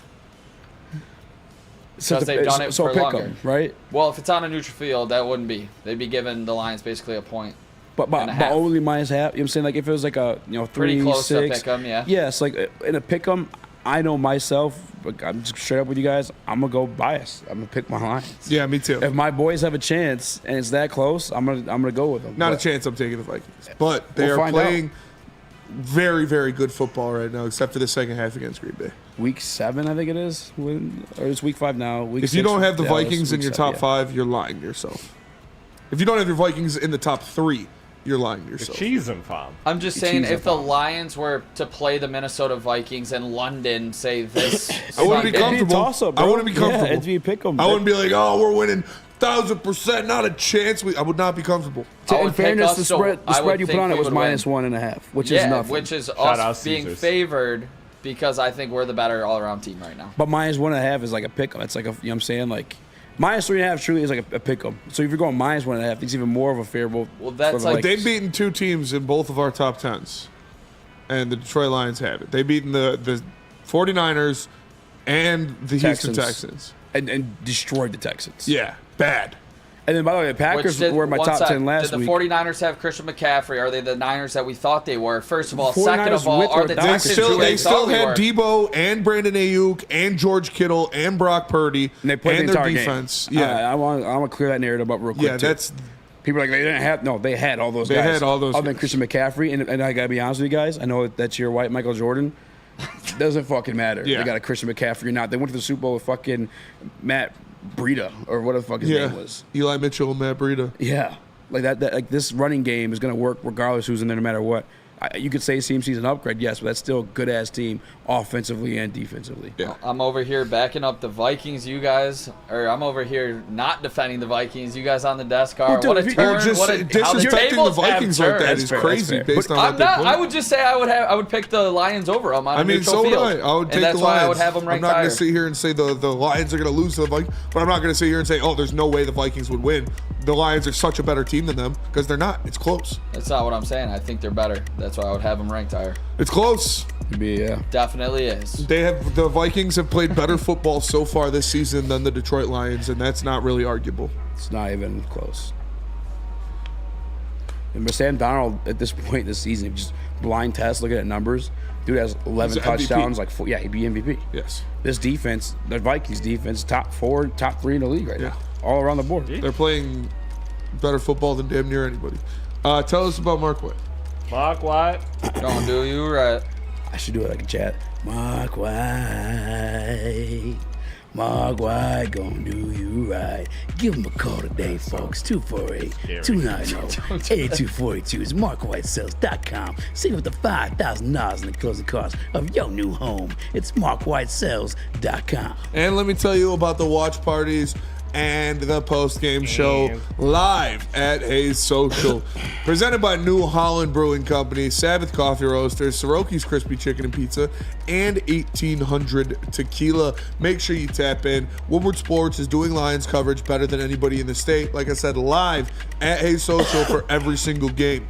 Because they've done it for pick longer. them, right? Well, if it's on a neutral field, that wouldn't be. They'd be giving the Lions basically a point. But only minus half. You know what I'm saying? Like if it was like a 3, pretty close 6. to pick 'em, yeah. Yes, like in a pick 'em, I know myself. Like, I'm just straight up with you guys. I'm gonna go bias. I'm gonna pick my Lions. Yeah, me too. If my boys have a chance and it's that close, I'm gonna go with them. Not a chance. I'm taking the Vikings, but they are playing very, very good football right now, except for the second half against Green Bay. Week 7, I think it is, or it's week 5 now. Week if you 6 don't have the Dallas, Vikings in week your 7, top 5, you're lying to yourself. If you don't have your Vikings in the top 3, you're lying to yourself. Cheese and palm. I'm just saying, if the Lions were to play the Minnesota Vikings in London, say this, I wouldn't be comfortable. toss-up, I bro. wouldn't be comfortable. Yeah, it'd be a pick 'em. I wouldn't be like, oh, we're winning 1,000%, not a chance. I would not be comfortable. In fairness, the spread you put on it was -1.5, which is nothing. Which is us being favored because I think we're the better all-around team right now. But -1.5 is like a pick 'em. It's like a, you know what I'm saying? Like -3.5 truly is like a pick 'em. So if you're going -1.5, it's even more of a favorable. Well, that's like they've beaten 2 teams in both of our top 10s, and the Detroit Lions have it. They've beaten the 49ers and the Houston Texans. And destroyed the Texans. Yeah, bad. And then, by the way, the Packers were in my top 10 last week. Did the 49ers have Christian McCaffrey? Are they the Niners that we thought they were? First of all. 49ers Second of all, are the Texans who they still we had were? Debo and Brandon Ayuk and George Kittle and Brock Purdy And they played and the their entire defense. game. Yeah, I want to clear that narrative up real quick. yeah, too. that's People are like, they didn't have. No, they had all those guys. They had all those Other than guys. Christian McCaffrey. And I got to be honest with you guys. I know that's your white Michael Jordan. Doesn't fucking matter. Yeah. They got a Christian McCaffrey or not. They went to the Super Bowl with fucking Matt Breida or whatever the fuck his name was. Eli Mitchell and Matt Breida. Yeah. Like that like this running game is going to work regardless who's in there no matter what. You could say CMC's an upgrade, yes, but that's still a good-ass team offensively and defensively. Yeah. I'm over here backing up the Vikings. You guys, or I'm over here not defending the Vikings. You guys on the desk are. Dude, what a if you- turn! Just What a, how the disrespecting tables the have Vikings like that turned. is fair, crazy that's fair. based on I'm what they not. play. I would just say I would pick the Lions over them on a neutral so would field. I. I would take and that's the Lions. why I would have them I'm ranked not going higher. to sit here and say the Lions are going to lose to the Vikings, but I'm not going to sit here and say, oh, there's no way the Vikings would win. The Lions are such a better team than them because they're not. It's close. That's not what I'm saying. I think they're better. That's why I would have them ranked higher. It's close. Definitely is. The Vikings have played better football so far this season than the Detroit Lions, and that's not really arguable. It's not even close. And Sam Darnold at this point in the season, just blind test, looking at numbers, dude has 11 He's touchdowns, MVP. he'd be MVP. Yes. This defense, the Vikings defense, top 4, top 3 in the league right now, all around the board. They're playing better football than damn near anybody. Tell us about Mark White. Mark White. Don't do you right. I should do it like a chat. Mark White. Mark White gonna do you right. Give him a call today, folks. 248-290-8242. It's MarkWhiteSales.com. Save up to $5,000 in the closing costs of your new home. It's MarkWhiteSales.com. And let me tell you about the watch parties and the post-game show live at Hayes Social. Presented by New Holland Brewing Company, Sabbath Coffee Roasters, Soroki's Crispy Chicken and Pizza, and 1800 Tequila. Make sure you tap in. Woodward Sports is doing Lions coverage better than anybody in the state. Like I said, live at Hayes Social for every single game.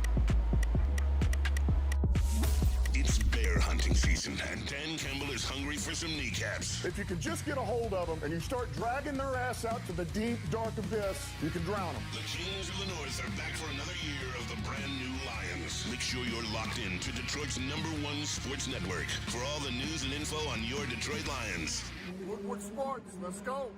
It's bear hunting season, and Dan Campbell is hungry for some kneecaps. If you can just get a hold of them and you start dragging their ass out to the deep, dark abyss, you can drown them. The Kings of the North are back for another year of the brand new Lions. Make sure you're locked in to Detroit's #1 sports network for all the news and info on your Detroit Lions. Woodward Sports, let's go.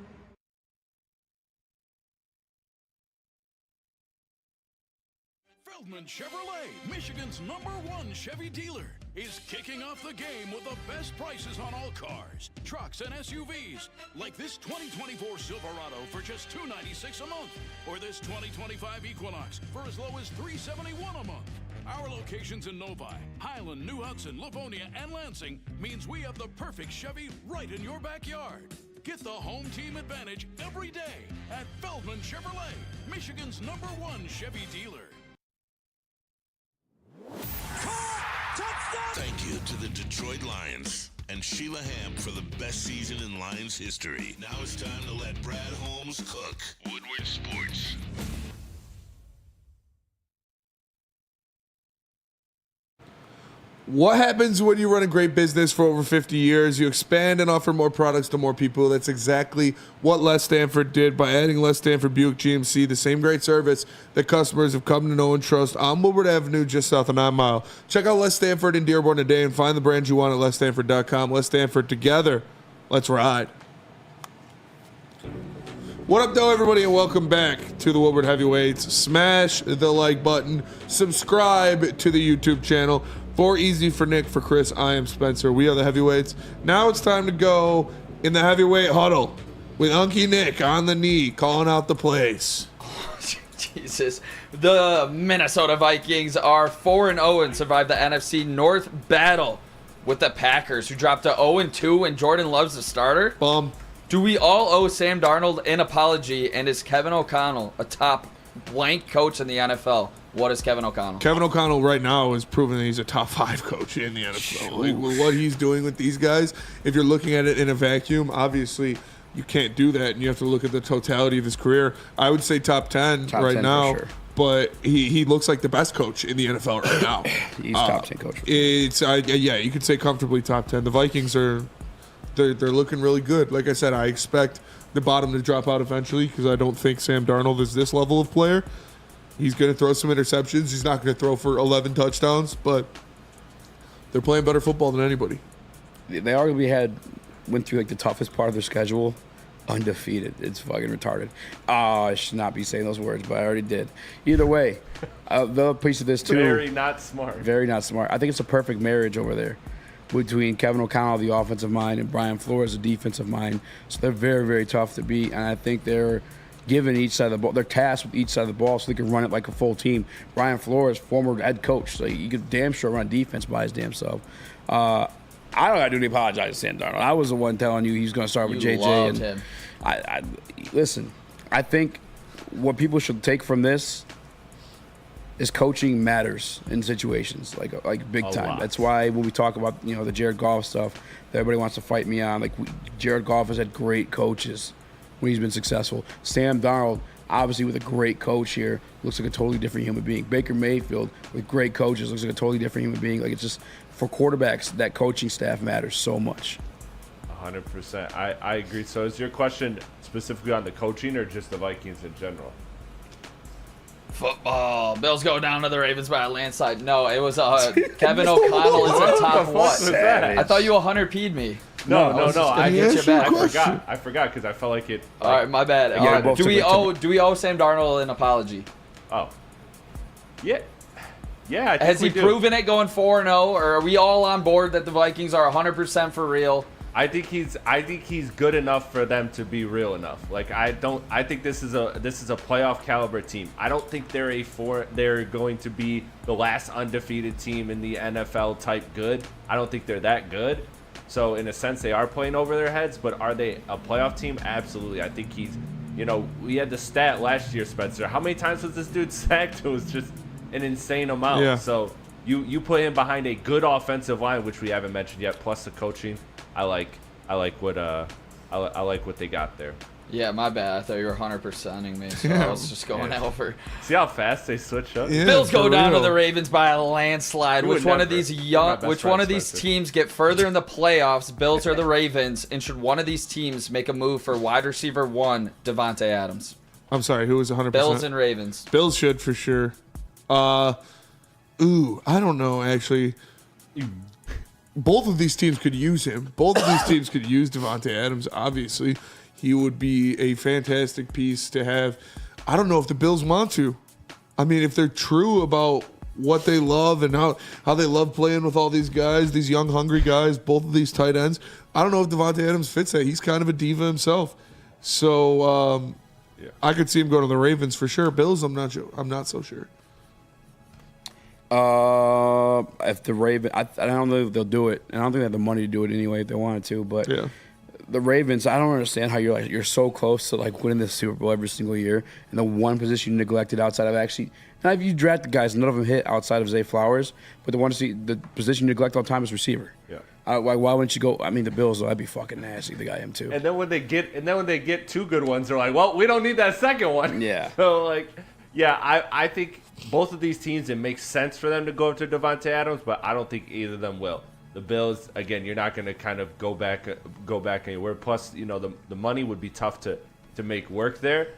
Feldman Chevrolet, Michigan's #1 Chevy dealer, is kicking off the game with the best prices on all cars, trucks, and SUVs, like this 2024 Silverado for just $296 a month, or this 2025 Equinox for as low as $371 a month. Our locations in Novi, Highland, New Hudson, Livonia, and Lansing means we have the perfect Chevy right in your backyard. Get the home team advantage every day at Feldman Chevrolet, Michigan's #1 Chevy dealer. Thank you to the Detroit Lions and Sheila Hamp for the best season in Lions history. Now it's time to let Brad Holmes cook. Woodward Sports. What happens when you run a great business for over 50 years? You expand and offer more products to more people. That's exactly what Les Stanford did by adding Les Stanford Buick GMC, the same great service that customers have come to know and trust on Woodward Avenue just south of 9 Mile. Check out Les Stanford in Dearborn today and find the brand you want at lesstanford.com. Les Stanford, together, let's ride. What up, though, everybody, and welcome back to the Woodward Heavyweights. Smash the like button. Subscribe to the YouTube channel. For Easy, for Nick, for Chris, I am Spencer. We are the Heavyweights. Now it's time to go in the heavyweight huddle with Unky Nick on the knee, calling out the plays. Jesus. The Minnesota Vikings are 4-0 and survived the NFC North battle with the Packers, who dropped to 0-2 and Jordan Love's the starter. Do we all owe Sam Darnold an apology, and is Kevin O'Connell a top blank coach in the NFL? What is Kevin O'Connell? Kevin O'Connell right now is proving that he's a top 5 coach in the NFL. Like, what he's doing with these guys, if you're looking at it in a vacuum, obviously you can't do that, and you have to look at the totality of his career. I would say top 10 right 10 now, for sure. But he looks like the best coach in the NFL right now. He's top 10 coach. Yeah, you could say comfortably top 10. The Vikings are... They're looking really good. Like I said, I expect the bottom to drop out eventually because I don't think Sam Darnold is this level of player. He's going to throw some interceptions. He's not going to throw for 11 touchdowns, but they're playing better football than anybody. They arguably went through like the toughest part of their schedule undefeated. It's fucking retarded. I should not be saying those words, but I already did. Either way, the other piece of this too. Very not smart. Very not smart. I think it's a perfect marriage over there between Kevin O'Connell, the offensive mind, and Brian Flores, the defensive mind. So they're very, very tough to beat, and I think they're given each side of the ball. They're tasked with each side of the ball so they can run it like a full team. Brian Flores, former head coach, so you could damn sure run defense by his damn self. I don't got to do any apologize to Sam Darnold. I was the one telling you he's going to start with JJ. Loved him. Listen, I think what people should take from this is coaching matters in situations like big time. That's why when we talk about the Jared Goff stuff, that everybody wants to fight me on. Jared Goff has had great coaches when he's been successful. Sam Darnold, obviously with a great coach here, looks like a totally different human being. Baker Mayfield with great coaches looks like a totally different human being. Like, it's just for quarterbacks, that coaching staff matters so much. 100%. I agree. So is your question specifically on the coaching or just the Vikings in general? Football. Bills go down to the Ravens by a landslide. No, it was Kevin O'Connell is a top what? I thought you 100P'd me. No. I get you back. I forgot because I felt like it. All right, my bad. Do we owe Sam Darnold an apology? Oh. Yeah. Yeah. I think Has he proven it going 4-0, or are we all on board that the Vikings are 100% for real? I think he's good enough for them to be real enough. Like, I think this is a playoff caliber team. I don't think they're going to be the last undefeated team in the NFL type good. I don't think they're that good. So in a sense they are playing over their heads, but are they a playoff team? Absolutely. I think we had the stat last year, Spencer. How many times was this dude sacked? It was just an insane amount. Yeah. So you put him behind a good offensive line, which we haven't mentioned yet, plus the coaching. I like what they got there. Yeah, my bad. I thought you were 100%ing me, so I was just going over. See how fast they switch up? Yeah, Bills go down to the Ravens by a landslide. Which one of these Spencer. teams get further in the playoffs, Bills or the Ravens? And should one of these teams make a move for wide receiver 1, Devontae Adams? I'm sorry, who was 100%? Bills and Ravens. Bills should for sure. I don't know, actually. Both of these teams could use him. Both of these teams could use Devontae Adams, obviously. He would be a fantastic piece to have. I don't know if the Bills want to. I mean, if they're true about what they love and how they love playing with all these guys, these young, hungry guys, both of these tight ends, I don't know if Devontae Adams fits that. He's kind of a diva himself. So I could see him go to the Ravens for sure. Bills, I'm not so sure. If the Ravens, I don't know if they'll do it, and I don't think they have the money to do it anyway if they wanted to. But the Ravens, I don't understand how you're so close to winning the Super Bowl every single year, and the one position you neglected outside of actually. Now, if you draft the guys, none of them hit outside of Zay Flowers, but the position you neglect all the time is receiver. Yeah. Why wouldn't you go? I mean, the Bills, that'd be fucking nasty. The guy am too. And then when they get 2 good ones, they're like, well, we don't need that second one. Yeah. So Yeah, I think both of these teams, it makes sense for them to go after Davante Adams, but I don't think either of them will. The Bills, again, you're not going to kind of go back anywhere. Plus, the money would be tough to make work there.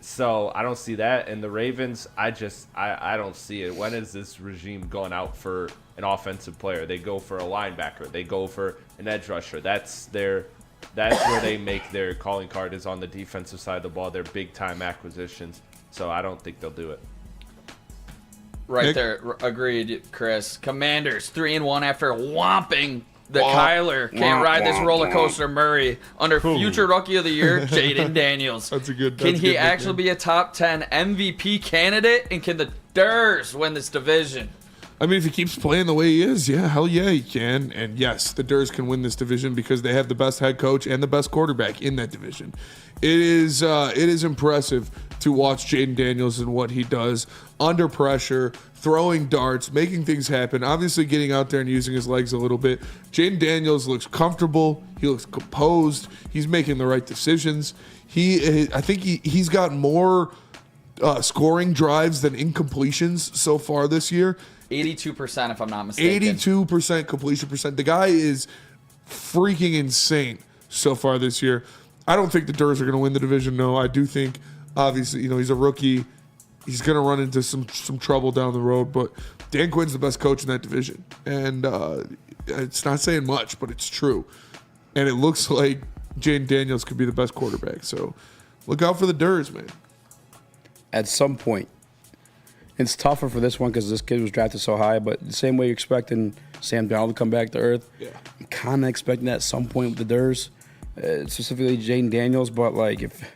So I don't see that. And the Ravens, I don't see it. When is this regime going out for an offensive player? They go for a linebacker. They go for an edge rusher. That's where they make their calling card, is on the defensive side of the ball. Their big time acquisitions. So I don't think they'll do it. Right there, agreed, Chris. Commanders 3-1 after whomping the Kyler. Can't ride this roller coaster, Murray. Under future Rookie of the Year, Jaden Daniels. That's a good. Can he actually be a top 10 MVP candidate? And can the Durs win this division? I mean, if he keeps playing the way he is, yeah, hell yeah, he can. And yes, the Durs can win this division because they have the best head coach and the best quarterback in that division. It is impressive to watch Jaden Daniels and what he does under pressure, throwing darts, making things happen, obviously getting out there and using his legs a little bit. Jaden Daniels looks comfortable. He looks composed. He's making the right decisions. I think he's got more scoring drives than incompletions so far this year. 82%, if I'm not mistaken. 82% completion percent. The guy is freaking insane so far this year. I don't think the Durs are going to win the division. No, I do think, obviously, he's a rookie. He's going to run into some trouble down the road. But Dan Quinn's the best coach in that division. And it's not saying much, but it's true. And it looks like Jaden Daniels could be the best quarterback. So look out for the Durs, man. At some point. It's tougher for this one because this kid was drafted so high, but the same way you're expecting Sam Darnold to come back to earth, I'm kind of expecting that at some point with the Durs, specifically Jaden Daniels. But if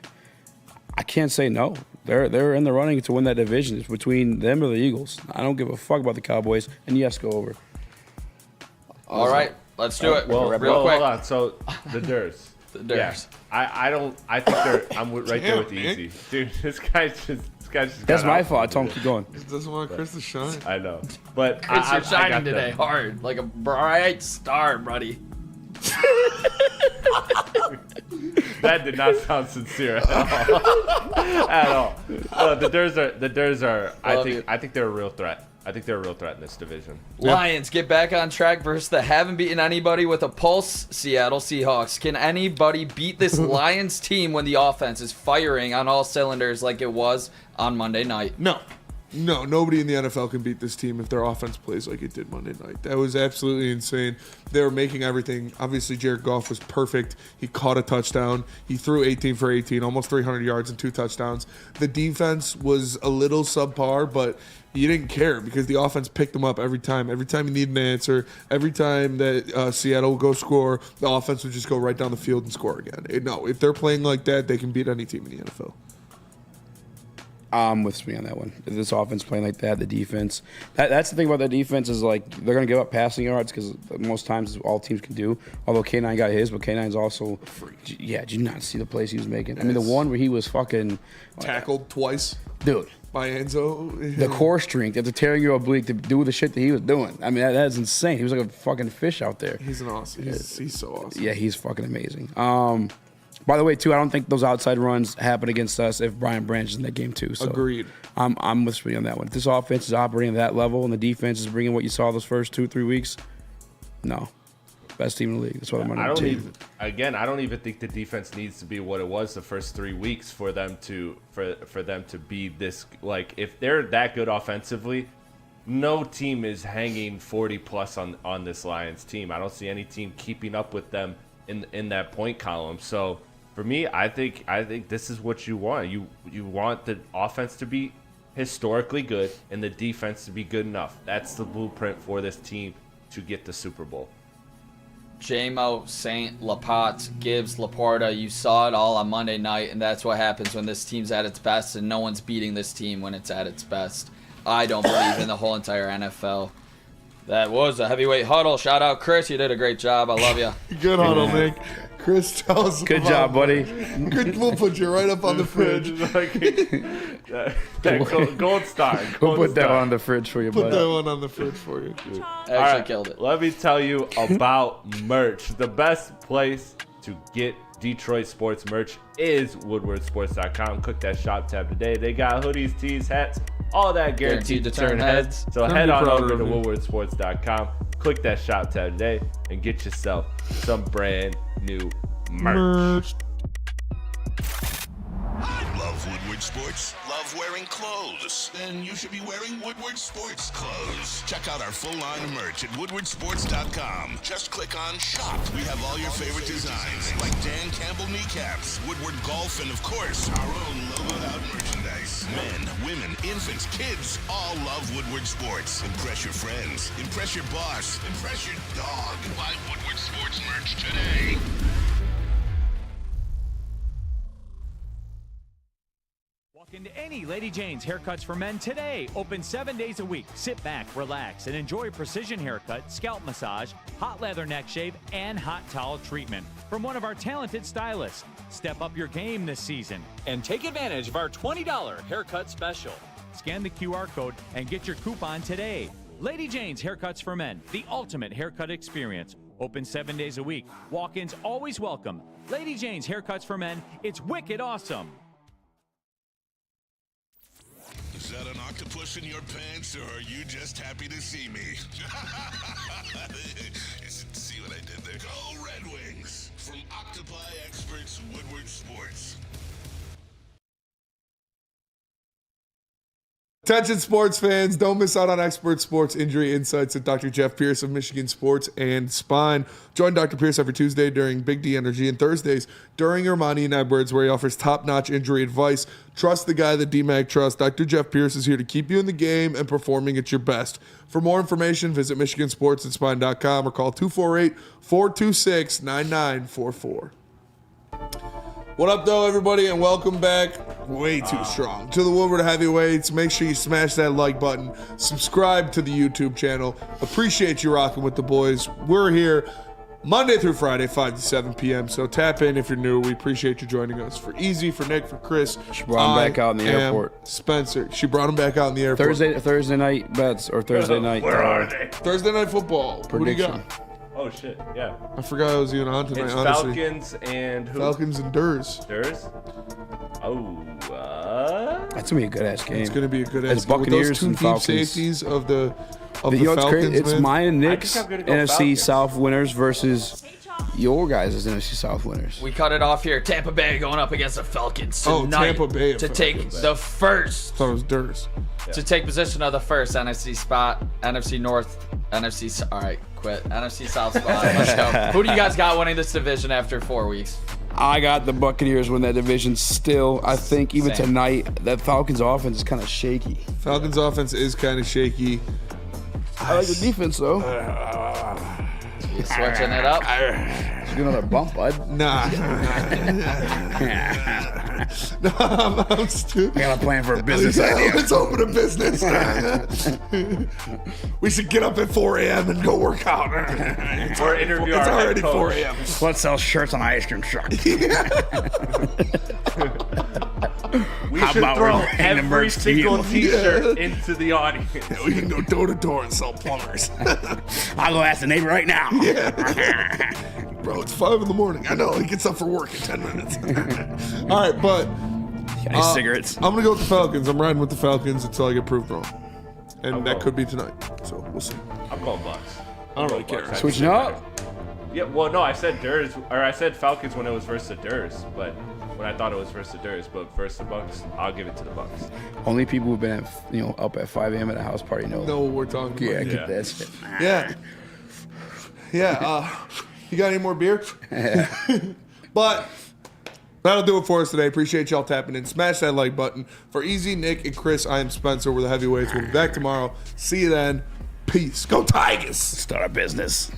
I can't say no, they're in the running to win that division. It's between them or the Eagles. I don't give a fuck about the Cowboys. And yes, go over. All right, let's do it. Real quick. Hold on. So the Durs. The Durs. Yeah. I'm right there with the easy. Dude, this guy's just. That's my fault. I told him keep going. He doesn't want Chris to shine. I know, but Chris, you're shining today hard, like a bright star, buddy. That did not sound sincere at all. The Durs are. I think they're a real threat. I think they're a real threat in this division. Lions get back on track versus the haven't beaten anybody with a pulse Seattle Seahawks. Can anybody beat this Lions team when the offense is firing on all cylinders like it was on Monday night? No, nobody in the NFL can beat this team if their offense plays like it did Monday night. That was absolutely insane. They were making everything. Obviously, Jared Goff was perfect. He caught a touchdown. He threw 18 for 18, almost 300 yards and 2 touchdowns. The defense was a little subpar, but you didn't care because the offense picked them up every time. Every time you need an answer, every time that Seattle would go score, the offense would just go right down the field and score again. No, if they're playing like that, they can beat any team in the NFL. I'm with me on that one. This offense playing like that, the defense. That's the thing about the defense is they're going to give up passing yards because most times all teams can do. Although K9 got his, but K9's also – yeah, did you not see the plays he was making? I mean, the one where he was fucking – tackled twice. Dude. By Enzo. The core strength after tearing your oblique to do the shit that he was doing. I mean, that is insane. He was like a fucking fish out there. He's an awesome. He's so awesome. Yeah, he's fucking amazing. By the way, too, I don't think those outside runs happen against us if Brian Branch is in that game, too. So agreed. I'm with you on that one. If this offense is operating at that level and the defense is bringing what you saw those first 2-3 weeks, no. Best team in the league. That's what I'm on the team. I don't even think the defense needs to be what it was the first 3 weeks for them to be this. Like, if they're that good offensively, no team is hanging 40+ on this Lions team. I don't see any team keeping up with them in that point column. So for me, I think this is what you want. You want the offense to be historically good and the defense to be good enough. That's the blueprint for this team to get the Super Bowl. JMO, Saint, Laporte, Gibbs, Laporta, you saw it all on Monday night, and that's what happens when this team's at its best, and no one's beating this team when it's at its best. I don't believe in the whole entire NFL. That was a heavyweight huddle. Shout out, Chris. You did a great job. I love you. Good huddle, Nick. Chris, tell us. Good job, buddy. Good. We'll put you right up on the fridge. Gold star. We'll put that one on the fridge for you, buddy. Put that one on the fridge for you. Actually killed it. Let me tell you about merch. The best place to get Detroit sports merch is woodwardsports.com. Click that shop tab today. They got hoodies, tees, hats, all that guaranteed to turn heads. So head on over to woodwardsports.com. Click that shop tab today and get yourself some brand new merch. Love Woodward Sports? Love wearing clothes? Then you should be wearing Woodward Sports clothes. Check out our full line of merch at woodwardsports.com. Just click on shop. We have all your favorite designs, like Dan Campbell kneecaps, Woodward golf, and of course, our own logoed out merchandise. Men, women, infants, kids all love Woodward Sports. Impress your friends. Impress your boss. Impress your dog. Buy Woodward Sports merch today. Walk into any Lady Jane's Haircuts for Men today. Open 7 days a week. Sit back, relax, and enjoy precision haircut, scalp massage, hot leather neck shave, and hot towel treatment from one of our talented stylists. Step up your game this season and take advantage of our $20 haircut special. Scan the QR code and get your coupon today. Lady Jane's Haircuts for Men, the ultimate haircut experience. Open 7 days a week. Walk-ins always welcome. Lady Jane's Haircuts for Men, it's wicked awesome. Is that an octopus in your pants, or are you just happy to see me? See what I did there? Go Red Wings! From Octopi Experts, Woodward Sports. Attention sports fans, don't miss out on expert sports injury insights with Dr. Jeff Pierce of Michigan Sports and Spine. Join Dr. Pierce every Tuesday during Big D Energy and Thursdays during Ermanni and Edwards, where he offers top-notch injury advice. Trust the guy that DMAC trusts. Dr. Jeff Pierce is here to keep you in the game and performing at your best. For more information, visit michigansportsandspine.com or call 248-426-9944. What up, though, everybody, and welcome back, way too strong, to the Woodward Heavyweights. Make sure you smash that like button. Subscribe to the YouTube channel. Appreciate you rocking with the boys. We're here Monday through Friday, 5 to 7 p.m., so tap in if you're new. We appreciate you joining us. For Easy, for Nick, for Chris. She brought him back out in the airport. Spencer. She brought him back out in the airport. Thursday night bets, or Thursday night. Where are they? Thursday night football. Prediction. Who do you got? Oh, shit, yeah. I forgot I was even on tonight, It's honestly. Falcons and who? Falcons and Durs. Durs? Oh, that's going to be a good-ass game. It's going to be a good-ass It's game. With Buccaneers those two and deep Falcons. safeties of the It's Falcons, crazy. It's man. mine and I Nick's think I'm gonna go NFC Falcons. South winners versus your guys' NFC South winners. We cut it off here. Tampa Bay going up against the Falcons tonight Tampa Bay to take the first. I thought it was Durs. To take position of the first NFC spot, NFC North, NFC. All right, quit. NFC South spot. Let's go. Who do you guys got winning this division after 4 weeks? I got the Buccaneers win that division still. I think even Same. tonight, that Falcons offense is kind of shaky. Falcons offense is kind of shaky. I like the defense, though. You switching it up? Let's get another bump, bud. Nah. No, I'm stupid. I got a plan for a business idea. Let's open a business. We should get up at 4 a.m. and go work out. Or interview It's our head already coach. 4 a.m. Let's sell shirts on ice cream truck. We How should about throw we bring the every merch to single you? t-shirt into the audience. We can go door to door and sell plumbers. I'll go ask the neighbor right now. Bro, it's 5 in the morning. I know. He gets up for work in 10 minutes. All right, but Any cigarettes? I'm going to go with the Falcons. I'm riding with the Falcons until I get proved wrong. And I'm that going- could be tonight. So we'll see. I'm going Bucks. I don't really care. Bucks. I Switching think up? they're better. Yeah, well, no, I said Durs, or I said Falcons when it was versus the Durs, but when I thought it was versus the Durs, but versus the Bucks, I'll give it to the Bucks. Only people who've been up at 5 a.m. at a house party know. Know what we're talking about. Yeah, Yeah. get that shit. Yeah. Yeah. You got any more beer? But that'll do it for us today. Appreciate y'all tapping in. Smash that like button. For Easy, Nick, and Chris, I am Spencer. We're the Heavyweights. We'll be back tomorrow. See you then. Peace. Go Tigers. Start a business.